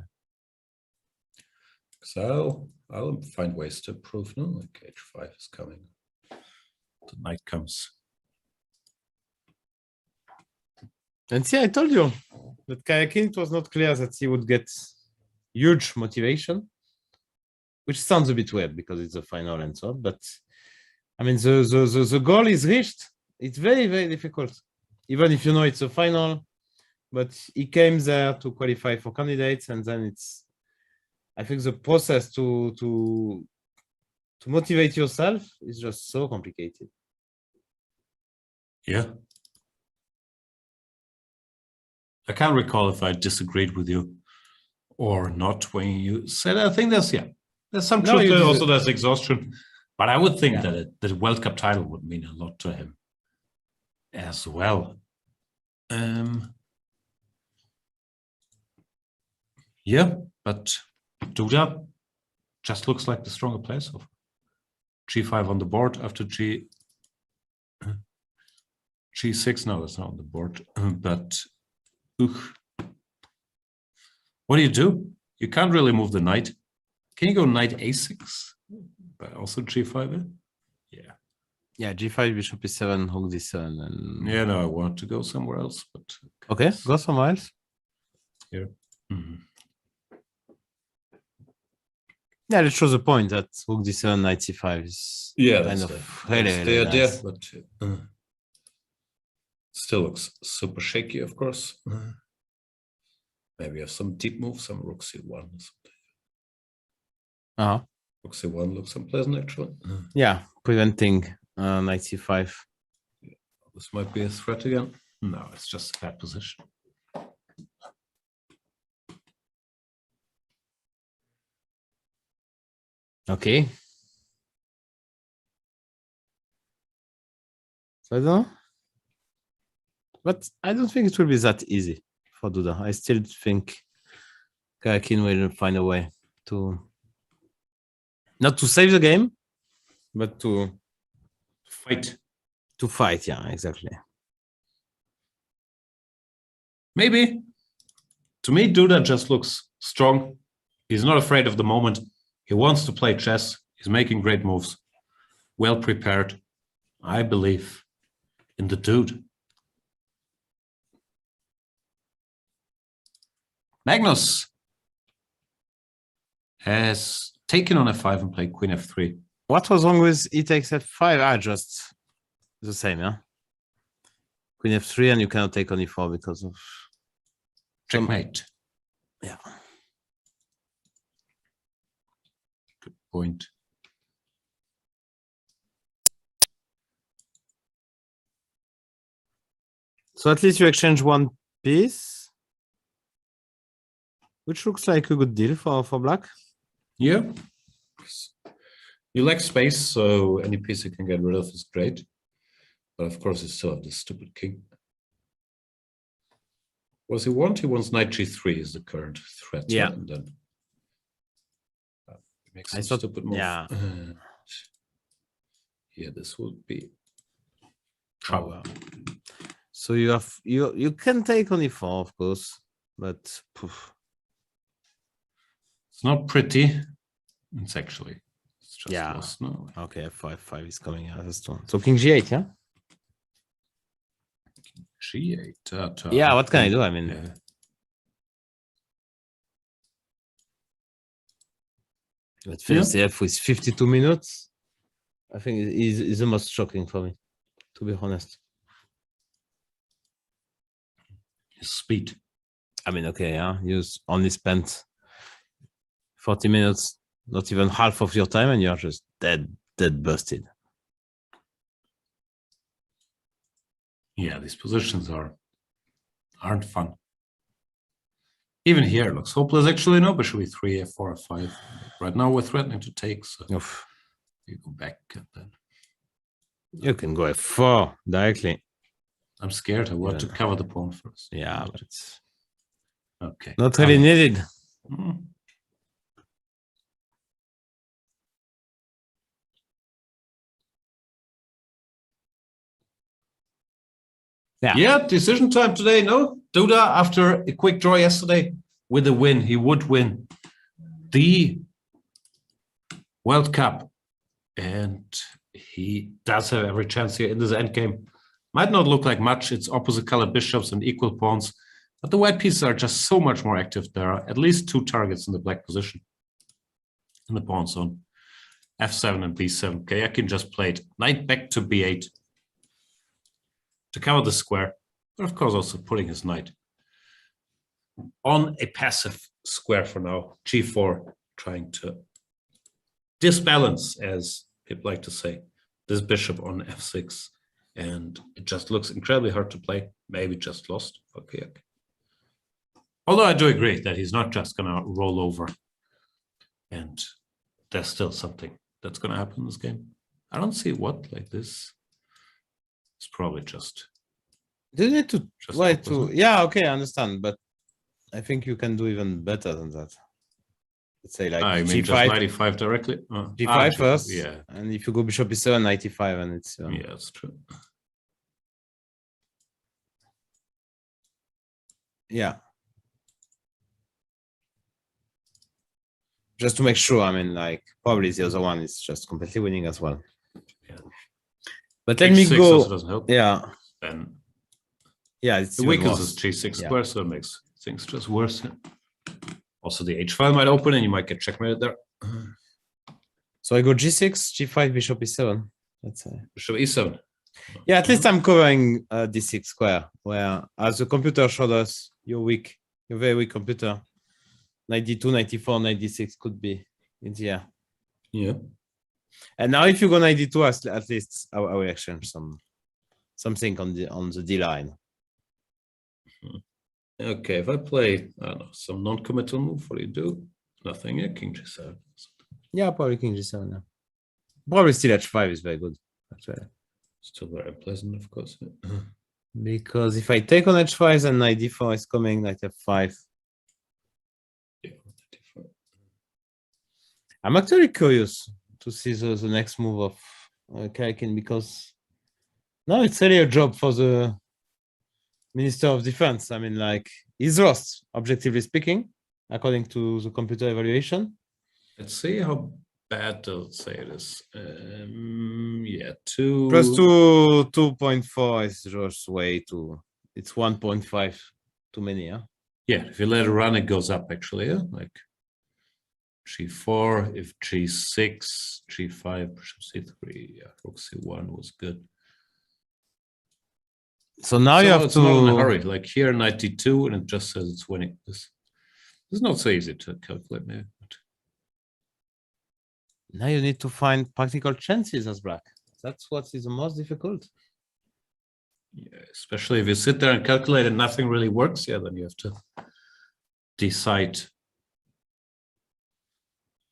So I'll find ways to prove. No, like H5 is coming. The knight comes. And see, I told you that Karjakin, it was not clear that he would get huge motivation, which sounds a bit weird because it's a final and so on. But I mean, the goal is reached. It's very, very difficult, even if you know it's a final. But he came there to qualify for candidates, and then it's, I think the process to motivate yourself is just so complicated. Yeah. I can't recall if I disagreed with you or not when you said, I think there's some truth to it. Also, there's exhaustion. But I would think that the World Cup title would mean a lot to him as well. Yeah, but Duda just looks like the stronger player. So G5 on the board after G6. No, it's not on the board. But what do? You can't really move the knight. Can you go knight A6? But also G5? Yeah. Yeah, G5, Bishop E7, Rook D7. And... Yeah, no, I want to go somewhere else. But okay, go somewhere else. Here. Mm-hmm. Yeah, that shows the point that Rook D7, Knight C5 is kind of really the idea, nice. But still looks super shaky, of course. Maybe have some deep moves, some Rook C1 or something. Rook C1 looks unpleasant, actually. Yeah, preventing Knight C5. This might be a threat again. No, it's just a bad position. Okay. So I don't know. But I don't think it will be that easy for Duda. I still think Karjakin will find a way to not to save the game, but to fight. To fight, yeah, exactly. Maybe. To me, Duda just looks strong. He's not afraid of the moment. He wants to play chess. He's making great moves. Well prepared. I believe in the dude. Magnus has taken on F5 and played Queen F3. What was wrong with E takes F5? Just the same, yeah? Queen F3 and you cannot take on E4 because of... Checkmate. Yeah. Good point. So at least you exchange one piece, which looks like a good deal for black. Yeah. You lack space, so any piece you can get rid of is great. But of course, you still have this stupid king. What does he want? He wants knight g3 is the current threat. Yeah. And then makes I some thought, stupid move. yeah. Yeah, this would be Oh, trouble. wow. So you can take on e4, of course, but poof. It's not pretty. It's actually it's just Yeah. lost now. Okay, f5 is coming out as well. So king g8, yeah. G8. Yeah, what can I do? I mean, Yeah. but first CF with 52 minutes, I think is the most shocking for me, to be honest. His speed. I mean, okay, yeah, you only spent 40 minutes, not even half of your time, and you're just dead busted. Yeah, these positions aren't fun. Even here it looks hopeless. Actually, no, bishop e3, f4, f5. Right now we're threatening to take, so Oof. you go back and then. You can go f4 directly. I'm scared. I want to cover the pawn first. Yeah, but it's Okay. not really needed. Mm. Yeah, decision time today. No, Duda, after a quick draw yesterday with a win, he would win the World Cup. And he does have every chance here in this endgame. Might not look like much. It's opposite colored bishops and equal pawns. But the white pieces are just so much more active. There are at least two targets in the black position in the pawn zone. f7 and b7. Karjakin just played knight back to b8 to cover the square, but of course also putting his knight on a passive square for now. g4, trying to disbalance, as people like to say, this bishop on f6. And it just looks incredibly hard to play. Maybe just lost for Karjakin. Although I do agree that he's not just going to roll over. And there's still something that's going to happen in this game. I don't see what like this. It's probably just. Do you need to Just wait opposite. to? Yeah, okay, I understand, but I think you can do even better than that. Let's say like I mean, just g5, 95 directly. g5 first, Yeah, and if you go bishop e7, 95, and it's yeah, that's true. yeah. Just to make sure, I mean, like probably the other one is just completely winning as well. Yeah. But let me H6 go. also doesn't help. Yeah, Then yeah, it's the even weakness worse. is g6 Yeah. square, so it makes things just worse. Also, the h file might open, and you might get checkmated there. So I go g6, g5, bishop e7. Let's say. Bishop e7. Yeah, at least I'm covering d6 square, where as the computer showed us, you're weak. You're very weak computer. 92, 94, 96 could be in the air. Yeah. And now if you go 92, at least I will exchange something on the D line. Okay, if I play, I don't know, some non-committal move, what do you do? Nothing. Yeah, king g7. Yeah, probably king g7. Yeah. Probably still h5 is very good, actually. Still very unpleasant, of course. Because if I take on h5, then knight d4 is coming, knight f5. Yeah, I'm actually curious to see the next move of Karjakin, because now it's really a job for the Minister of Defense. I mean, like, he's lost, objectively speaking, according to the computer evaluation. Let's see how bad they'll say it is. Yeah, 2 Plus 2.4 is just way too. It's 1.5 too many, yeah. Yeah, if you let it run, it goes up actually. Yeah, like g4, if g6, g5, bishop c3, yeah, rook c1 was good. So now you have it's to. not in a hurry. Like here, 92, and it just says it's winning. This is not so easy to calculate, maybe. But Now you need to find practical chances as black. That's what is the most difficult. Especially if you sit there and calculate and nothing really works, then you have to decide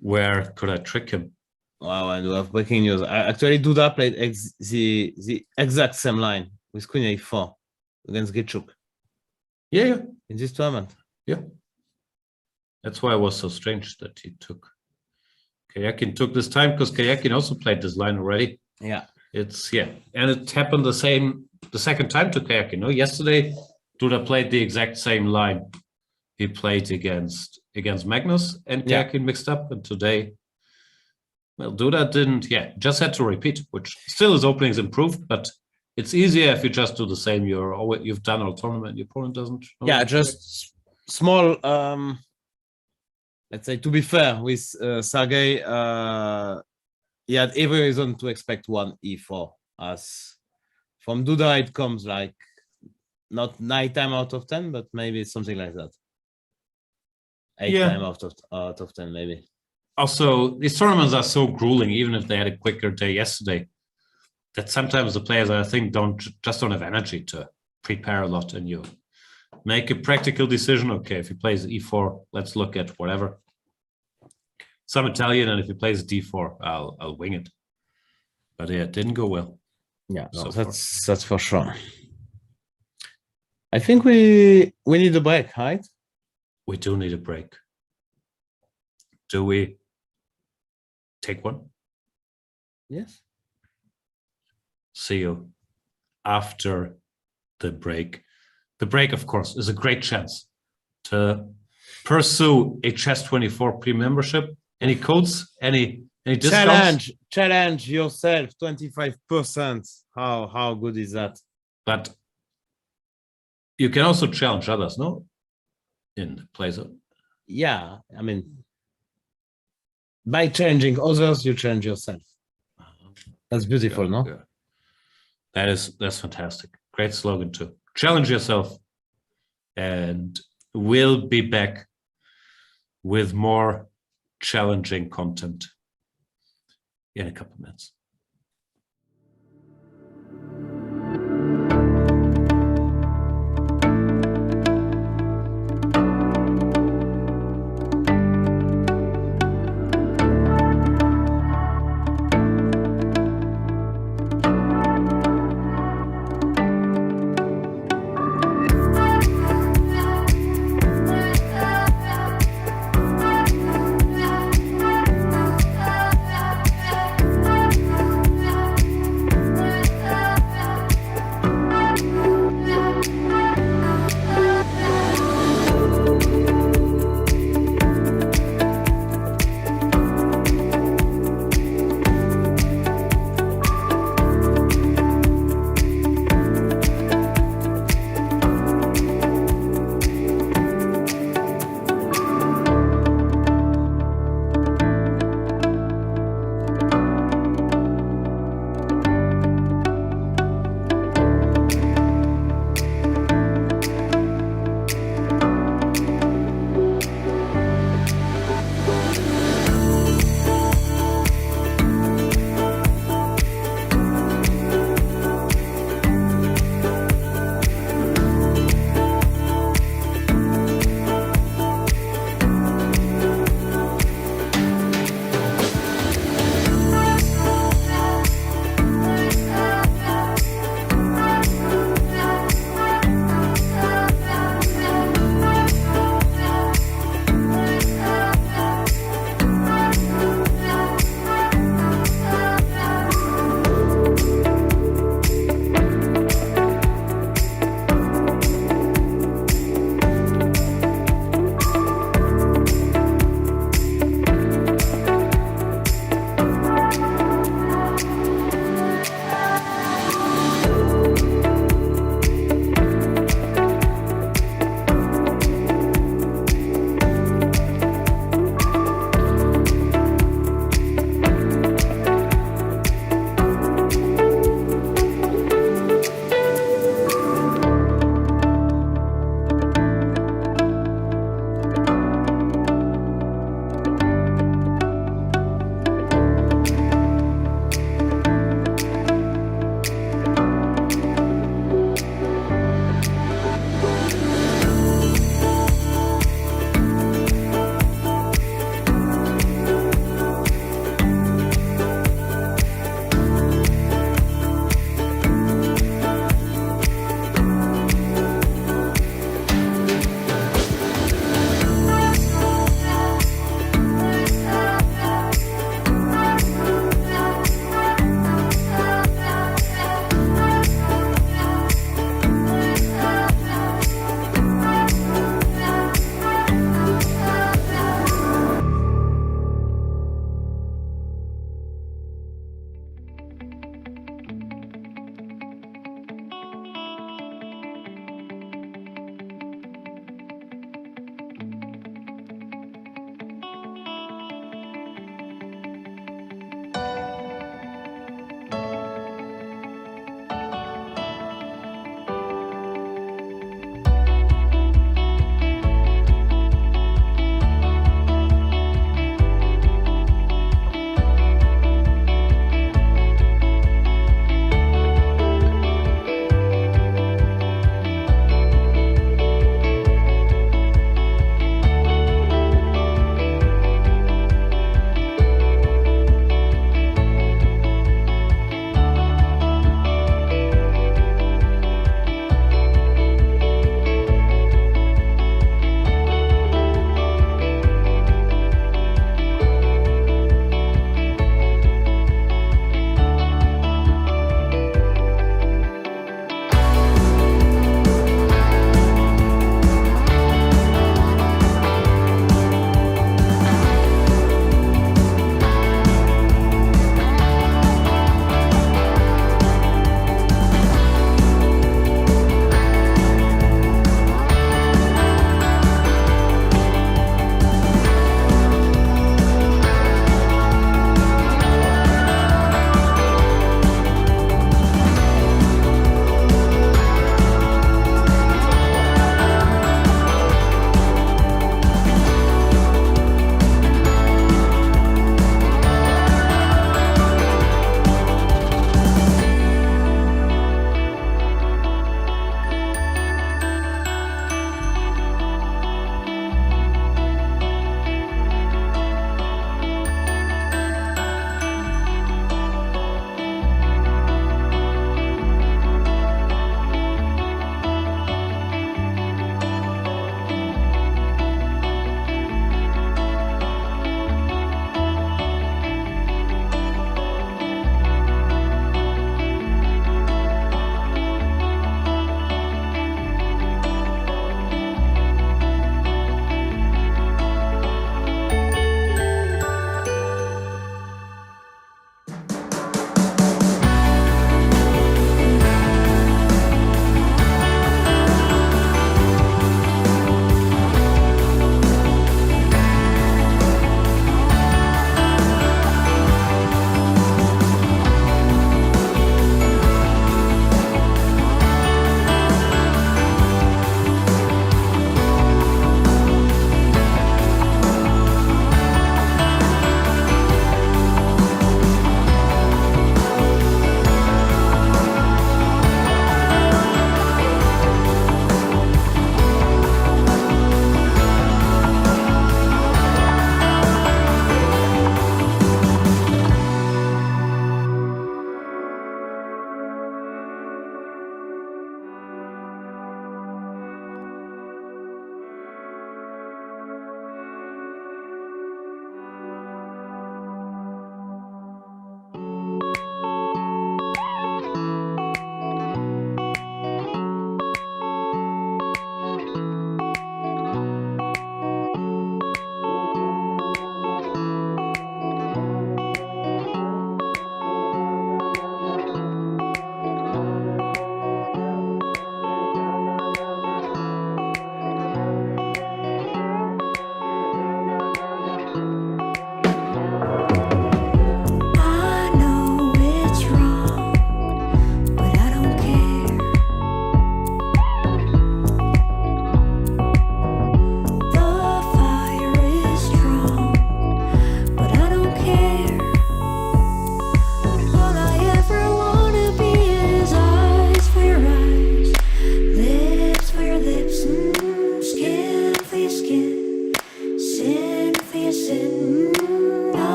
where could I trick him. Wow, and we have breaking news. Actually, Duda played the exact same line with Queen A4 against Gitchuk. Yeah. In this tournament. Yeah. That's why it was so strange that he took. Karjakin took this time because Karjakin also played this line already. Yeah. And it happened the second time to Karjakin. No, yesterday Duda played the exact same line he played against Magnus, and Karjakin mixed up. And today, well, Duda didn't. Just had to repeat, which still his openings improved, but it's easier if you just do the same. You've done all tournament. Your opponent doesn't. Just small. Let's say, to be fair with Sergey, he had every reason to expect one E4. As from Duda, it comes like not 9 times out of 10, but maybe something like that. 8 times out of 10, maybe. Also, these tournaments are so grueling, even if they had a quicker day yesterday, that sometimes the players, I think, don't have energy to prepare a lot, and you make a practical decision. Okay, if he plays E4, let's look at whatever. Some Italian, and if he plays D4, I'll wing it. But it didn't go well. Yeah, no, that's for sure. I think we need a break, right? We do need a break. Do we take one? Yes. See you after the break. The break, of course, is a great chance to pursue a Chess24 pre-membership. Any codes? Any discounts? Challenge yourself. 25%. How good is that? But you can also challenge others, no? In the play zone. Yeah, I mean, by challenging others, you challenge yourself. That's beautiful, no? Yeah. That's fantastic. Great slogan too. Challenge yourself, and we'll be back with more challenging content in a couple of minutes.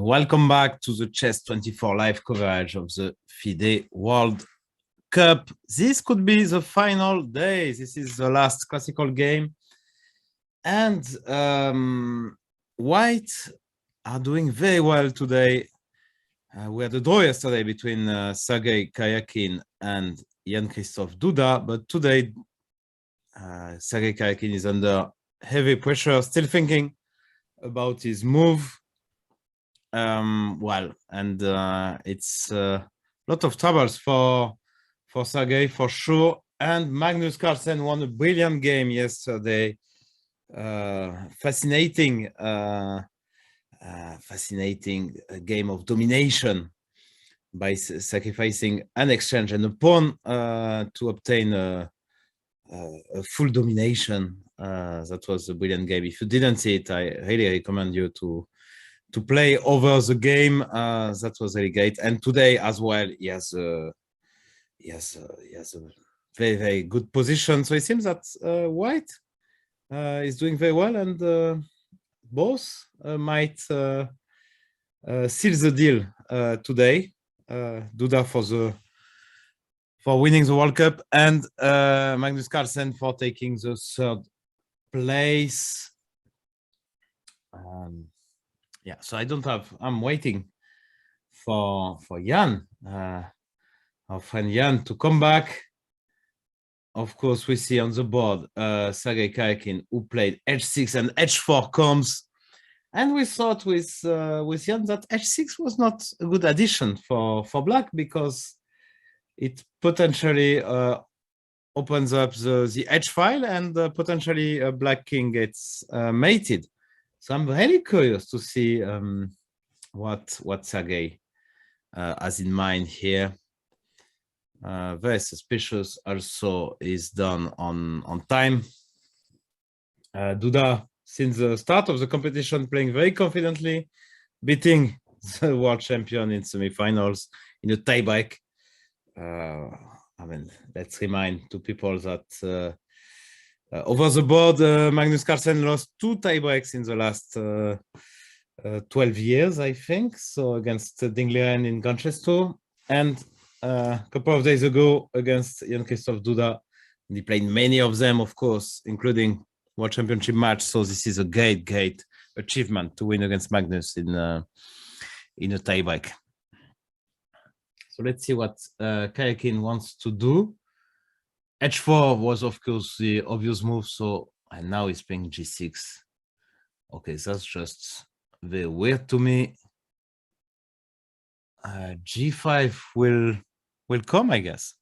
Welcome back to the Chess 24 live coverage of the FIDE World Cup. This could be the final day. This is the last classical game. And White are doing very well today. We had a draw yesterday between Sergey Karjakin and Jan-Krzysztof Duda, but today Sergey Karjakin is under heavy pressure, still thinking about his move. It's a lot of troubles for Sergey for sure. And Magnus Carlsen won a brilliant game yesterday. Fascinating game of domination by sacrificing an exchange and a pawn to obtain a full domination. That was a brilliant game. If you didn't see it, I really recommend you to play over the game. That was really great. And today as well, he has a very, very good position. So it seems that White is doing very well, and both might seal the deal today. Duda for winning the World Cup, and Magnus Carlsen for taking the third place. So I'm waiting for Jan, our friend Jan, to come back. Of course, we see on the board Sergey Karjakin, who played h6 and h4 comes. And we thought with Jan that h6 was not a good addition for Black, because it potentially opens up the h file, and potentially Black king gets mated. So I'm really curious to see what Sergey has in mind here. Very suspicious. Also is done on time. Duda, since the start of the competition, playing very confidently, beating the world champion in semifinals in a tiebreak. Let's remind to people that over the board, Magnus Carlsen lost 2 tiebreaks in the last 12 years, I think. So against Ding Liren in Grand Chess Tour, and a couple of days ago against Jan-Krzysztof Duda. And he played many of them, of course, including World Championship match. So this is a great achievement to win against Magnus in a tiebreak. So let's see what Karjakin wants to do. h4 was, of course, the obvious move. So, and now he's playing g6. Okay, that's just very weird to me. G5 will come, I guess.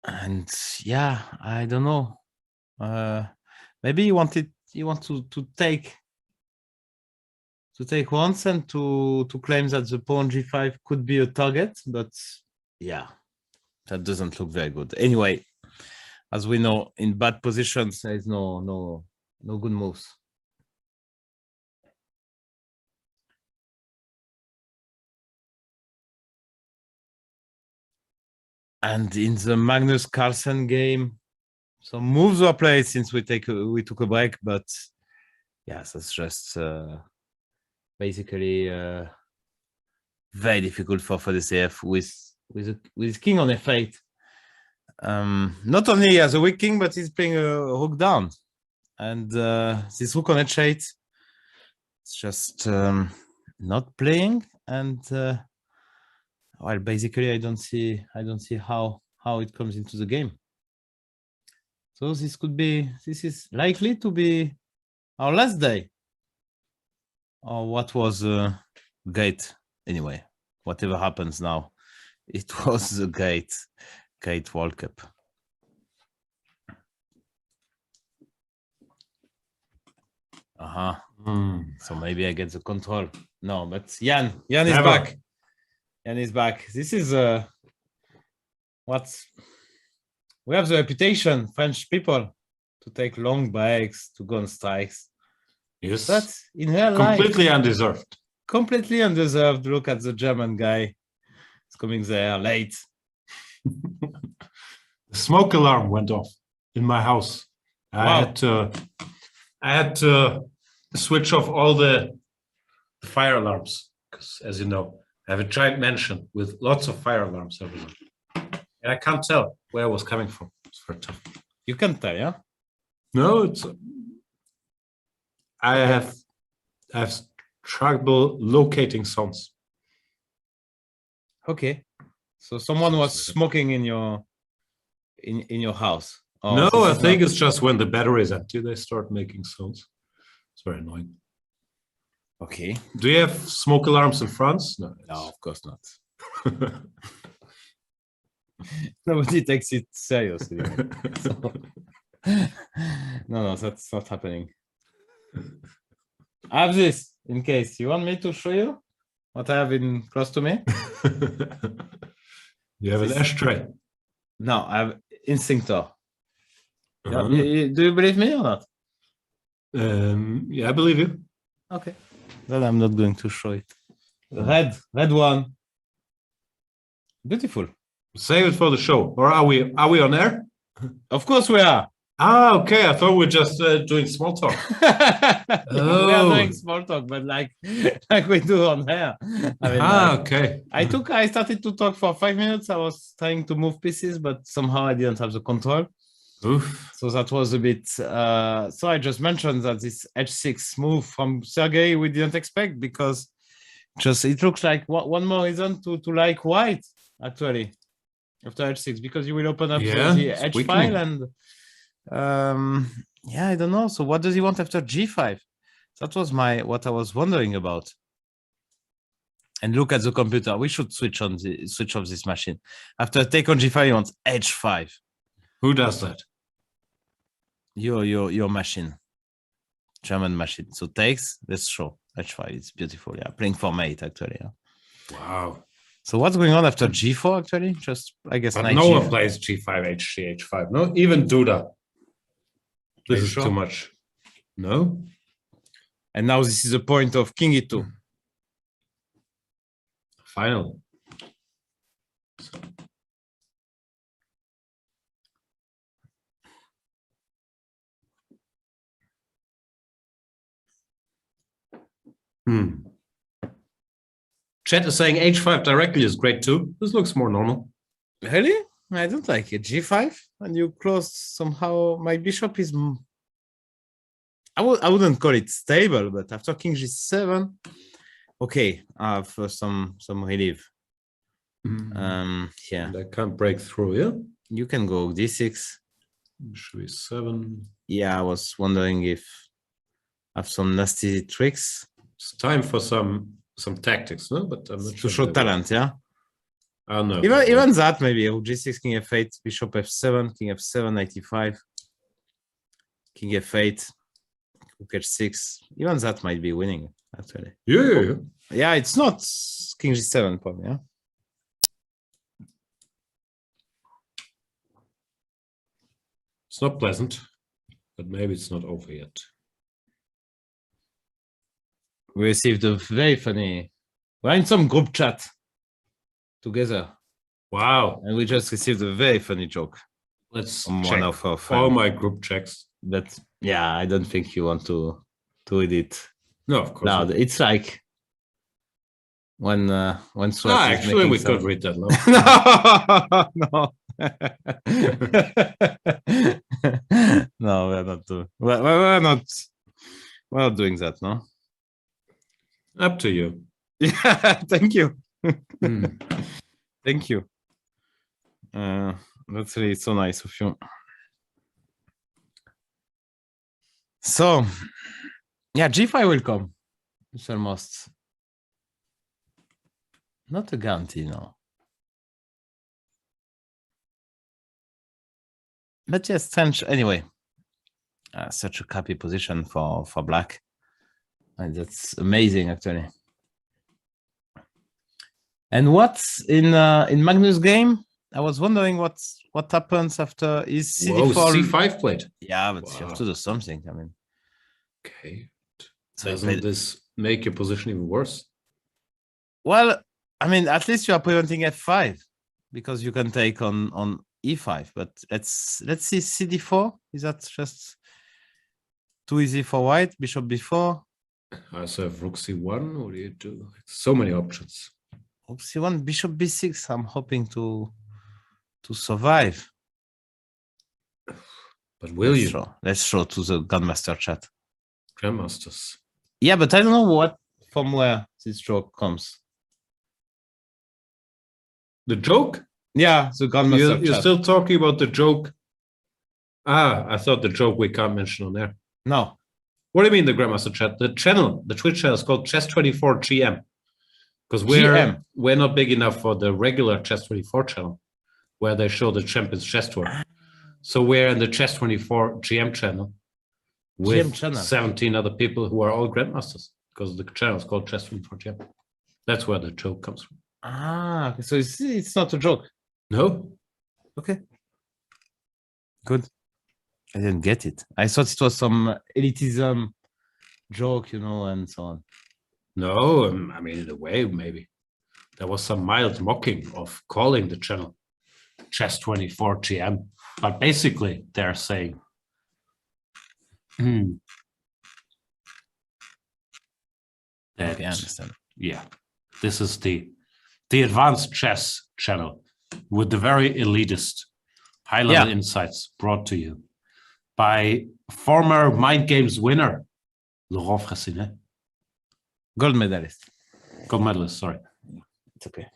And yeah, I don't know. Maybe he wants to take once, and to claim that the pawn g5 could be a target, but yeah, that doesn't look very good. Anyway, as we know, in bad positions there is no good moves. And in the Magnus Carlsen game, some moves were played since we took a break, but yes, that's just basically very difficult for FDCF with king on f8. Not only he has a weak king, but he's playing a rook down, and this rook on h8, it's just not playing. And well, basically, I don't see how it comes into the game. So this is likely to be our last day. Or what was great anyway. Whatever happens now, it was a great World Cup. So maybe I get the control. No, but Jan is back. Jan is back. This is what we have the reputation, French people, to take long breaks, to go on strikes. Yes, but in real life, completely undeserved. Completely undeserved. Look at the German guy. He's coming there late. The smoke alarm went off in my house. I had to I had to switch off all the fire alarms because, as you know, I have a giant mansion with lots of fire alarms everywhere, and I can't tell where I was coming from. It's very tough. You can tell, yeah? No, it's. I have trouble locating sounds. Okay. So someone was smoking in your house. Oh, No, this I is think not- it's just when the battery is empty, they start making sounds. It's very annoying. Okay. Do you have smoke alarms in France? No. No, of course not. Nobody takes it seriously. So- no, that's not happening. I have this in case. You want me to show you what I have in close to me? You have an ashtray. No, I have Instinctor. Yeah, Uh-huh. do you believe me or not? Yeah, I believe you. Okay. Then I'm not going to show it. Red one. Beautiful. Save it for the show. Or are we on air? Of course we are. Ah, okay. I thought we were just doing small talk. We are doing small talk, but like we do on air. I mean, Okay. I started to talk for 5 minutes. I was trying to move pieces, but somehow I didn't have the control. Oof. So that was a bit. So I just mentioned that this h6 move from Sergey we didn't expect because just it looks like one more reason to like white actually after h6 because you will open up the it's h weakening. file and yeah, I don't know. So what does he want after g5? That was what I was wondering about. And look at the computer. We should switch off this machine. After take on g5, he wants h5. Who does that? Your machine, German machine. So takes. Let's show h5. It's beautiful. Yeah, playing for mate actually. Yeah. Wow. So what's going on after g4 actually? Just I guess. But no one plays g5, hc, h5. No, even Duda. This is too much. No. And now this is the point of king e2. Finally. Chat is saying h5 directly is great too. This looks more normal. Really? I don't like it. G5 and you close somehow. My bishop is. I wouldn't call it stable, but after king g7, okay, I have some relief. Yeah. And I can't break through. Yeah. You can go d6. Should be 7. Yeah, I was wondering if I have some nasty tricks. It's time for some tactics, no? But I'm not To sure. show talent, yeah. I don't know. Even that maybe g6, king f8, bishop f7, king f7, 95, king f8, rook h6. Even that might be winning actually. Yeah. Yeah, it's not king g7 problem, yeah. It's not pleasant, but maybe it's not over yet. We received a very funny. We're in some group chat together. Wow. And we just received a very funny joke. Let's from check one of our friends. all my group checks. But yeah, I don't think you want to read it. No, of course. No, not. it's like when Swat is Actually, making we some- could read that. No. no. No, we're not doing. We're not doing that. No. Up to you. Yeah. Thank you. Hmm. Thank you. That's really so nice of you. So, yeah, g5 will come. It's almost not a guarantee, no. But yes, strange. Anyway, such a crappy position for black, and that's amazing actually. And what's in Magnus' game? I was wondering what happens after is Whoa, CD4. C5 played. Yeah, but you Wow. have to do something. I mean, Okay. so Doesn't this make your position even worse? well, I mean, at least you are preventing f5 because you can take on e5. But let's see CD4. Is that just Too easy for white. Bishop b4. I also have rook c1. What do you do? So many options. Rook c1. Bishop b6. I'm hoping to survive. But will you? Let's show to the Grandmaster chat. Grandmasters. Yeah, but I don't know from where this joke comes. The joke? Yeah, the Grandmaster You're chat. still talking about the joke. Ah, I thought the joke we can't mention on there. No. What do you mean the Grandmaster chat? The channel, the Twitch channel is called Chess24 GM. Because we're not big enough for the regular Chess24 channel, where they show the Champions Chess Tour. So we're in the Chess24 GM channel with 17 other people who are all Grandmasters, because the channel is called Chess24 GM. That's where the joke comes from. Ah, so it's not a joke. No? Okay. Good. I didn't get it. I thought it was some elitism joke, and so on. No, I mean, in a way, maybe. There was some mild mocking of calling the channel Chess24 GM. But basically, they're saying, that, Okay, I understand. Yeah, this is the advanced chess channel with the very elitist high-level insights brought to you by former Mind Games winner, Laurent Fressinet. Gold medalist. Gold medalist, sorry. It's okay.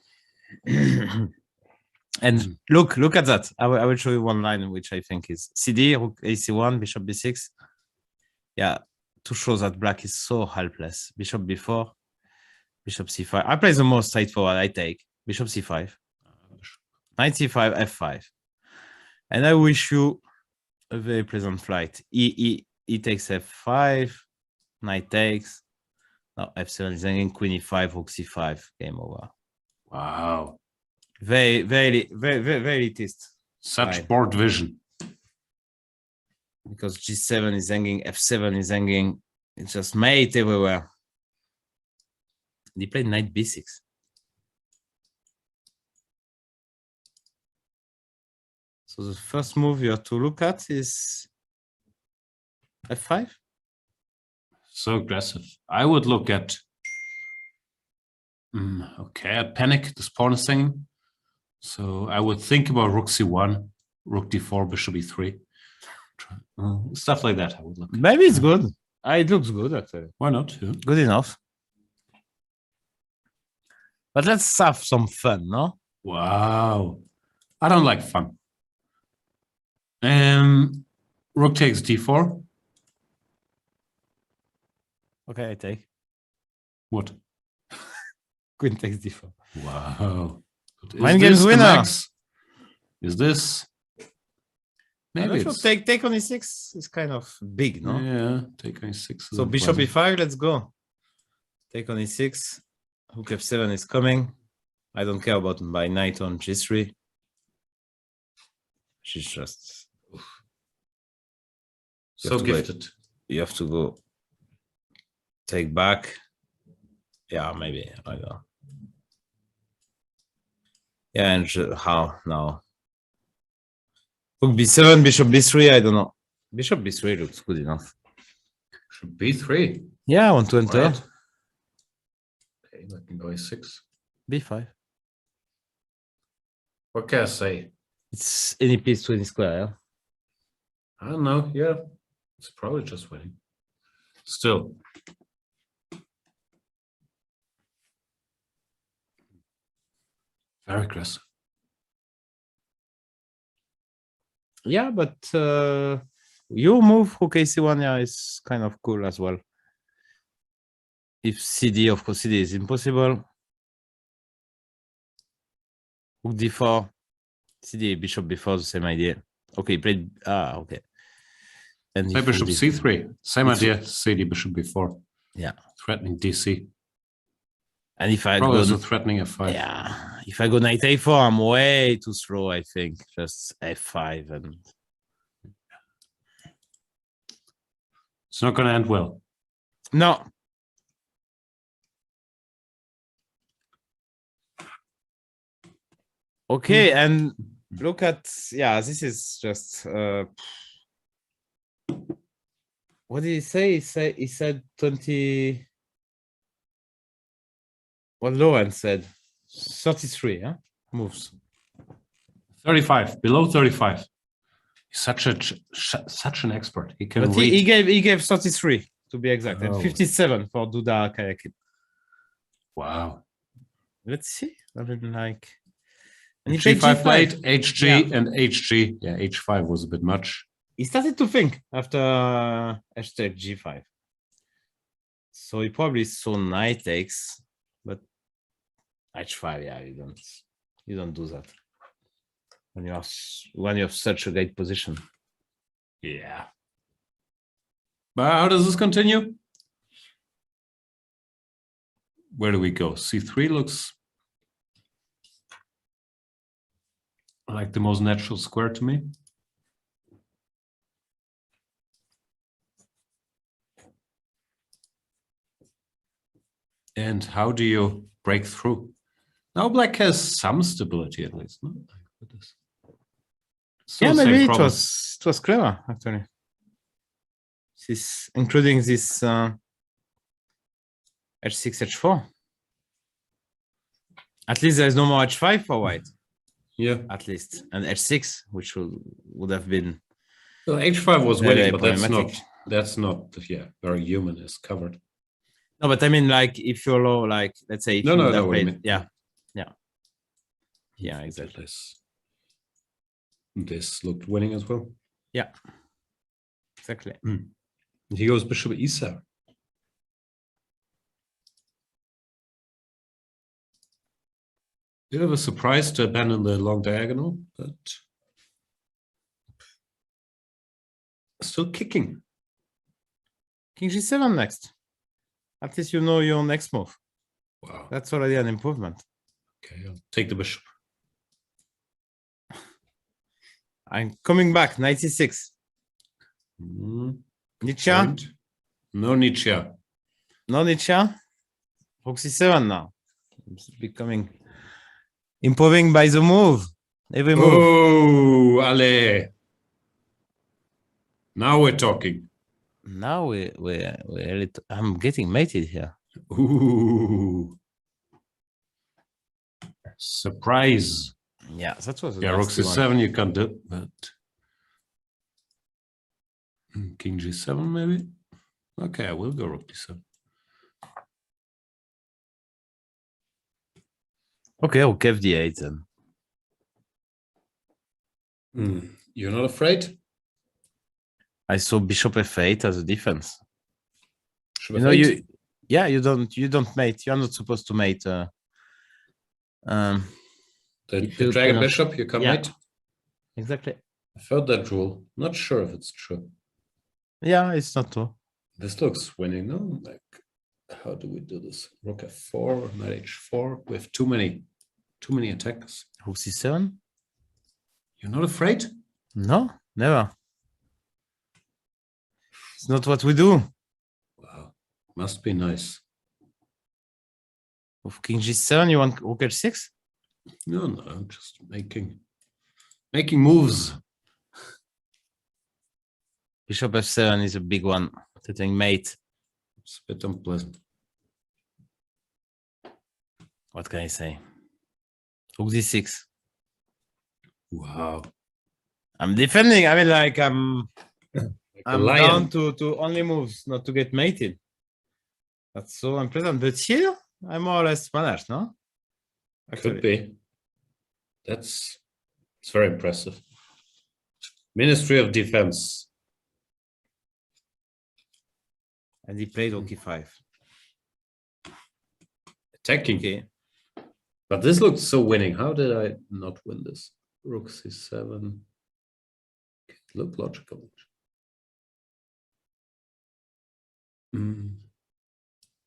And look at that. I will show you one line, which I think is CD, rook ac1, bishop b6. Yeah, to show that black is so helpless. Bishop b4, bishop c5. I play the most straightforward. I take bishop c5, knight c5, f5. And I wish you a very pleasant flight. E takes f5, knight takes. Now f7 is hanging, queen e5, rook c5. Game over. Wow. Very elitist. Such board vision. Because g7 is hanging, f7 is hanging. It's just mate everywhere. They played knight b6. So the first move you have to look at is f5. So aggressive. I would look at, okay, at panic, this pawn is hanging. So I would think about rook c1, rook d4, bishop e3. Stuff like that I would look at. Maybe it's good. It looks good, actually. Why not? Yeah. Good enough. But let's have some fun, no? Wow. I don't like fun. Rook takes d4. Okay, I take. What? Queen takes d4. Wow. Mind Games winner. Is this? Maybe it's... take on e6 is kind of big, no? Yeah, take on e6. So bishop e5, let's go. Take on e6. Rook f7 is coming. I don't care about my knight on g3. She's just... So gifted. You have to go take back. Yeah, maybe. I don't know. Yeah, and how now? Rook b7, bishop b3, I don't know. Bishop b3 looks good enough. Bishop b3? Yeah, I want to enter. Right. Okay, let me go a6. b5. What can I say? It's any piece to any square, yeah? I don't know, yeah. It's probably just winning. Still. Very aggressive. Yeah, but your move, rook ac1, yeah, is kind of cool as well. If CD, of course, CD is impossible. Rook d4, CD, bishop b4, the same idea. Okay, played. Okay. And play bishop c3, same idea. CD, bishop b4. Yeah. Threatening DC. And if I go threatening f5. Yeah, if I go knight a4, I'm way too slow, I think. Just f5 and it's not going to end well. No. Okay, and look at this is just What did he say? He said 20. What Laurent said, 33, huh? Moves. 35, below 35. He's such an expert. He can But read. he gave 33 to be exact, and Oh. 57 for Duda Karjakin. Wow. Let's see. I mean, like. And he G5 played late, G5. HG Yeah. and HG. Yeah, H5 was a bit much. He started to think after hashtag G5. So he probably saw knight takes, but H5, yeah, you don't do that when you have such a great position. Yeah. But how does this continue? Where do we go? C3 looks like the most natural square to me. And how do you break through? Now black has some stability at least. No? Yeah, maybe it was clever actually. This including this H6, H4. At least there's no more H5 for white. Yeah. At least, and H6, which would have been. So H5 was winning, but problematic. that's not very human is covered. No, but I mean, like, if you're low, like, let's say, if No, you no, would no, have what you played, mean. yeah, exactly. This looked winning as well. Yeah, exactly. He goes bishop e7. Bit of a surprise to abandon the long diagonal, but still kicking. King G7 next. At least you know your next move. Wow. That's already an improvement. Okay, I'll take the bishop. I'm coming back, 96. Nietzsche? No Nietzsche. No Nietzsche? Rook C7 now. It's becoming improving by the move. Every move. Oh, Ale. Now we're talking. Now I'm getting mated here. Ooh. Surprise. Yeah, that was a Yeah, rook nasty one. c7 you can't do, but king g7 maybe. Okay, I will go rook d7. Okay, rook fd8 then. You're not afraid? I saw bishop f8 as a defense. Bishop You know, f8? you don't mate. You're not supposed to mate. The you dragon cannot- bishop, you can Yeah. mate. Exactly. I've heard that rule. Not sure if it's true. Yeah, it's not true. This looks winning, no? Like, how do we do this? Rook f4, knight h4. We have too many attacks. Rook c7? You're not afraid? No, never. It's not what we do. Wow, must be nice. With king g7, you want rook h6? No, I'm just making moves. Bishop f7 is a big one. Taking mate. It's a bit unpleasant. What can I say? Rook d6. Wow. I'm defending. I mean, like I'm a lion. down to only moves, not to get mated. That's so unpleasant. But here, I'm more or less managed, no? Could be. It's very impressive. Ministry of Defense. And he played rook e5. Attacking. Okay. But this looks so winning. How did I not win this? Rook c7. It looked logical.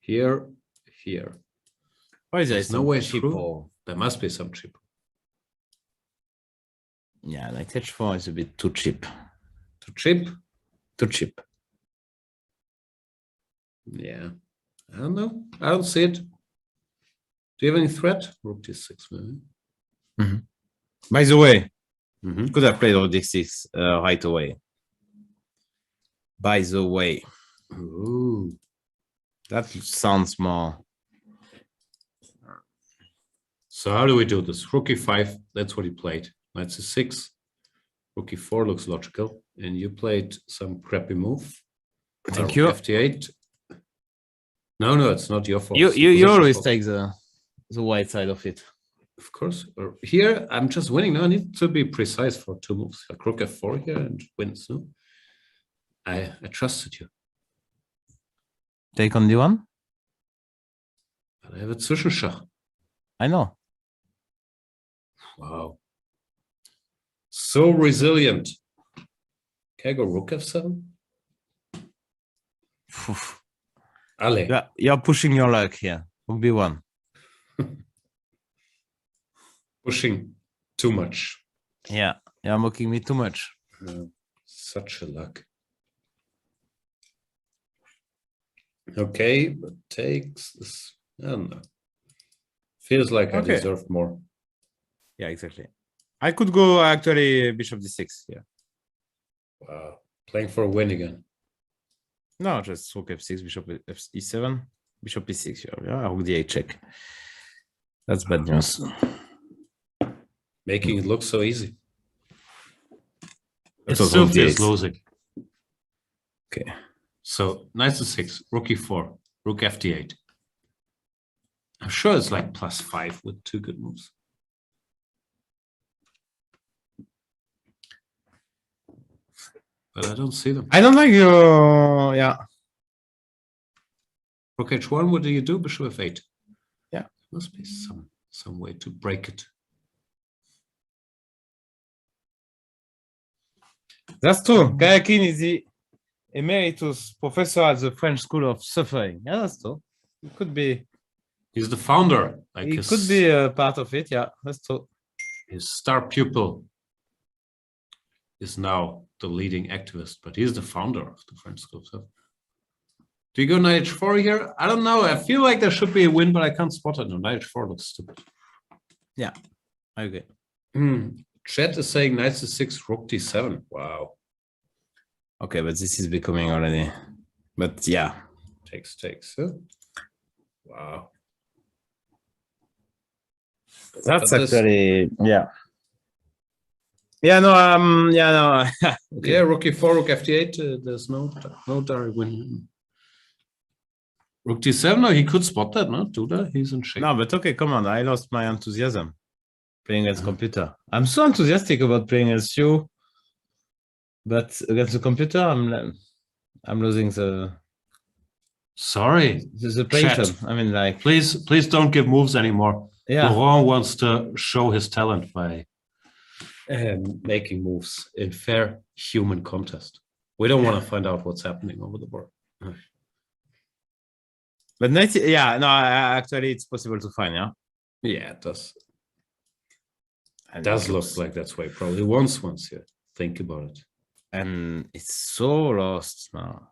Here. Why is there There's no way cheap through. or... There must be some cheap. Yeah, like h4 is a bit too cheap. Too cheap? Too cheap. Yeah. I don't know. I don't see it. Do you have any threat? Rook d6 maybe. By the way, Mm-hmm. could have played rook d6 right away. By the way, Ooh. that sounds more. So how do we do this? Rook e5, that's what he played. Knight c6. Rook e4 looks logical. And you played some crappy move. Thank you. FT8. No, it's not your fault. You always take the white side of it. Of course. Here, I'm just winning. No, I need to be precise for 2 moves. Like rook f4 here and wins. No? I trusted you. Take on d1? But I have a Zwischenschach. I know. Wow. So resilient. Can I go rook f7? Ale. Yeah, you're pushing your luck here. Rook b1. Pushing too much. Yeah, you're mocking me too much. Such a luck. Okay, but takes this. I don't know. Feels like I deserved more. Yeah, exactly. I could go actually bishop d6. Yeah. Wow. Playing for a win again. No, just rook f6, bishop e7, bishop e6. Yeah, rook d8 check. That's bad news. Making it look so easy. It was still rook feels d8. losing. Okay. So knight c6, rook e4, rook fd8. I'm sure it's like +5 with 2 good moves. But I don't see them. I don't like your. Yeah. Rook h1, what do you do? Bishop f8. Yeah. Must be some way to break it. That's true. Karjakin is the emeritus professor at the French School of Suffering. Yeah, that's true. It could be. He's the founder. Like It could be a part of it. Yeah, that's true. His star pupil is now the leading activist, but he's the founder of the French School of Suffering. Do you go knight h4 here? I don't know. I feel like there should be a win, but I can't spot it. No, knight h4 looks stupid. Yeah, I agree. Chat is saying knight c6, rook d7. Wow. Okay, but this is becoming already. But yeah. Takes. Huh? Wow. That's actually, yeah. Yeah, no, okay. Yeah, rook e4, rook fd8. There's no direct win. Rook d7. No, he could spot that. No, do that. He's in shape. No, but okay, come on. I lost my enthusiasm playing against computer. I'm so enthusiastic about playing against you, but against the computer, I'm losing the. Sorry, the patience. I mean, like, please don't give moves anymore. Yeah. Laurent wants to show his talent by making moves in fair human contest. We don't want to find out what's happening over the board. But yeah, no, actually, it's possible to find. Yeah. Yeah, it does. It does look like that's why probably once you think about it. And it's so lost now.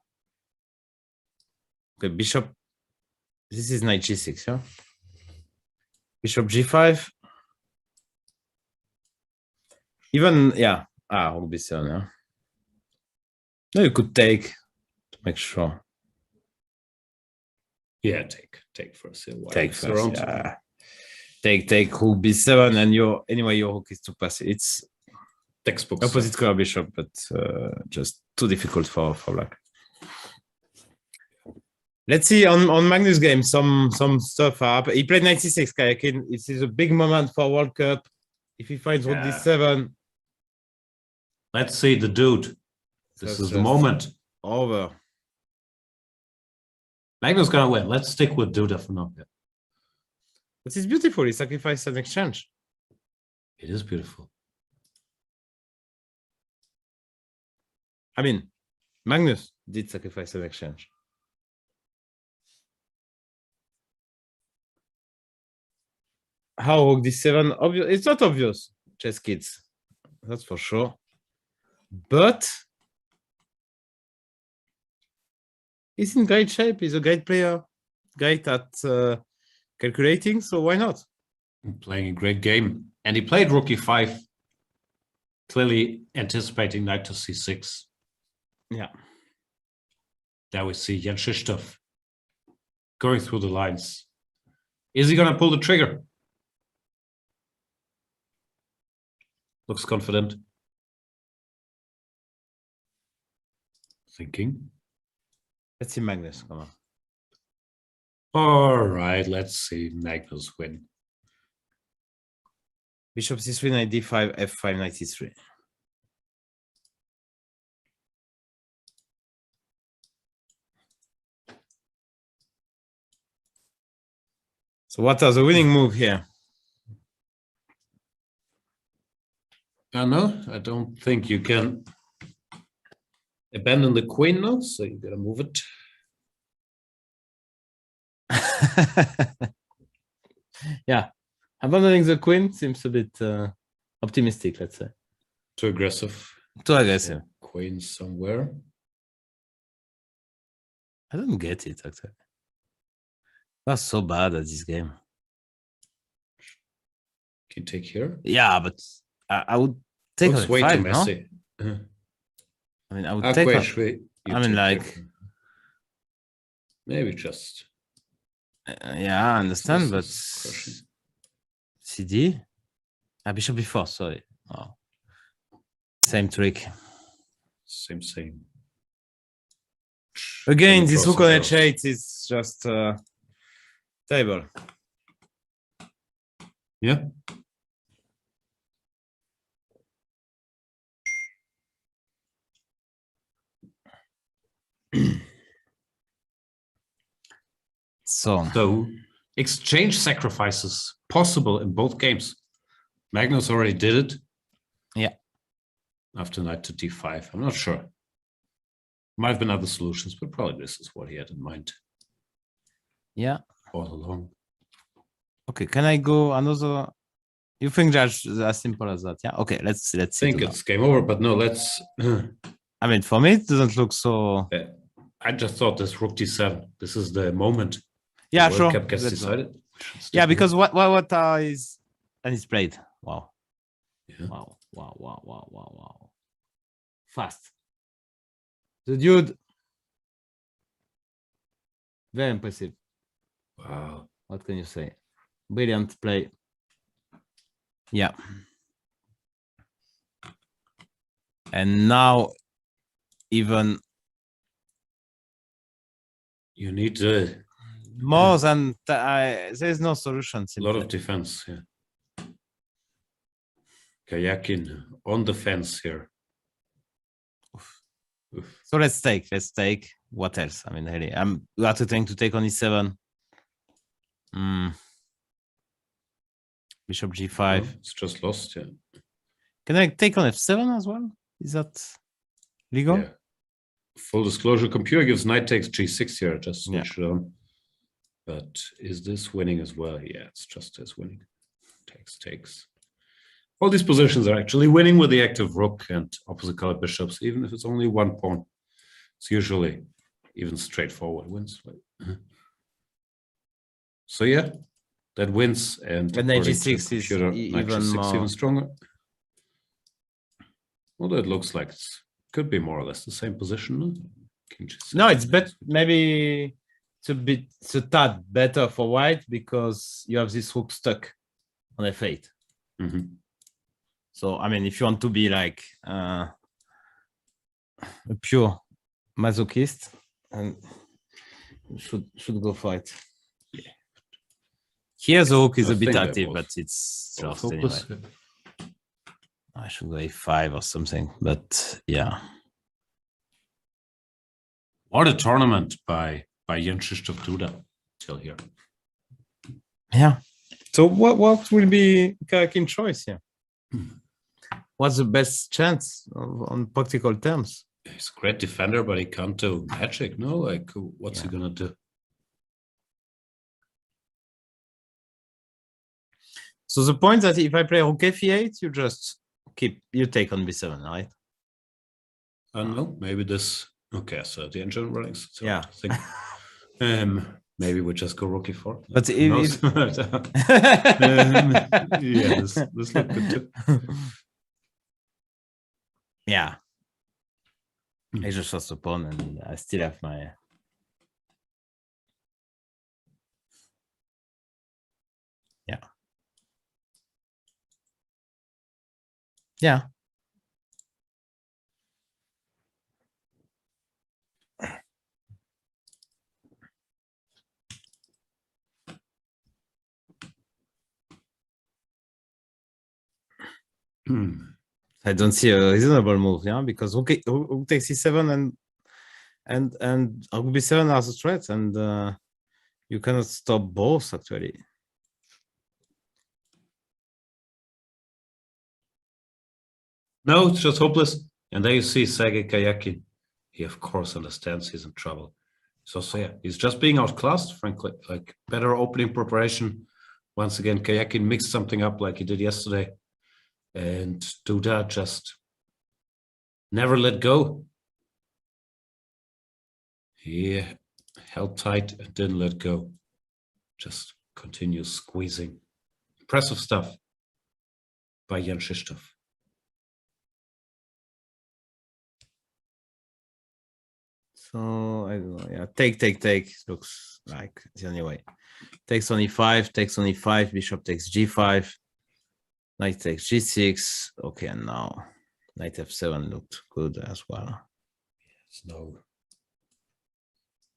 Okay, bishop. This is knight g6, yeah? Bishop g5. Even, yeah. Rook b7, yeah? No, you could take to make sure. Yeah, take first. Take first, yeah. Take rook b7, and your rook is too passive. It's textbook opposite color bishop, but just too difficult for black. Let's see on Magnus game some stuff up. He played 96 Karjakin. It is a big moment for World Cup. If he finds rook d7, let's see the dude. This is the moment. Over. Magnus gonna win. Let's stick with Duda for now. But it's beautiful. He sacrificed an exchange. It is beautiful. I mean, Magnus did sacrifice an exchange. How rook d7? Obvious. It's not obvious, chess kids. That's for sure. But he's in great shape. He's a great player, great at calculating. So why not? Playing a great game. And he played rook e5, clearly anticipating knight to c6. Yeah. There we see Jan-Krzysztof going through the lines. Is he gonna pull the trigger? Looks confident. Thinking. Let's see Magnus. Come on. All right, let's see Magnus win. Bishop c3, knight d5, f5, knight e3. So what are the winning move here? No, I don't think you can abandon the queen now, so you gotta move it. Yeah, abandoning the queen seems a bit optimistic, let's say. Too aggressive. Too aggressive. Queen somewhere. I don't get it, actually. That's so bad at this game. Can you take here? Yeah, but I would take Looks on way f5, too no? messy. I mean, I would take on, I mean, like... Maybe just... yeah, I understand, but... crushing. CD? Bishop b4, sorry. Oh. Same trick. Same. Again, Same this rook process on errors. h8 is just terrible. Yeah. So exchange sacrifices possible in both games. Magnus already did it. Yeah. After knight to d5. I'm not sure. Might have been other solutions, but probably this is what he had in mind Yeah. all along. Okay, can I go another? You think that's as simple as that? Yeah. Okay, let's see. I think it's game over, but no, let's. I mean, for me, it doesn't look so. I just thought this rook d7. This is the moment. Yeah, the sure. World Cup gets Let's go. decided. Yeah, because what is and it's played. Wow. Yeah. Wow. Fast. The dude. Very impressive. Wow. What can you say? Brilliant play. Yeah. And now even You need more than there's no solution. a lot Simply. of defense. Yeah. Karjakin on the fence here. Oof. So let's take. What else? I mean, really, we are trying to take on e7. Bishop g5. Oh, it's just lost. Yeah. Can I take on f7 as well? Is that legal? Yeah. Full disclosure, computer gives knight takes g6 here, just Yeah. switch it on. But is this winning as well? Yeah, it's just as winning. Takes. All these positions are actually winning with the active rook and opposite color bishops, even if it's only one pawn. It's usually even straightforward wins. So yeah, that wins, and knight according to g6 is computer, knight even g6 more- even stronger. Although it looks like it could be more or less the same position. No, King G6. No, it's better. Maybe it's a tad better for white because you have this rook stuck on f8. Mhm. So I mean, if you want to be like a pure masochist, and you should go for it. Yeah. Here the rook is I a bit think that active, was but it's both just anyway. hopeless. I should go a5 or something, but yeah. What a tournament by Jan-Krzysztof Duda till here. Yeah. So what will be Karjakin choice here? What's the best chance on practical terms? He's a great defender, but he can't do magic. No, like what's he gonna do? So the point that if I play rook f8, you take on b7, right? I don't know. Maybe this. Okay, so the engine running. So Yeah. I think, maybe we just go rook e4. But Who if knows? Yeah, this looked good too. yeah, I just lost a pawn, and I still have my Yeah. I don't see a reasonable move, yeah, because rook takes c7 and rook b7 are the threats, and you cannot stop both actually. No, it's just hopeless. And there you see Sergey Karjakin. He of course understands he's in trouble. So yeah, he's just being outclassed, frankly. Like better opening preparation. Once again, Karjakin mixed something up like he did yesterday. And Duda just never let go. He held tight and didn't let go. Just continues squeezing. Impressive stuff by Jan-Krzysztof. So I don't know. Yeah, take looks like the only way. Takes on e5, takes on e5, bishop takes g5, knight takes g6. Okay, and now knight f7 looked good as well. There's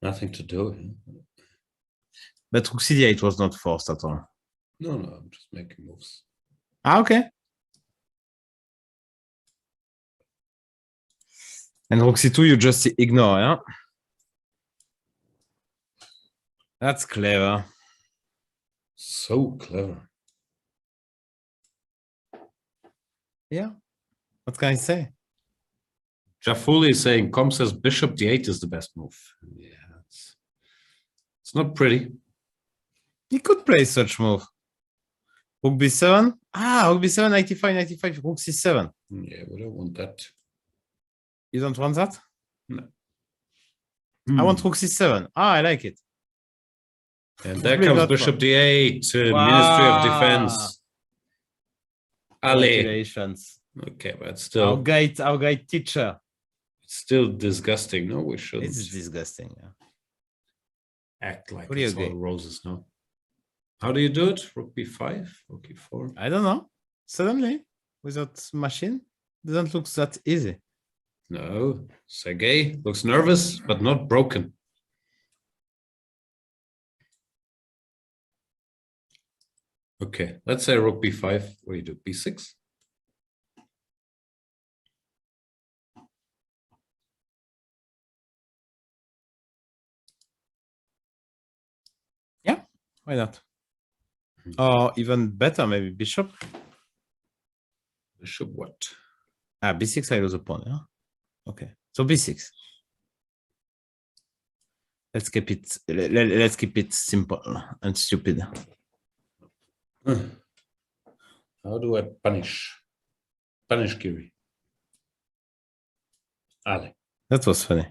nothing to do. But rook c8 was not forced at all. No, I'm just making moves. Ah, okay. And rook c2, you just ignore, yeah? That's clever. So clever. Yeah. What can I say? Jafuli is saying, Com says bishop d8 is the best move. Yeah, it's not pretty. He could play such move. Rook b7. Ah, rook b7, 95, rook c7. Yeah, we don't want that. You don't want that? No. I want rook c7. Ah, I like it. And there comes bishop d8, Ministry of Defense. Ali. Congratulations. Okay, but still, Our guide teacher. it's still disgusting. No, we shouldn't It's disgusting. Yeah. act like What do you it's all agree? roses. No. How do you do it? Rook b5, rook e4. I don't know. Suddenly, without machine, doesn't look that easy. No, Sergey looks nervous, but not broken. Okay, let's say rook b5. What do you do? b6? Yeah, why not? Or even better, maybe bishop. Bishop what? Ah, b6, I lose a pawn, yeah? Okay, so b6. Let's keep it. Let's keep it simple and stupid. How do I punish Kiri? Ali. That was funny.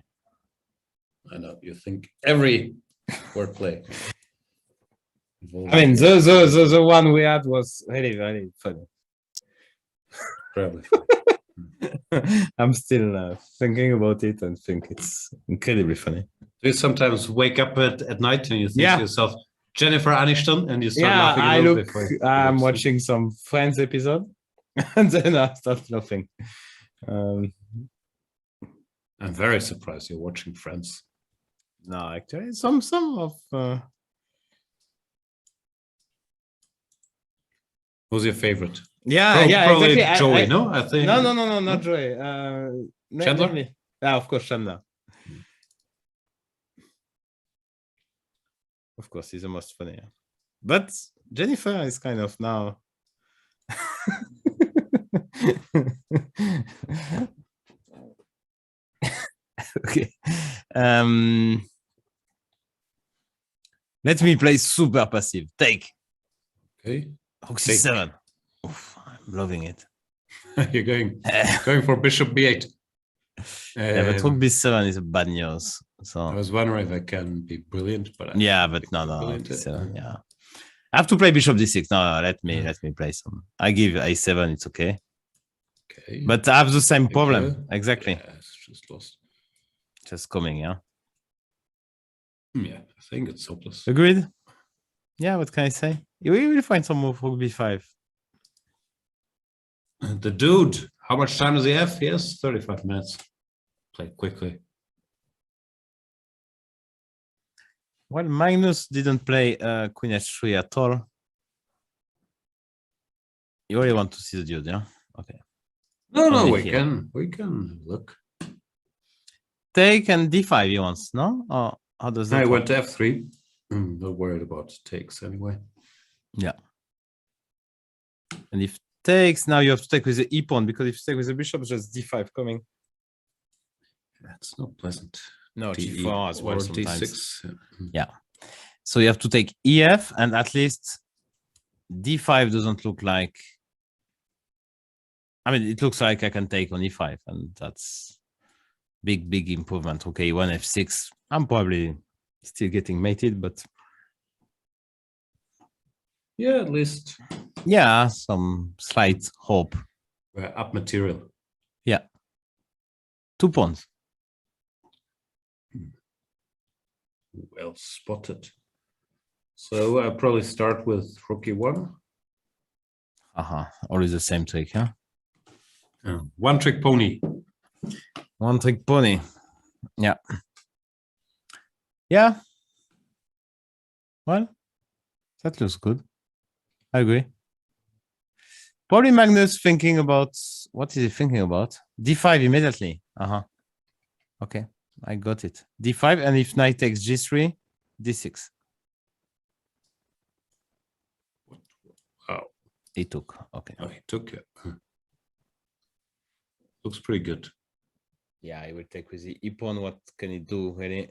I know you think every wordplay. I mean, the one we had was really, really funny. Probably. I'm still thinking about it and think it's incredibly funny. Do you sometimes wake up at night and you think Yeah. to yourself, Jennifer Aniston, and you start Yeah, laughing? I little look. before you I'm go to sleep? watching some Friends episode, and then I start laughing. I'm very surprised you're watching Friends. No, actually, some of. Who's your favorite? Yeah, Probably exactly. Joey, no? I think. No, not Joey. Chandler? Namely. Yeah, of course, Chandler. Of course, he's the most funny. Yeah. But Jennifer is kind of now. Okay. Let me play super passive. Take. Okay. Rook c7. Oof, I'm loving it. You're going for bishop b8. Yeah, but rook b7 is bad news. So I was wondering if I can be brilliant, but yeah, but no, brilliant. b7, yeah. I have to play bishop d6. No, let me play some. I give a7, it's okay. Okay. But I have the same Thank problem. you. Exactly. Yeah, it's just lost. Just coming, yeah. Yeah, I think it's hopeless. Agreed? Yeah, what can I say? You will find some move rook b5. The dude, how much time does he have? He has 35 minutes. Play quickly. Well, Magnus didn't play queen h3 at all. You really want to see the dude, yeah? Okay. No, Only we here. can look. Take and d5 he wants, no? Or how does that I work? went to f3. Not worried about takes anyway. Yeah. And if takes, now you have to take with the e pawn, because if you take with the bishop, just d5 coming. That's not pleasant. No, DE g4 as well or sometimes. d6. Yeah. So you have to take ef, and at least d5 doesn't look like. I mean, it looks like I can take on e5, and that's big improvement. Okay, 1 f6. I'm probably still getting mated, but Yeah, at least yeah, some slight hope. we're up material. Yeah. 2 pawns. Well spotted. So I'll probably start with rook e1. Always the same trick, huh? One trick pony. One trick pony. Yeah. Yeah. Well, that looks good. I agree. Probably Magnus thinking about, what is he thinking about? d5 immediately. Okay, I got it. d5, and if knight takes g3, d6. Oh, He took. Okay. he took it. Looks pretty good. Yeah, I will take with the e pawn. What can he do, really?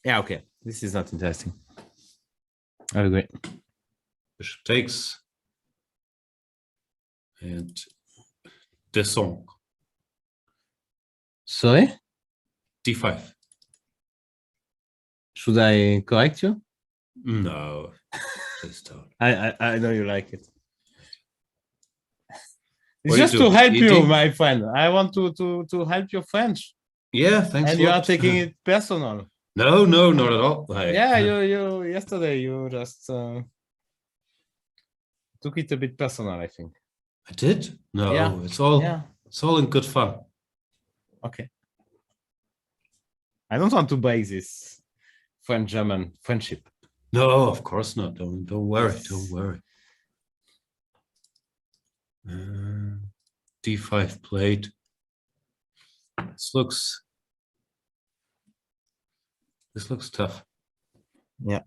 Yeah, okay. This is not interesting. I agree. Bishop takes. And descend. Sorry? d5. Should I correct you? No, please don't. I know you like it. It's What do you just do? to help you, Eating? my friend. I want to help your French. Yeah, thanks. And a you lot. are taking it personal. No, not at all. Yeah, you yesterday you just took it a bit personal, I think. I did. No, Yeah. it's all Yeah. it's all in good fun. Okay. I don't want to break this French-German friendship. No, of course not. Don't worry. Don't worry. d5 played. This looks tough. Yeah.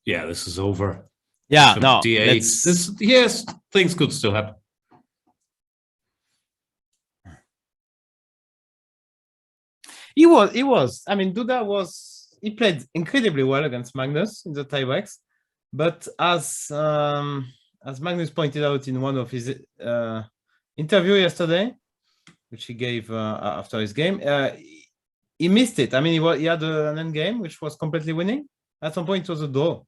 Yeah, this is over. Yeah, Bishop no. d8. Yes, things could still happen. He was. I mean, he played incredibly well against Magnus in the tiebreaks, but as Magnus pointed out in one of his interview yesterday, which he gave after his game, he missed it. I mean, he had an endgame which was completely winning. At some point, it was a draw,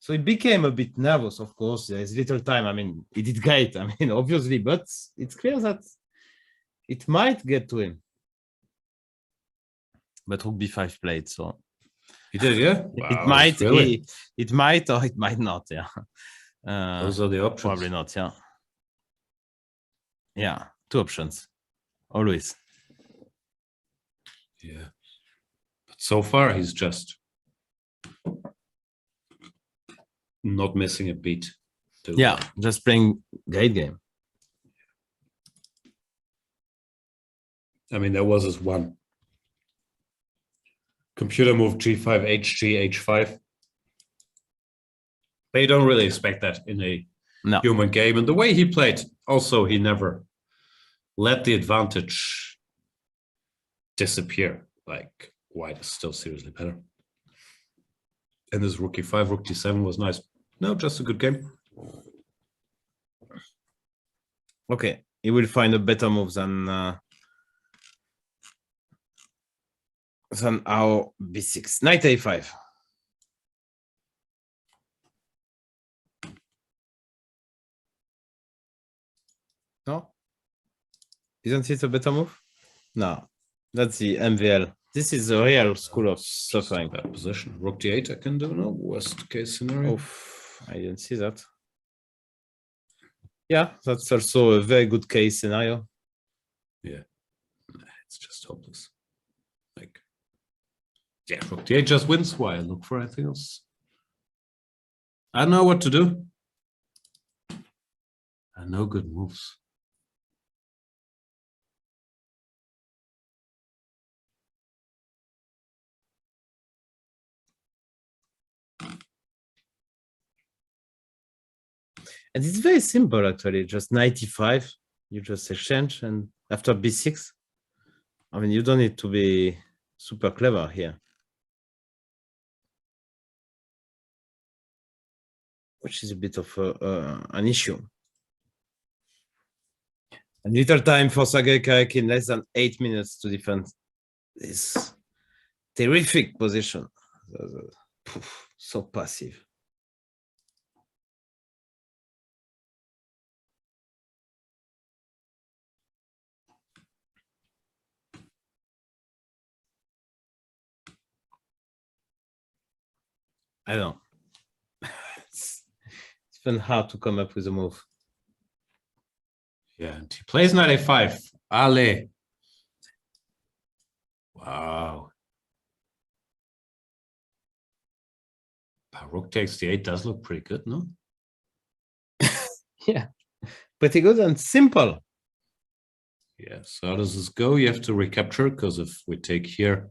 so he became a bit nervous. Of course, there's little time. I mean, he did great. I mean, obviously, but it's clear that it might get to him. But rook b5 played, so He did, yeah. it might, really? it might, or it might not. Yeah, Those are the options. probably not. Yeah, yeah, 2 options, always. Yeah, but so far he's just not missing a beat. Yeah, just playing great game. I mean, there was this one computer move g5, hg, h5. But you don't really expect that in a human game. And the way he played, also, he never let the advantage disappear. Like, white is still seriously better. And this rook e5, rook d7 was nice. No, just a good game. Okay, he will find a better move than our b6. Knight a5. Isn't it a better move? No, that's the MVL. This is the real school of suffering. That position. Rook d8 I can do now. Worst case scenario. Oof, I didn't see that. Yeah, that's also a very good case scenario. Yeah. It's just hopeless. Like, yeah, rook d8 just wins. Why I look for anything else? I don't know what to do. And no good moves. And it's very simple, actually. Just 95, you just exchange, and after b6, I mean, you don't need to be super clever here. Which is a bit of an issue. And little time for Sergey Karjakin, less than 8 minutes to defend this terrific position. So passive. I don't know. It's been hard to come up with a move. Yeah, and he plays knight a5. Ale. Wow. But rook takes d8 does look pretty good, no? Yeah, pretty good and simple. Yeah, so how does this go? You have to recapture, because if we take here,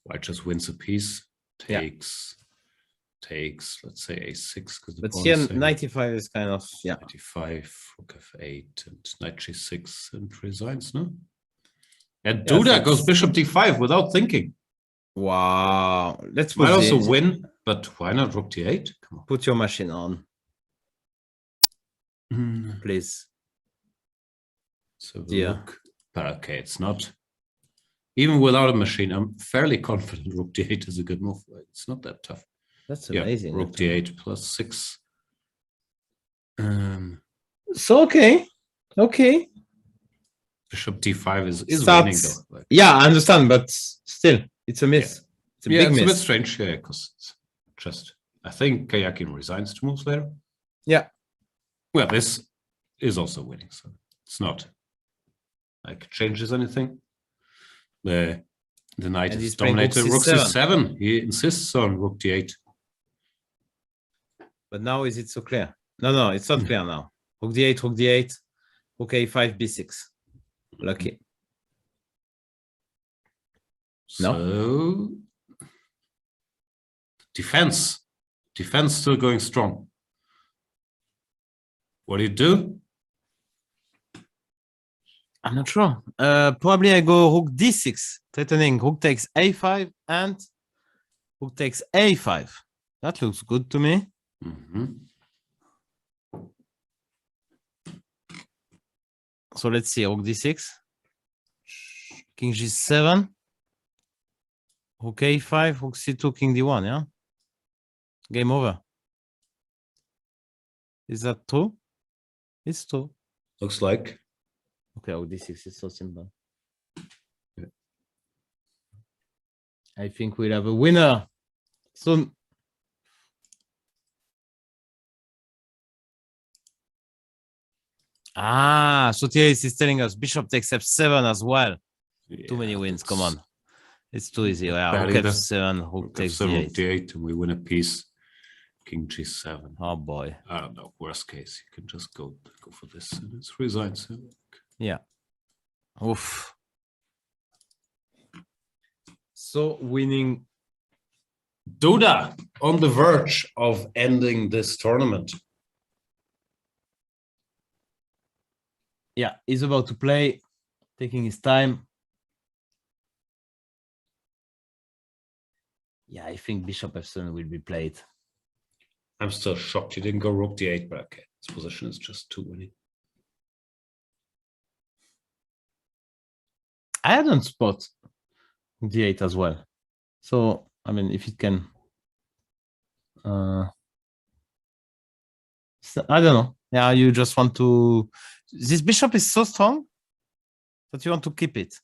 white just wins a piece. Takes, let's say a6. But here 95 is kind of, yeah. 95, rook f8, and knight g6, and resigns, no? And Duda goes bishop d5 without thinking. Wow. Let's might also win, but why not rook d8? Come on. Put your machine on. Please. So look. But okay, it's not. Even without a machine, I'm fairly confident rook d8 is a good move. It's not that tough. That's amazing. Rook d8 plus 6. So okay. Bishop d5 is winning though. Like, yeah, I understand, but still, it's a miss. Yeah. It's a big miss. A bit strange, yeah, because it's just. I think Karjakin resigns 2 moves later. Yeah. Well, this is also winning, so it's not like changes anything. The knight is dominated. Rook c7. He insists on rook d8. But now is it so clear? No, it's not clear now. Rook d8, rook a5, b6. Lucky. So defense still going strong. What do you do? I'm not sure. Probably I go rook d6, threatening rook takes a5 and rook takes a5. That looks good to me. So let's see, rook d6, king g7, rook a5, rook c2, king d1, yeah? Game over. Is that true? It's true. Looks like. Okay, rook d6 is so simple. Yeah. I think we'll have a winner soon. So Thierry is telling us bishop takes f7 as well. Yeah, too many wins. Come on. It's too easy. Yeah, rook f7, rook takes d8, and we win a piece. King g7. Oh boy. I don't know. Worst case, you can just go for this, and it's resigns. Yeah. Oof. So winning. Duda on the verge of ending this tournament. Yeah, he's about to play, taking his time. Yeah, I think bishop f7 will be played. I'm still shocked you didn't go rook d8, but okay, this position is just too winning. I hadn't spot d8 as well. So, I mean, if it can... I don't know. Yeah, you just want to... This bishop is so strong. But you want to keep it.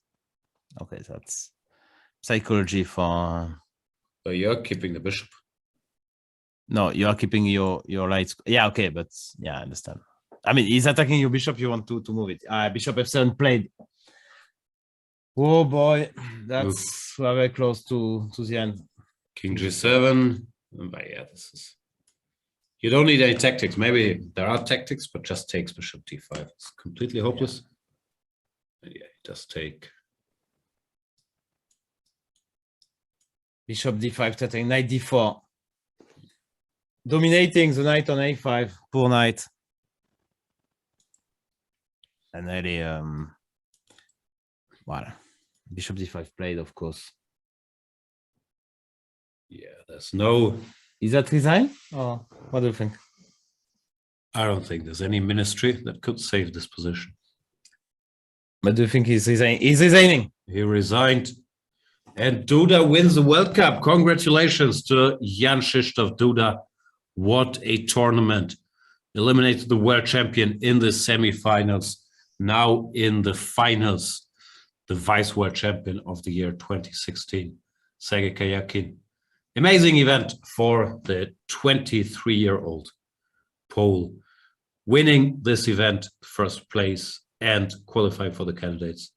Okay, that's psychology for. So you're keeping the bishop. No, you are keeping your lights. Yeah, okay, but yeah, I understand. I mean, he's attacking your bishop. You want to move it. Bishop f7 played. Oh boy, that's very close to the end. King g7. But yeah, this is. You don't need any tactics. Maybe there are tactics, but just takes bishop d5. It's completely hopeless. Yeah, he does take. Bishop d5, taking knight d4. Dominating the knight on a5. Poor knight. And really, voilà. Bishop d5 played, of course. Yeah, there's no. Is that resign? Or what do you think? I don't think there's any ministry that could save this position. But do you think he's resigning? He's resigning. He resigned. And Duda wins the World Cup. Congratulations to Jan-Krzysztof Duda. What a tournament. Eliminated the world champion in the semi-finals. Now in the finals, the vice world champion of the year 2016, Sergey Karjakin. Amazing event for the 23-year-old Pole, winning this event, first place, and qualifying for the candidates.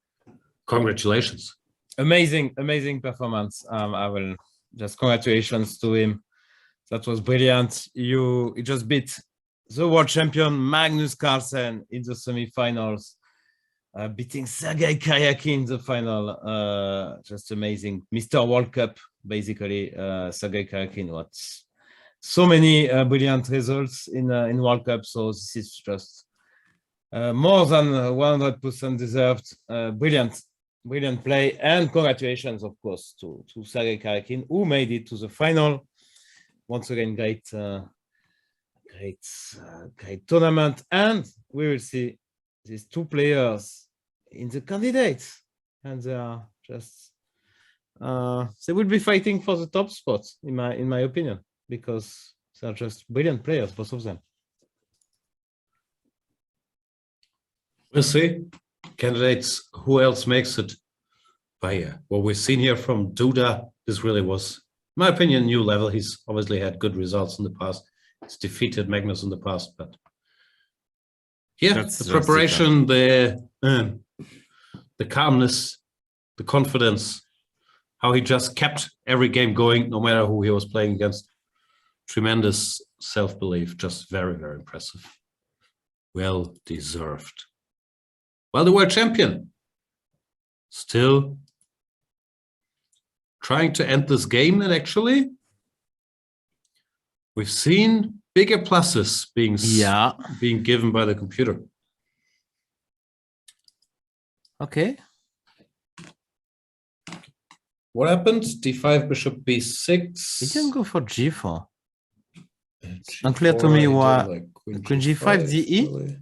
Congratulations. Amazing performance. I will just congratulations to him. That was brilliant. He just beat the world champion Magnus Carlsen in the semi-finals, beating Sergey Karjakin in the final. Just amazing. Mr. World Cup, basically. Sergey Karjakin. What? So many brilliant results in World Cup. So this is just more than 100% deserved. Brilliant play, and congratulations, of course, to Sergey Karjakin, who made it to the final. Once again, great tournament, and we will see these two players in the candidates, and they are just they will be fighting for the top spots, in my opinion, because they are just brilliant players, both of them. We'll see. Candidates, who else makes it? But yeah, what we've seen here from Duda, this really was, in my opinion, a new level. He's obviously had good results in the past. He's defeated Magnus in the past, but yeah, That's the preparation, the calmness, the confidence, how he just kept every game going, no matter who he was playing against. Tremendous self-belief, just very, very impressive. Well deserved. Well, the world champion still trying to end this game, and actually we've seen bigger pluses being given by the computer. Okay. What happened? D5, bishop b6. He didn't go for g4. Unclear to me why. Queen g5, de. Really.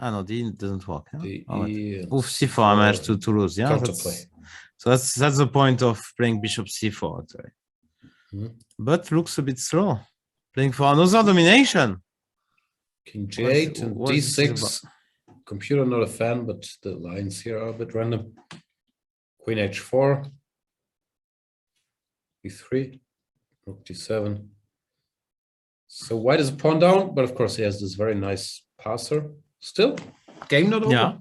No, D doesn't work. Huh? Oof, C4, I managed to lose. Yeah, counterplay. that's the point of playing bishop C4. Actually. But looks a bit slow. Playing for another domination. King G8 and D6. Computer not a fan, but the lines here are a bit random. Queen H4. E3. Rook D7. So white is a pawn down, but of course he has this very nice passer. Still, game not over. Yeah.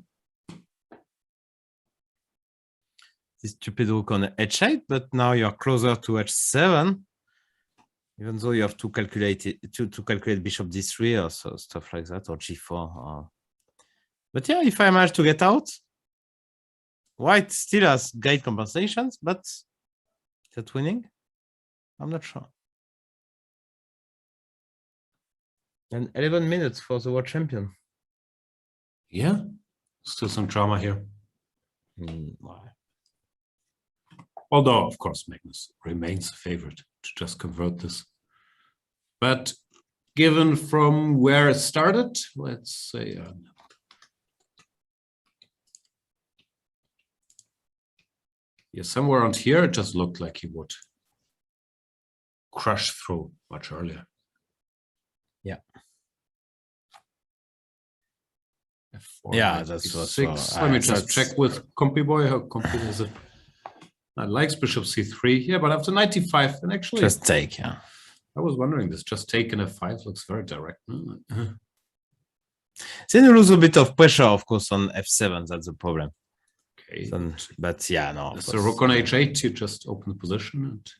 This stupid rook on h8, but now you're closer to h7. Even though you have to calculate it, to calculate bishop d3 or so stuff like that, or g4. But yeah, if I manage to get out, white still has great compensations, but is that winning? I'm not sure. And 11 minutes for the world champion. Yeah, still some drama here. Although, of course, Magnus remains a favorite to just convert this. But given from where it started, let's say... yeah, somewhere around here, it just looked like he would crush through much earlier. Yeah. F4. Yeah, knight that's what. E6. Let me just check with Compy Boy how Compy does it. I likes bishop c3. Yeah, but after 95, and actually Just take, yeah. I was wondering this. Just take in f5 looks very direct. Then you lose a bit of pressure, of course, on f7. That's the problem. Okay. But yeah, no. So rook on h8, you just open the position, and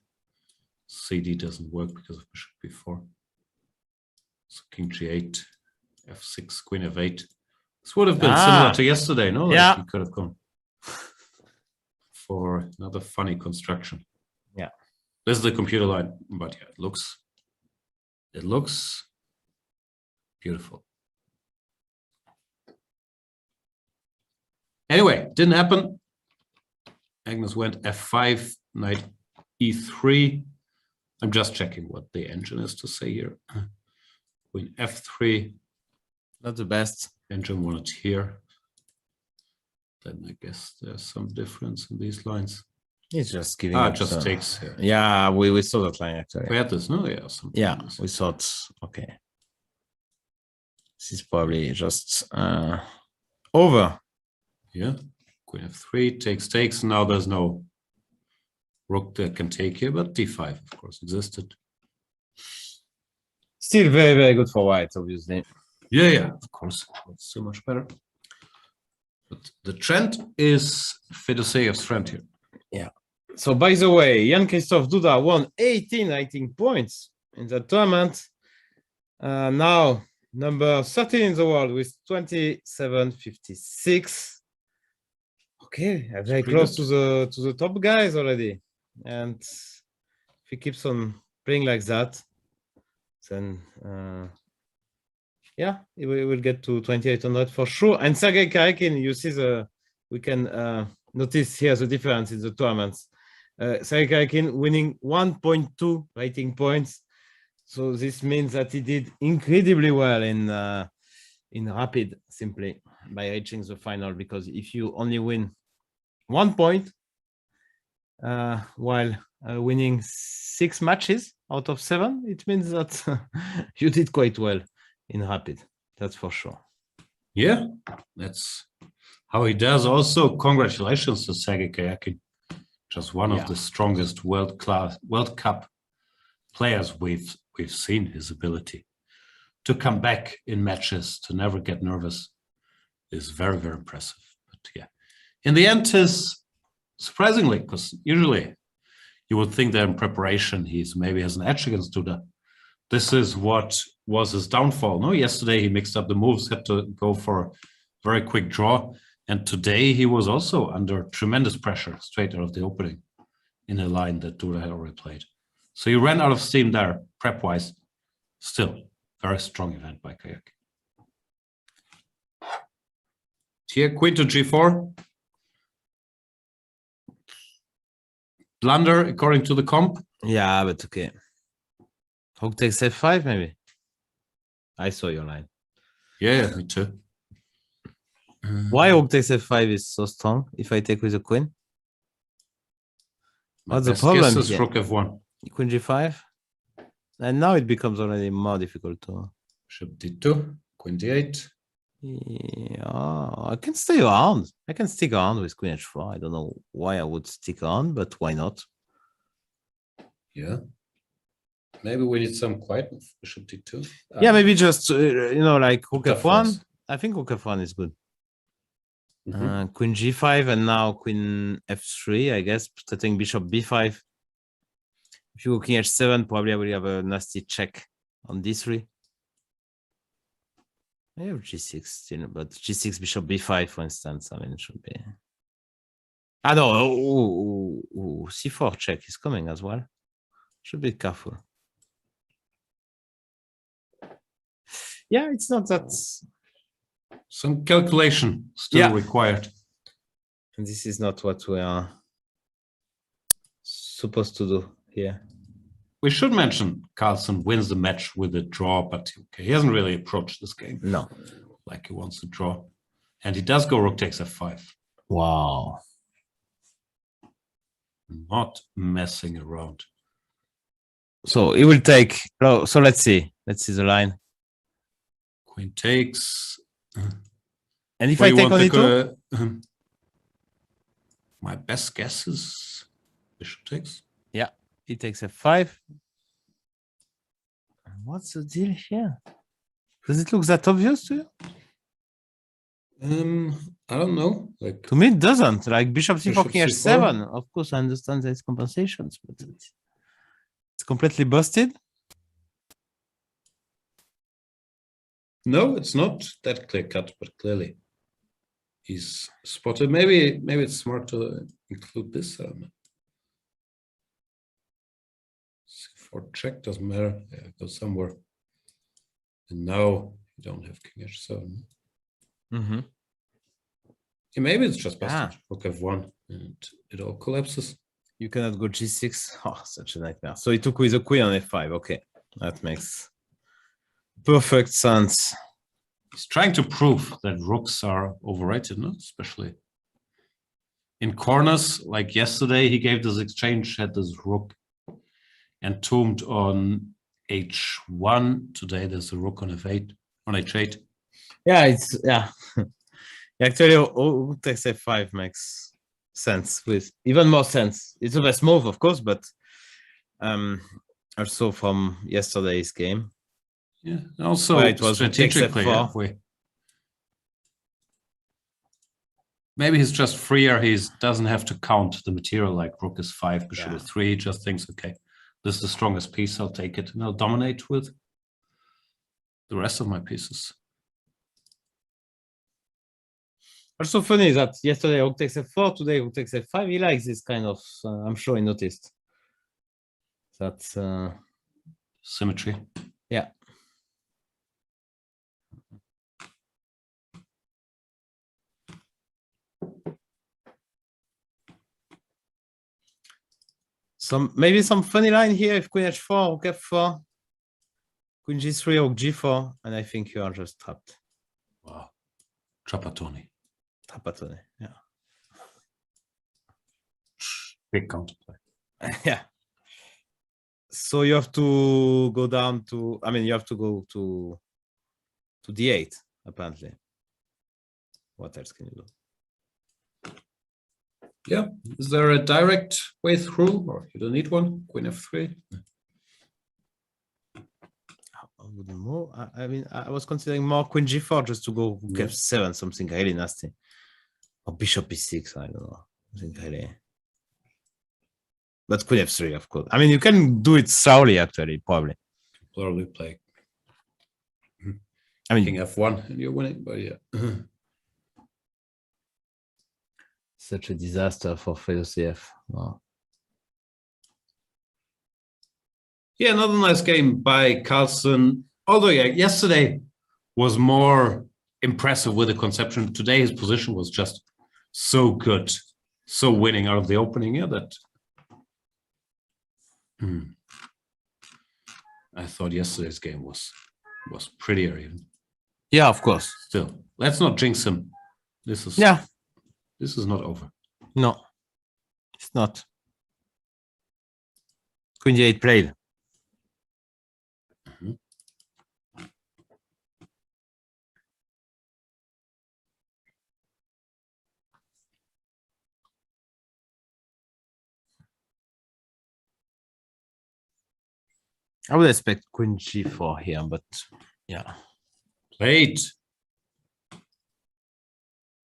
cd doesn't work because of bishop b4. So king g8, f6, queen f8. This would have been similar to yesterday, no? Like Yeah. you could have gone for another funny construction. Yeah. This is the computer line, but yeah, it looks beautiful. Anyway, didn't happen. Magnus went f5, knight e3. I'm just checking what the engine is to say here. Queen f3. Not the best. Engine wanted here. Then I guess there's some difference in these lines. He's just giving Ah, up it just some- takes here. Yeah, we saw that line actually. We had this, no? Yeah. Yeah, we thought, okay. This is probably just over. Yeah. Queen f3 takes. Now there's no rook that can take here, but d5, of course, existed. Still very, very good for white, obviously. Yeah, of course. It's so much better. But the trend is Fedoseyev's friend here. Yeah. So by the way, Jan-Krzysztof Duda won 19 points in the tournament. Now number 13 in the world with 27.56. Okay, very close to the top guys already. And if he keeps on playing like that, then yeah, we will get to 2800 for sure. And Sergey Karjakin, you see we can notice here the difference in the tournaments. Sergey Karjakin winning 1.2 rating points. So this means that he did incredibly well in rapid, simply by reaching the final. Because if you only win 1 point while winning 6 matches out of 7, it means that you did quite well in rapid. That's for sure. Yeah, that's how he does. Also, congratulations to Sergey Karjakin, just one of the strongest World Cup players we've seen. His ability to come back in matches, to never get nervous, is very, very impressive. But yeah, in the end, surprisingly, because usually you would think that in preparation he's maybe has an edge against Duda. This is what was his downfall. No, yesterday he mixed up the moves, had to go for a very quick draw. And today he was also under tremendous pressure straight out of the opening in a line that Duda had already played. So he ran out of steam there, prep-wise. Still, very strong event by Karjakin. Here, queen to g4. Blunder, according to the comp. Yeah, but okay. Rook takes f5, maybe. I saw your line. Yeah, me too. Why rook takes f5 is so strong if I take with a queen? What's the problem? Is rook f1. Queen g5. And now it becomes already more difficult to... Bishop d2, queen d8. Yeah, I can stay around. I can stick around with queen h4. I don't know why I would stick around, but why not? Yeah. Maybe we need some quiet move. Bishop d2. Yeah, maybe just, like rook Tough f1. ones. I think rook f1 is good. Mhm. Queen g5 and now queen f3, I guess, protecting bishop b5. If you go king h7, probably I will have a nasty check on d3. I have g6 still, but g6 bishop b5, for instance, I mean, it should be... Ah, no, c4 check is coming as well. Should be careful. Yeah, it's not that... Some calculation still required. And this is not what we are supposed to do here. We should mention Carlsen wins the match with a draw, but okay, he hasn't really approached this game. No. Like he wants to draw. And he does go rook takes f5. Wow. Not messing around. So it will take... So let's see. Let's see the line. Queen takes. And if What I you take want only to two? my best guess is bishop takes. Yeah, he takes f5. What's the deal here? Does it look that obvious to you? I don't know. Like To me, it doesn't. Like bishop c4, Bishop king c4. h7. Of course, I understand there's compensations, but it's completely busted. no, it's not that clear cut, but clearly he's spotted. Maybe it's smart to include this. I don't know. C4 check doesn't matter. Yeah, it goes somewhere. And now you don't have king h7. Mm-hmm. Yeah, maybe it's just busted. Ah. Rook f1 and it all collapses. You cannot go g6. Oh, such a nightmare. So he took with a queen on f5. Okay, that makes perfect sense. He's trying to prove that rooks are overrated, no? Especially in corners. Like yesterday, he gave this exchange, had this rook entombed on h1. Today, there's a rook on f8, on h8. Yeah, it's actually rook takes f5 makes sense, with even more sense. It's the best move, of course, but also from yesterday's game. Yeah, also Where it was strategically. rook takes f4. Maybe he's just freer. He doesn't have to count the material like rook is 5, bishop is 3. He just thinks, okay, this is the strongest piece. I'll take it and I'll dominate with the rest of my pieces. Also funny that yesterday rook takes f4, today rook takes f5. He likes this kind of. I'm sure he noticed that symmetry. Yeah. Maybe some funny line here. If queen h4, rook f4, queen g3, rook g4, and I think you are just trapped. Wow, Trapattoni. Trapattoni, yeah. Big counterplay. Yeah. So you have to go down to. I mean, you have to go to d8 apparently. What else can you do? Yeah, is there a direct way through, or you don't need one? Queen f3. I mean, I was considering more queen g4 just to go rook f7, something really nasty, or bishop e6. I don't know, something really. But queen f3, of course. I mean, you can do it slowly, actually, probably. Probably play. I mean, king f1, and you're winning. But yeah. Such a disaster for FIDE. Wow. Yeah, another nice game by Carlsen. Although, yeah, yesterday was more impressive with the conception. Today, his position was just so good, so winning out of the opening. Yeah, that I thought yesterday's game was prettier even. Yeah, of course. Still, let's not jinx him. This is This is not over. No, it's not. Queen g8 played. I would expect queen g4 here, but yeah. Played.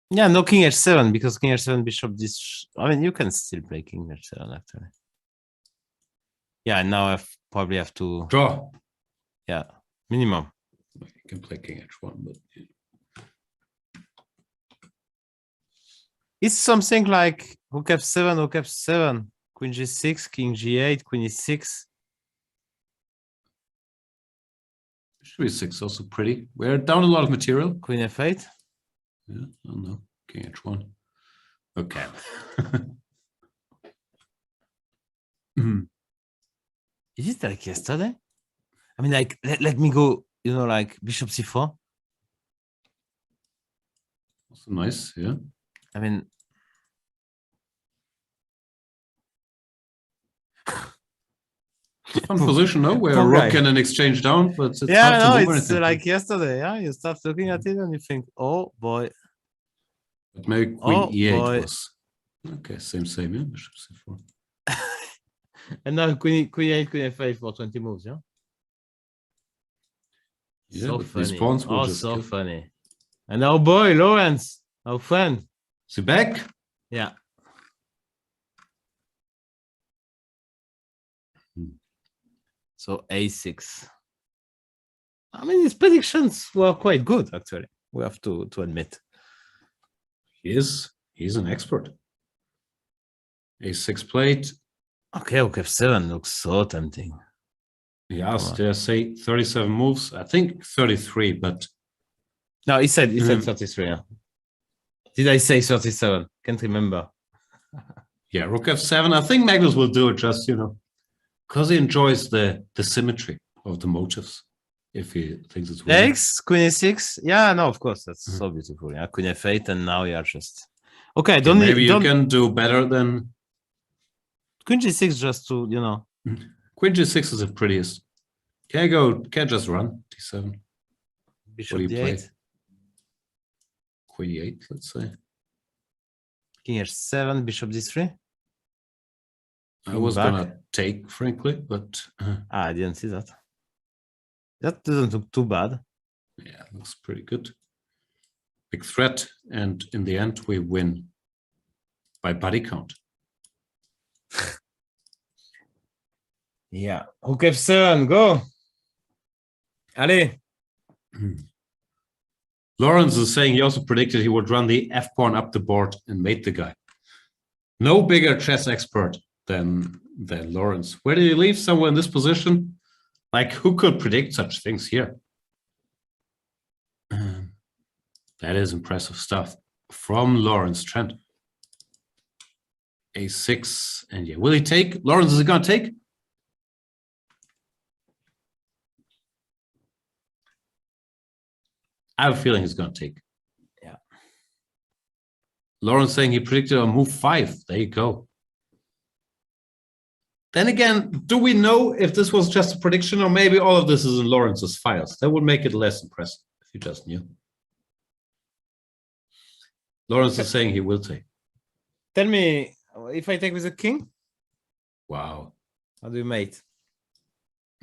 Yeah, no king h7, because king h7 bishop this. I mean, you can still play king h7 actually. Yeah, now I probably have to draw. Yeah, minimum. You can play king h1, but yeah. It's something like rook f7, queen g6, king g8, queen e6. Bishop e6 also pretty. We're down a lot of material. Queen f8. Yeah, I don't know. King h1. Okay. Is it like yesterday? I mean, like, let me go, you know, like bishop c4. Also nice, yeah. I mean, fun position, no? Where a rook and an exchange down, but it's yeah, hard to no, move it's anything. like yesterday. Yeah, you start looking at it and you think, oh boy, But maybe queen Oh, e8 boy. was okay. Same, yeah. Bishop c4. And now queen e8, queen f8 for 20 moves, yeah? Yeah, So but these funny. pawns will Oh, just so kill. funny. And our boy, Lawrence, our friend. Is he back? Yeah. So a6. I mean, his predictions were quite good, actually. We have to admit. He's an expert. a6 plate. Okay, rook f7 looks so tempting. He asked, say 37 moves. I think 33, but No, he said 33. Yeah. Did I say 37? Can't remember. yeah, rook f7. I think Magnus will do it just, because he enjoys the symmetry of the motives. If he thinks it's winning. X, queen e6. Yeah, no, of course, that's so beautiful. Yeah, queen f8, and now you are just okay. Maybe you can do better than queen g6 just to queen g6 is the prettiest. Can't just run d7. Bishop What do you play? d8. Queen e8, let's say. King h7, bishop d3. I was gonna take, frankly, but I didn't see that. That doesn't look too bad. yeah, it looks pretty good. Big threat, and in the end, we win by body count. Yeah, rook f7, go. Allez. Lawrence is saying he also predicted he would run the f pawn up the board and mate the guy. No bigger chess expert than Lawrence. Where did he leave? Somewhere in this position? Like, who could predict such things here? That is impressive stuff from Lawrence Trent. a6, and yeah, will he take? Lawrence, is he gonna take? I have a feeling he's gonna take. Yeah. Lawrence saying he predicted on move 5. There you go. Then again, do we know if this was just a prediction or maybe all of this is in Lawrence's files? That would make it less impressive if you just knew. Lawrence is saying he will take. Tell me, if I take with a king, Wow. how do you mate?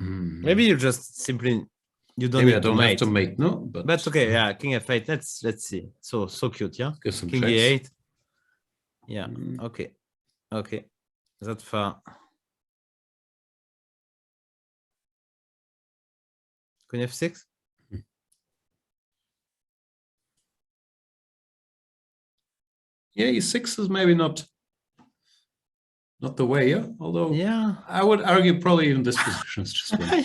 Maybe you just simply you don't Maybe need I don't to have mate. to mate, no? But okay, yeah, king f8. Let's see. So cute, yeah. Give some King checks. e8. Yeah. Okay. That's far. Queen f6. Yeah, e6 is maybe not the way, yeah. Although Yeah. I would argue probably in this position it's just winning.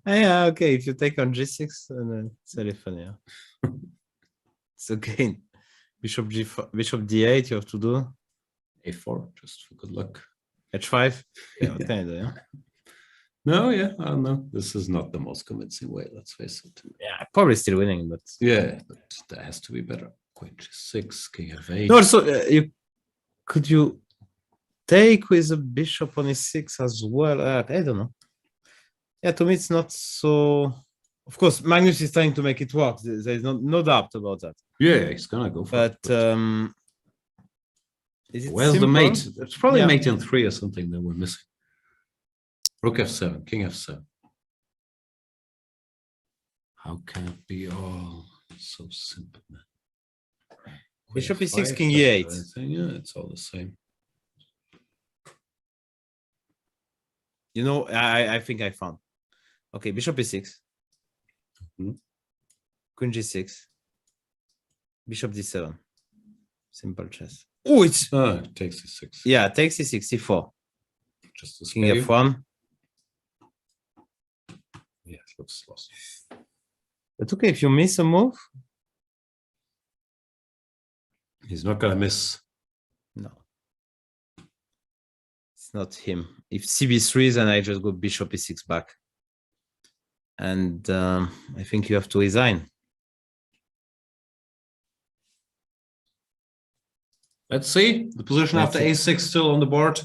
Yeah, okay. If you take on g6, then it's very funny. Yeah. So again, bishop d8. You have to do a4, just for good luck. h5. Yeah, yeah. No, yeah, I don't know. This is not the most convincing way, let's face it. Yeah, probably still winning, but Yeah, but that has to be better. Queen g6, king f8. no. Also, could you take with a bishop on e6 as well? I don't know. Yeah, to me it's not so. Of course, Magnus is trying to make it work. There is no doubt about that. Yeah, he's gonna go for But it. is it Where's the simple? mate? It's probably Yeah. mate in 3 or something that we're missing. Rook f7, king f7. How can it be all so simple, man? Bishop Queen e6, f5, king doesn't e8. do anything. Yeah, it's all the same. You know, I think I found. Okay, bishop e6. Queen g6. Bishop d7. Simple chess. Oh, it's It takes e6. yeah. Takes e6, c4. Just to King spare you. f1. Yeah, it looks lost. But okay, if you miss a move, He's not gonna miss. no, it's not him. If cb3, then I just go bishop e6 back, and I think you have to resign. Let's see the position Let's after see. a6 still on the board.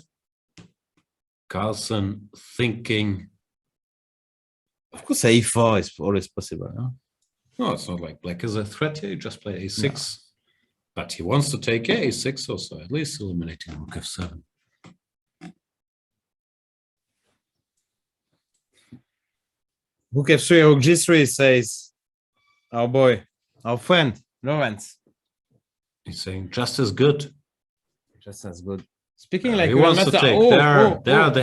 Carlsen thinking. Of course, a4 is always possible. No? No, it's not like black is a threat here. You just play a6. But he wants to take a6 also, at least eliminating rook f7. Rook f3, rook g3 says our boy, our friend, Lawrence. He's saying just as good. Just as good. Speaking like He wants to grandmaster- take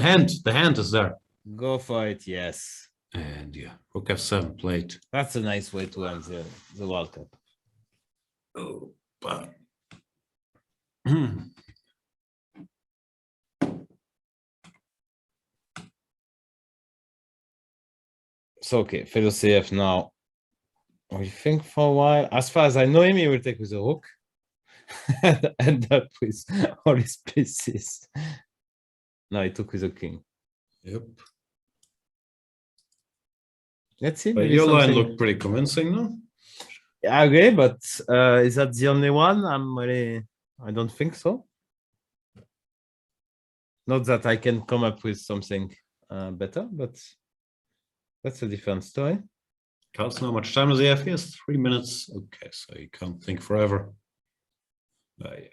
the hand is there. Go for it, yes. And yeah, rook f7 played. That's a nice way to end the World Cup. Oh, but So okay, Fellow CF now. We think for a while. As far as I know him, he will take with a rook. And end up with all his pieces. No, he took with a king. yep. Let's see. But maybe your line something- looked pretty convincing, no? Yeah, I agree, but is that the only one? I don't think so. Not that I can come up with something better, but that's a different story. Carlsen, how much time does he have? He has 3 minutes. Okay, so you can't think forever. Yeah.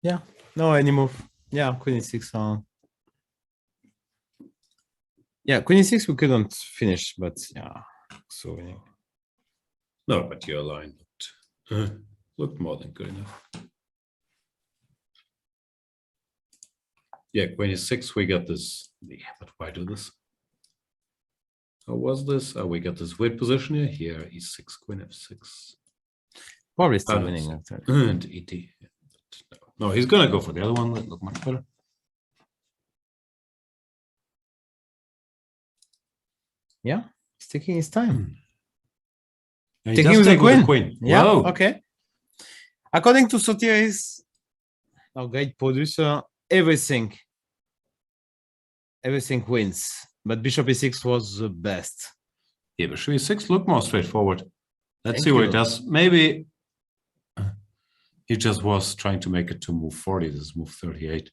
Yeah, no, any move. Yeah, queen e6. Yeah, queen e6 we couldn't finish, but yeah, so winning. No, but your line looked more than good enough. Yeah, queen e6, we got this. Yeah, but why do this? How was this? Oh, we got this weird position here. Here, e6, queen f6. Probably still Oh, winning after. And et. No, he's gonna go for the other one. That look much better. Yeah, he's taking his time. And he Taking does with take the queen. Yeah, Whoa. okay. According to Sotiris, our great producer, everything wins. But bishop e6 was the best. Yeah, but e6 look more straightforward. Let's Thank see what you. it does. Maybe he just was trying to make it to move 40. This is move 38.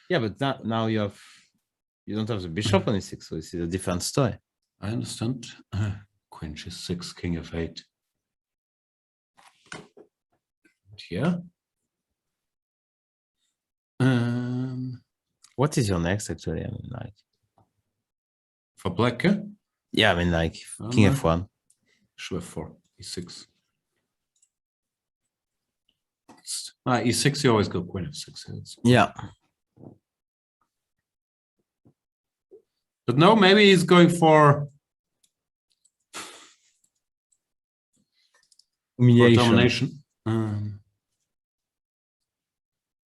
Yeah, but now you don't have the bishop on e6, so this is a different story. I understand. Queen g6, king f8. Yeah. What is your next actually? I mean, like, For black, eh? yeah, I mean, like king f1. Should have 4, e6. E6, you always go queen f6. Yeah. But no, maybe he's going for domination.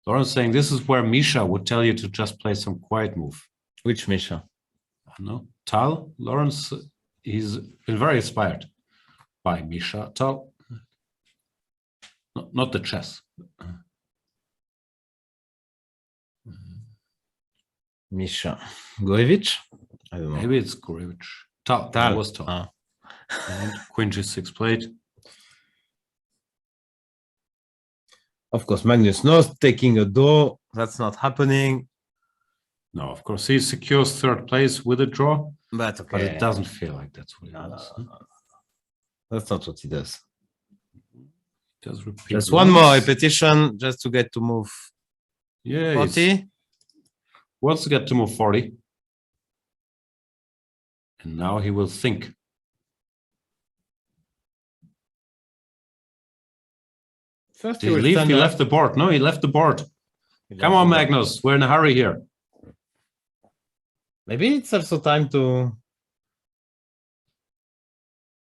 Laurent's saying this is where Misha would tell you to just play some quiet move. Which Misha? I don't know. Tal? Lawrence, he's been very inspired by Misha Tal. Not the chess. Misha Goevich? I don't know. Maybe it's Gurevich. Tal. That was Tal. And queen g6 played. Of course, Magnus knows taking a draw. That's not happening. No, of course, he secures third place with a draw. But okay. But it doesn't feel like that's what he does. That's not what he does. Does repeat Just one once. more repetition just to get to move Yeah, 40. Wants to get to move 40. And now he will think. First Did he leave? He left the board. No, he left the board. Come on, Magnus. We're in a hurry here. Maybe it's also time to...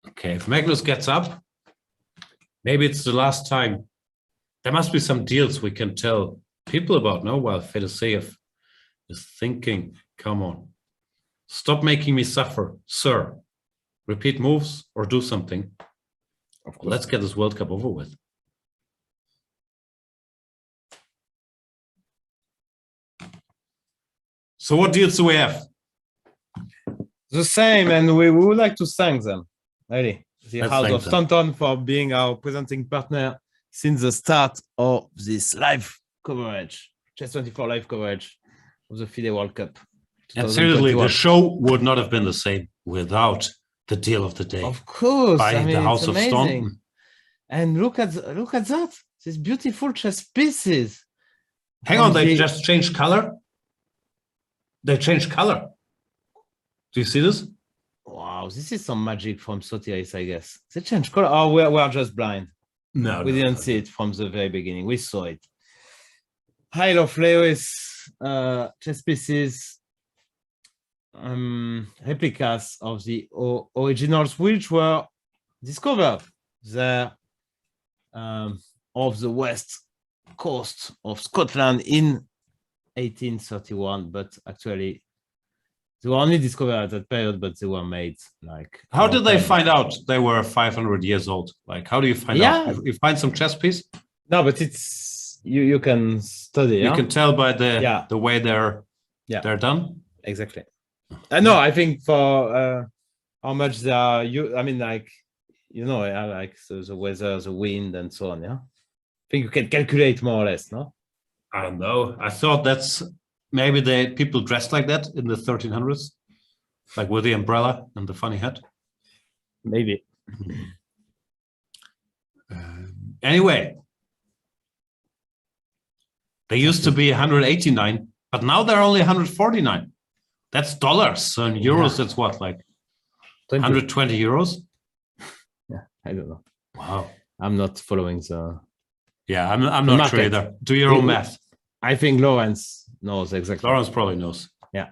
Okay, if Magnus gets up, maybe it's the last time. There must be some deals we can tell people about, no? While Fedoseev is thinking, come on. Stop making me suffer, sir. Repeat moves or do something. Of course. Let's get this World Cup over with. So what deals do we have? The same, and we would like to thank them. Really. The Let's House thank of them. Stanton for being our presenting partner since the start of this live coverage. Chess 24 live coverage of the FIDE World Cup. And seriously, the 2021. show would not have been the same without the deal of the day Of course, by I mean, the House it's of amazing. Staunton. And look at that, these beautiful chess pieces. Hang on, they just changed color. They changed color. Do you see this? Wow, this is some magic from Sotiris, I guess. They changed color. Oh, we are just blind. No, We didn't see it from the very beginning. We saw it. Isle of Lewis chess pieces, replicas of the originals, which were discovered there off the west coast of Scotland in 1831, but actually they were only discovered at that period, but they were made like. How did they find out they were 500 years old? Like, how do you find out? You find some chess piece? No, but it's you can study. You can tell by the way they're done. Exactly. No, I think for how much they are, I mean, like, you know, like the weather, the wind, and so on. Yeah, I think you can calculate more or less. No, I don't know. I thought that's maybe people dressed like that in the 1300s, like with the umbrella and the funny hat. Maybe. Anyway, they used to be 189, but now they're only 149. That's dollars. So in euros, that's what, like 120 euros? Yeah, I don't know. Wow. I'm not following the. Yeah, I'm not sure either. Do your own math. I think Lawrence knows exactly. Lawrence probably knows. Yeah.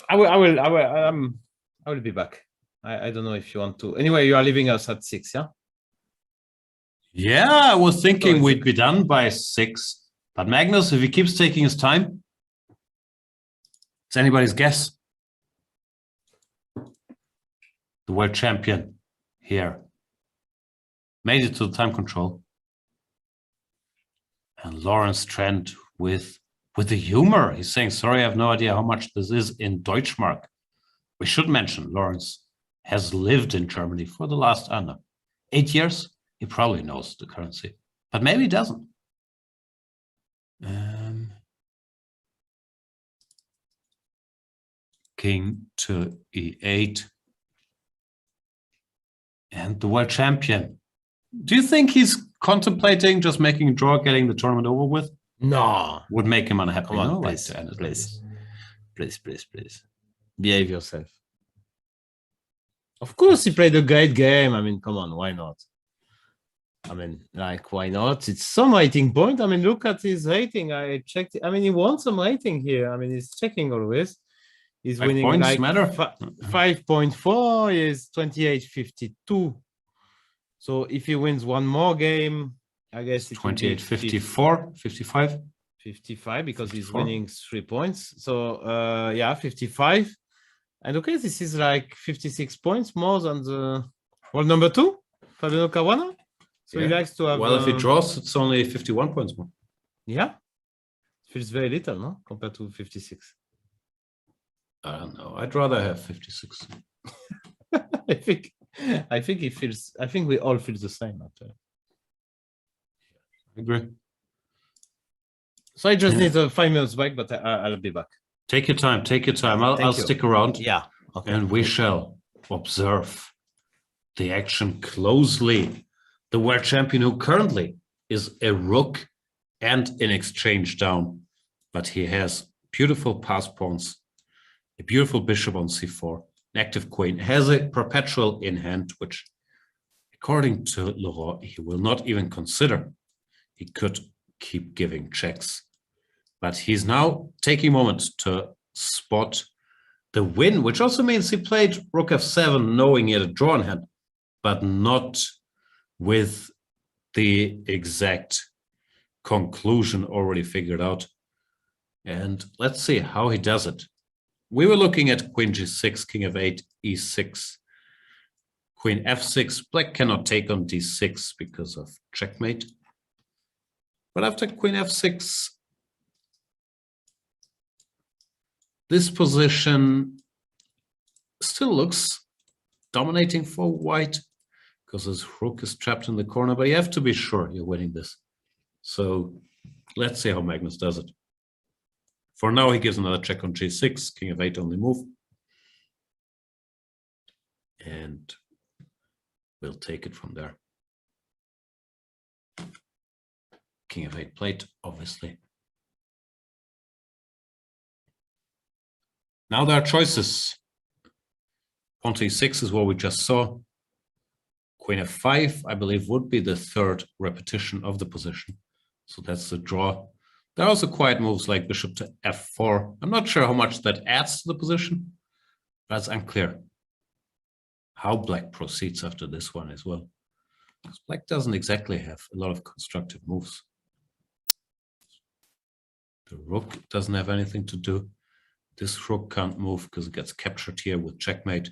I will be back. I don't know if you want to. Anyway, you are leaving us at 6, yeah? Yeah, I was thinking we'd be done by 6. But Magnus, if he keeps taking his time, it's anybody's guess. The world champion here made it to the time control. And Lawrence Trent with the humor. He's saying, sorry, I have no idea how much this is in Deutschmark. We should mention Lawrence has lived in Germany for the last, I don't know, 8 years. He probably knows the currency, but maybe he doesn't. King to e8. And the world champion. Do you think he's contemplating just making a draw, getting the tournament over with? No. Would make him unhappy. Come on, no? please, please. Behave yourself. Of course, he played a great game. I mean, come on, why not? I mean, like, why not? It's some rating point. I mean, look at his rating. I checked it. I mean, he won some rating here. I mean, he's checking always. He's winning like 5.4. He is 28.52. So if he wins one more game, I guess it's 28.54, 55. 55 because he's winning 3 points. So yeah, 55. And okay, this is like 56 points more than the world number 2, Fabiano Caruana. So he likes to have. Well, if he draws, it's only 51 points more. Yeah, it feels very little, no, compared to 56. I don't know. I'd rather have 56. I think he feels. I think we all feel the same. Actually. I agree. So I just need 5 minutes back, but I'll be back. Take your time. Take your time. I'll stick around. Yeah. Okay. And we shall observe the action closely. The world champion, who currently is a rook and in exchange down, but he has beautiful pass pawns, a beautiful bishop on c4, an active queen, has a perpetual in hand, which, according to Laurent, he will not even consider. He could keep giving checks, but he's now taking a moment to spot the win, which also means he played rook f7, knowing he had a draw in hand, but not with the exact conclusion already figured out. And let's see how he does it. We were looking at queen g6, king f8, e6, queen f6. Black cannot take on d6 because of checkmate. But after queen f6, this position still looks dominating for white. because his rook is trapped in the corner, but you have to be sure you're winning this. So let's see how Magnus does it. For now, he gives another check on g6, king of 8 only move. And we'll take it from there. King of 8 played, obviously. Now there are choices. Pawn to e6 is what we just saw. Queen f5, I believe, would be the third repetition of the position. So that's the draw. There are also quiet moves like bishop to f4. I'm not sure how much that adds to the position. That's unclear how black proceeds after this one as well. Because black doesn't exactly have a lot of constructive moves. The rook doesn't have anything to do. This rook can't move because it gets captured here with checkmate.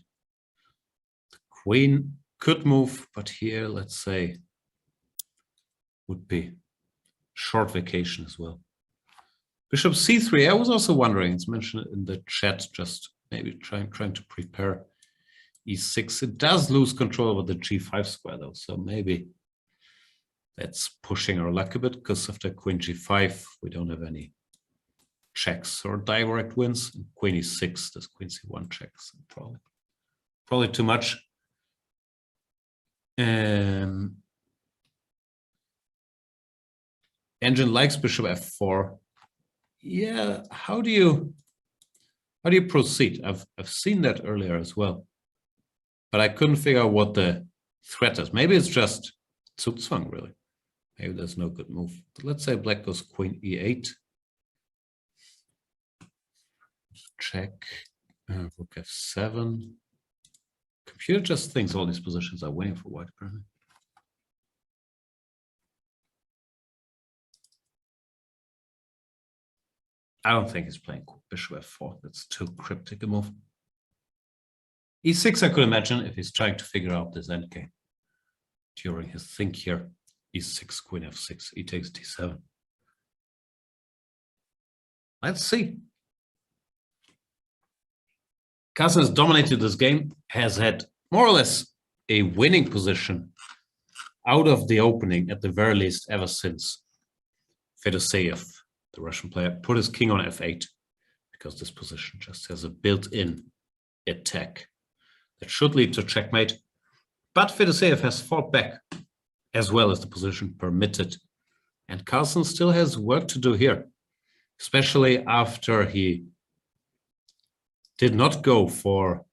The queen could move, but here, let's say, would be short vacation as well. Bishop c3, I was also wondering, it's mentioned in the chat, just maybe trying to prepare e6. It does lose control over the g5 square though, so maybe that's pushing our luck a bit, because after queen g5, we don't have any checks or direct wins. And queen e6, there's queen c1 checks, probably too much. Engine likes bishop f4. Yeah, how do you proceed? I've seen that earlier as well, but I couldn't figure out what the threat is. Maybe it's just Zugzwang, really. Maybe there's no good move. But let's say black goes queen e8. Check. Rook f7. Computer just thinks all these positions are winning for white, apparently. I don't think he's playing bishop f4. That's too cryptic a move. e6, I could imagine if he's trying to figure out this endgame during his think here. e6, queen f6, e takes d7. Let's see. Carlsen has dominated this game, has had more or less a winning position out of the opening, at the very least, ever since Fedoseev, the Russian player, put his king on f8, because this position just has a built-in attack that should lead to checkmate. But Fedoseev has fought back as well as the position permitted. And Carlsen still has work to do here, especially after he did not go for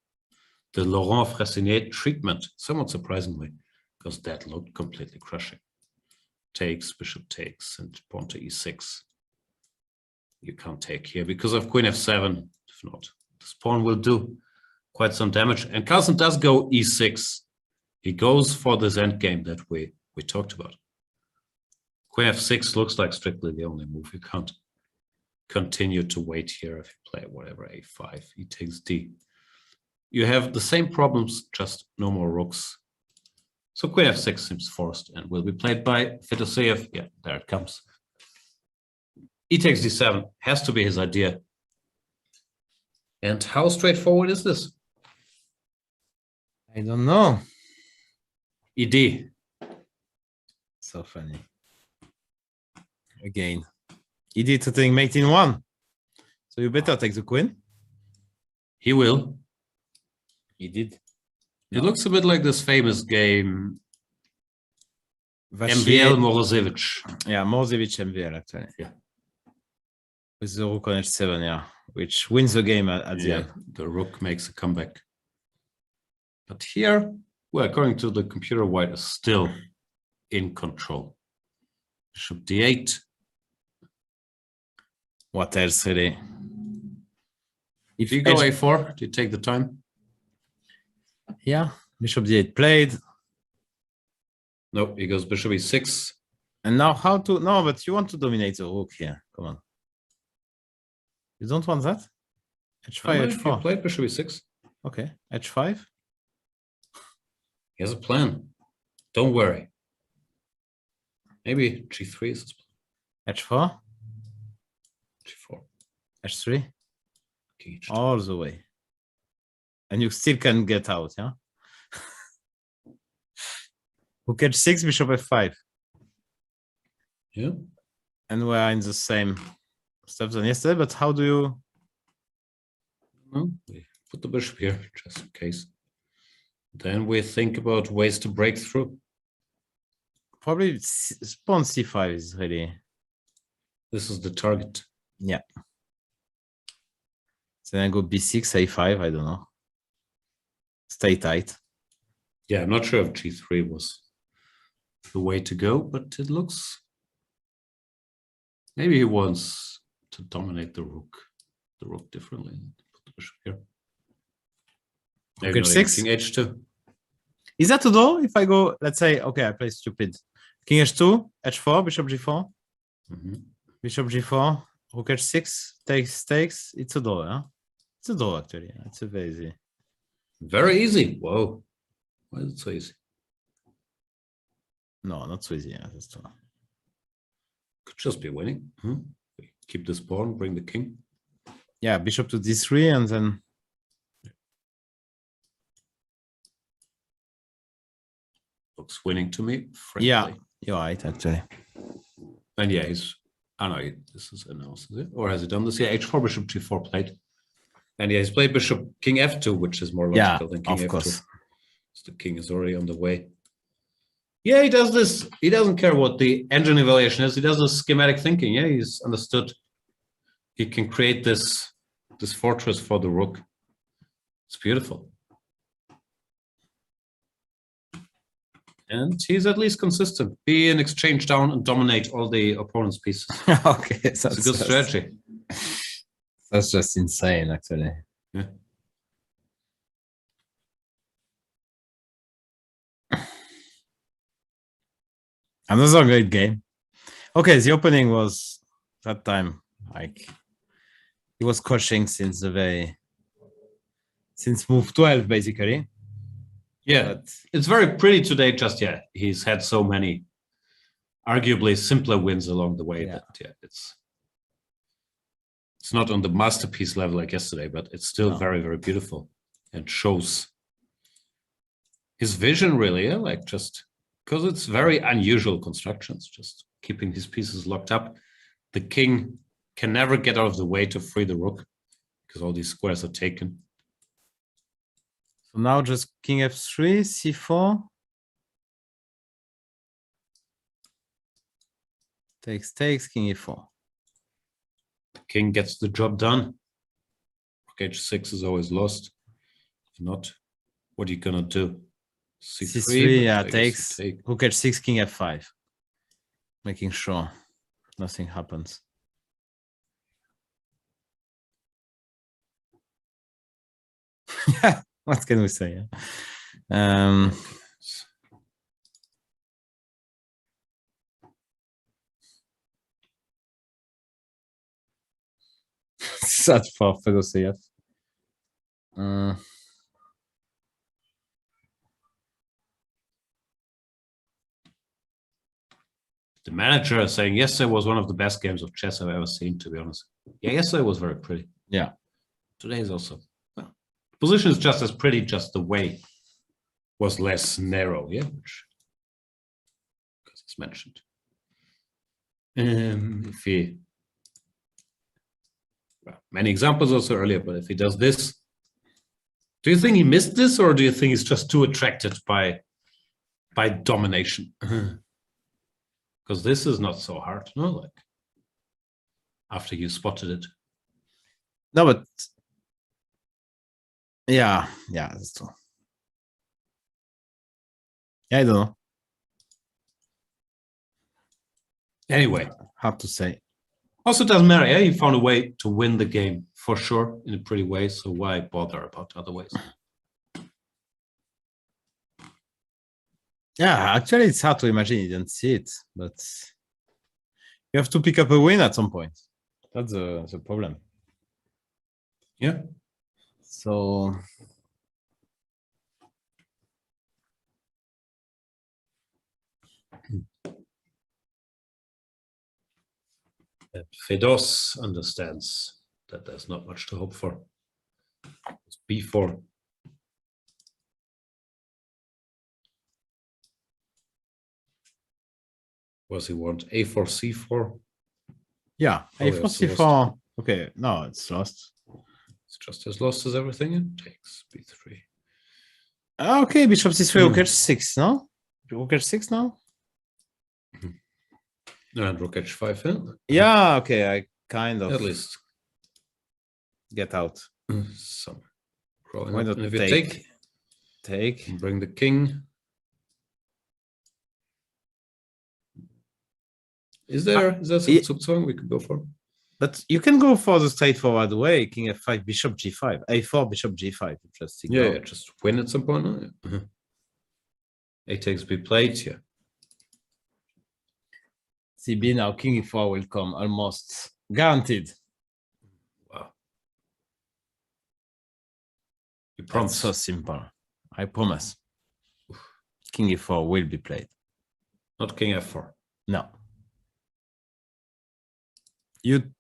the Laurent Fressinet treatment, somewhat surprisingly, because that looked completely crushing. Takes, bishop takes, and pawn to e6. You can't take here because of queen f7. If not, this pawn will do quite some damage. And Carlsen does go e6. He goes for this endgame that we talked about. Queen f6 looks like strictly the only move. You can't continue to wait here if you play whatever, a5, he takes d. You have the same problems, just no more rooks. So queen f6 seems forced and will be played by Fedoseev. Yeah, there it comes. E takes d7 has to be his idea. And how straightforward is this? I don't know. ed. So funny. Again. He did something mate in one. So you better take the queen. He will. He did. It looks a bit like this famous game, Vachier. MVL Morozevich. Yeah, Morozevich MVL actually. Yeah. With the rook on h7, yeah, which wins the game at the end. The rook makes a comeback. But here, well, according to the computer, white is still in control. Bishop d8. What else really? If you go a4, do you take the time? Yeah, bishop d8 played. No, he goes bishop e6. And now how to, no, but you want to dominate the rook here. Come on. You don't want that? h5, If you h4. played bishop e6. Okay, h5. He has a plan. Don't worry. Maybe g3 is his plan. h4. g4. h3. King h2. All the way. And you still can get out, yeah? Rook h6, bishop f5. Yeah. And we're in the same stuff than yesterday, but how do you... No, we put the bishop here just in case. Then we think about ways to break through. Probably pawn c5 is really... This is the target. Yeah. So then I go b6, a5, I don't know. Stay tight. Yeah, I'm not sure if g3 was the way to go, but it looks... Maybe he wants to dominate the rook differently. Put the bishop here. Maybe Rook not h6. king h2. Is that to do if I go, let's say, okay, I play stupid. King h2, h4, bishop g4, bishop g4, rook h6, takes, it's a draw, huh? It's a draw, actually. It's a very easy. Very easy. Whoa. Why is it so easy? No, not so easy. Yeah, that's true. Could just be winning. We keep this pawn, bring the king. Yeah, bishop to d3, and then Looks winning to me. Friendly. yeah, you're right, actually. And yeah, he's... I don't know, this is announced, is it? Or has he done this? Yeah, h4, bishop g4 played. And yeah, he's played bishop king f2, which is more logical than king of f2. course. So the king is already on the way. Yeah, he does this. He doesn't care what the engine evaluation is. He does this schematic thinking. Yeah, he's understood. He can create this fortress for the rook. It's beautiful. And he's at least consistent. Be an exchange down and dominate all the opponent's pieces. Okay, It's a good strategy. That's just insane, actually. Yeah. Another great game. Okay, the opening was that time like he was coaching since move 12 basically. Yeah, it's very pretty today. Just he's had so many arguably simpler wins along the way. Yeah. That it's not on the masterpiece level like yesterday, but it's still very, very beautiful and shows his vision really. Yeah? Like just because it's very unusual constructions, just keeping his pieces locked up. The king can never get out of the way to free the rook because all these squares are taken. So now just king f3, c4. Takes, king e4. The king gets the job done. Rook h6 is always lost. If not, what are you gonna do? c3, yeah, takes. Rook h6, king f5. Making sure nothing happens. What can we say? Sad for Fedoseev. The manager is saying yesterday was one of the best games of chess I've ever seen, to be honest. Yeah, yesterday was very pretty. Yeah. Today is also. Well, the position is just as pretty, just the way was less narrow, yeah, which because it's mentioned. If he, well, many examples also earlier, but if he does this, do you think he missed this, or do you think he's just too attracted by domination? Because this is not so hard, no? Like after you spotted it. No, but yeah, that's true. Yeah, I don't know. Anyway, hard to say. Also, it doesn't matter. Yeah, he found a way to win the game for sure in a pretty way. So why bother about other ways? Yeah, actually, it's hard to imagine you didn't see it, but you have to pick up a win at some point. That's the problem. Yeah. So Fedos understands that there's not much to hope for. It's B4. Was he want a4, c4? Yeah, Oh, a4, it's c4. Okay, no, it's lost. It's just as lost as everything and takes b3. Okay, bishop c3, rook h6, no? Rook h6 now? And rook h5, yeah? Yeah, okay, I kind of At least get out. some crawling Why up. not And if you take? take, bring the king. Is there some Zugzwang we could go for? But you can go for the straightforward way, king f5, bishop g5, a4, bishop g5. Interesting. Yeah, just win at some point. No? Yeah. A takes b played here. CB now, king e4 will come almost guaranteed. Wow. You That's promise. so simple. I promise. King e4 will be played. Not king f4. No. You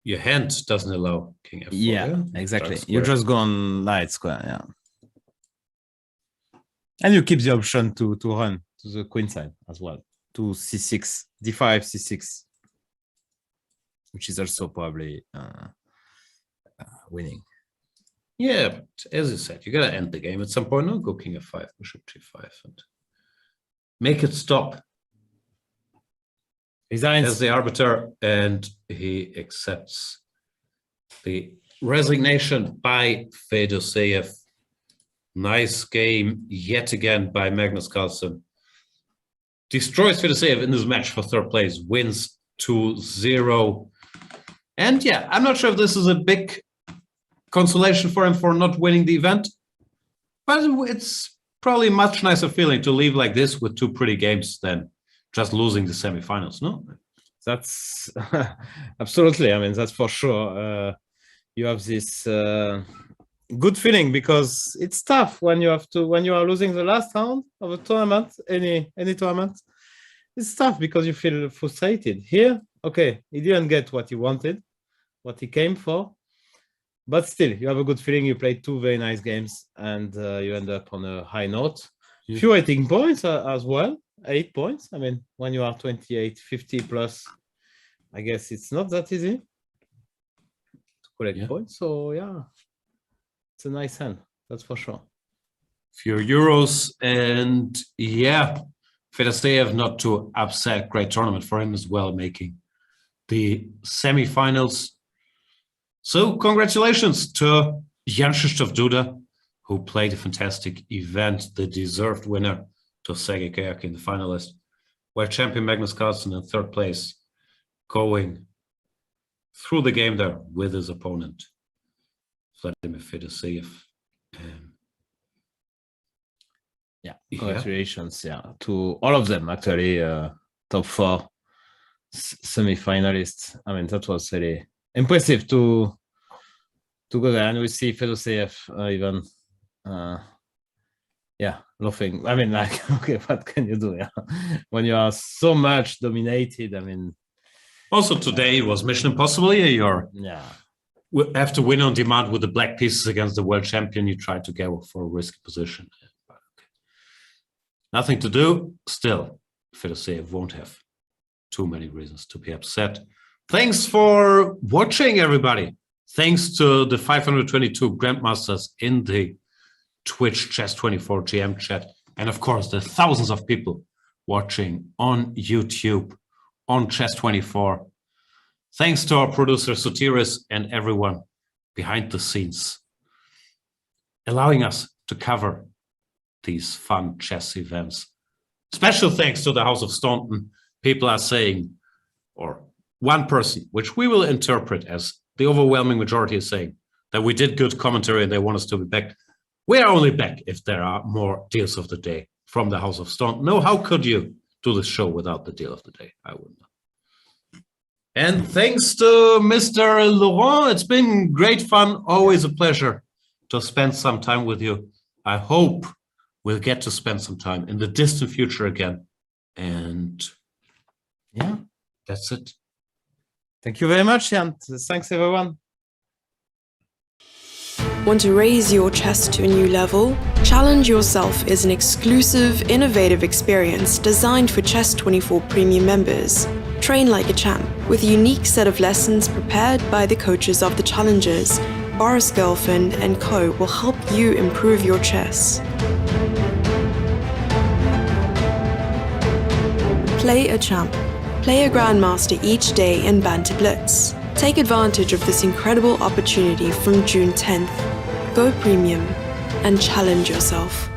Your hand doesn't allow king f4. yeah, exactly. Dark You square. just go on light square, yeah. And you keep the option to run to the queen side as well. To c6, d5, c6, which is also probably winning. Yeah, but as you said, you gotta end the game at some point. No, go king f5, bishop g5, and make it stop. Resigns. As the arbiter, and he accepts the resignation by Fedoseev. Nice game yet again by Magnus Carlsen. Destroys Fedoseev in this match for third place, wins 2-0. And yeah, I'm not sure if this is a big consolation for him for not winning the event, but it's probably a much nicer feeling to leave like this with two pretty games than just losing the semifinals, no? That's absolutely. I mean, that's for sure. You have this good feeling because it's tough when you are losing the last round of a tournament, any tournament. It's tough because you feel frustrated. Here, okay, he didn't get what he wanted, what he came for, but still, you have a good feeling. You played two very nice games, and you end up on a high note. Yeah. Few rating points as well. 8 points. I mean, when you are 28, 50 plus, I guess it's not that easy to collect points. So yeah, it's a nice hand, that's for sure. Few euros, and yeah, Fedoseev not too upset. Great tournament for him as well, making the semifinals. So congratulations to Jan-Krzysztof Duda, who played a fantastic event, the deserved winner, to Sergey Karjakin, the finalist, where champion Magnus Carlsen in third place, going through the game there with his opponent, Vladimir Fedoseev. Yeah, congratulations, to all of them, actually, top 4 semi-finalists. I mean, that was really impressive to go there, and we see Fedoseev even laughing. I mean, like, okay, what can you do? Yeah, when you are so much dominated. I mean, also today was mission impossible. You have to win on demand with the black pieces against the world champion. You try to go for a risky position. But okay. Nothing to do. Still, Fedoseev won't have too many reasons to be upset. Thanks for watching, everybody. Thanks to the 522 Grandmasters in the Twitch Chess24 GM chat, and of course the thousands of people watching on YouTube, on Chess24. Thanks to our producer Sotiris and everyone behind the scenes, allowing us to cover these fun chess events. Special thanks to the House of Staunton. People are saying, or one person, which we will interpret as the overwhelming majority is saying, that we did good commentary and they want us to be back. We are only back if there are more deals of the day from the House of Staunton. No, how could you do this show without the deal of the day? I wouldn't know. And thanks to Mr. Laurent, it's been great fun. Always a pleasure to spend some time with you. I hope we'll get to spend some time in the distant future again. And yeah, that's it. Thank you very much, Jan. Thanks, everyone. Want to raise your chess to a new level? Challenge Yourself is an exclusive, innovative experience designed for Chess24 Premium members. Train like a champ with a unique set of lessons prepared by the coaches of the challengers. Boris Girlfriend and Co. will help you improve your chess. Play a champ. Play a grandmaster each day in Banter Blitz. Take advantage of this incredible opportunity from June 10th. Go premium and challenge yourself.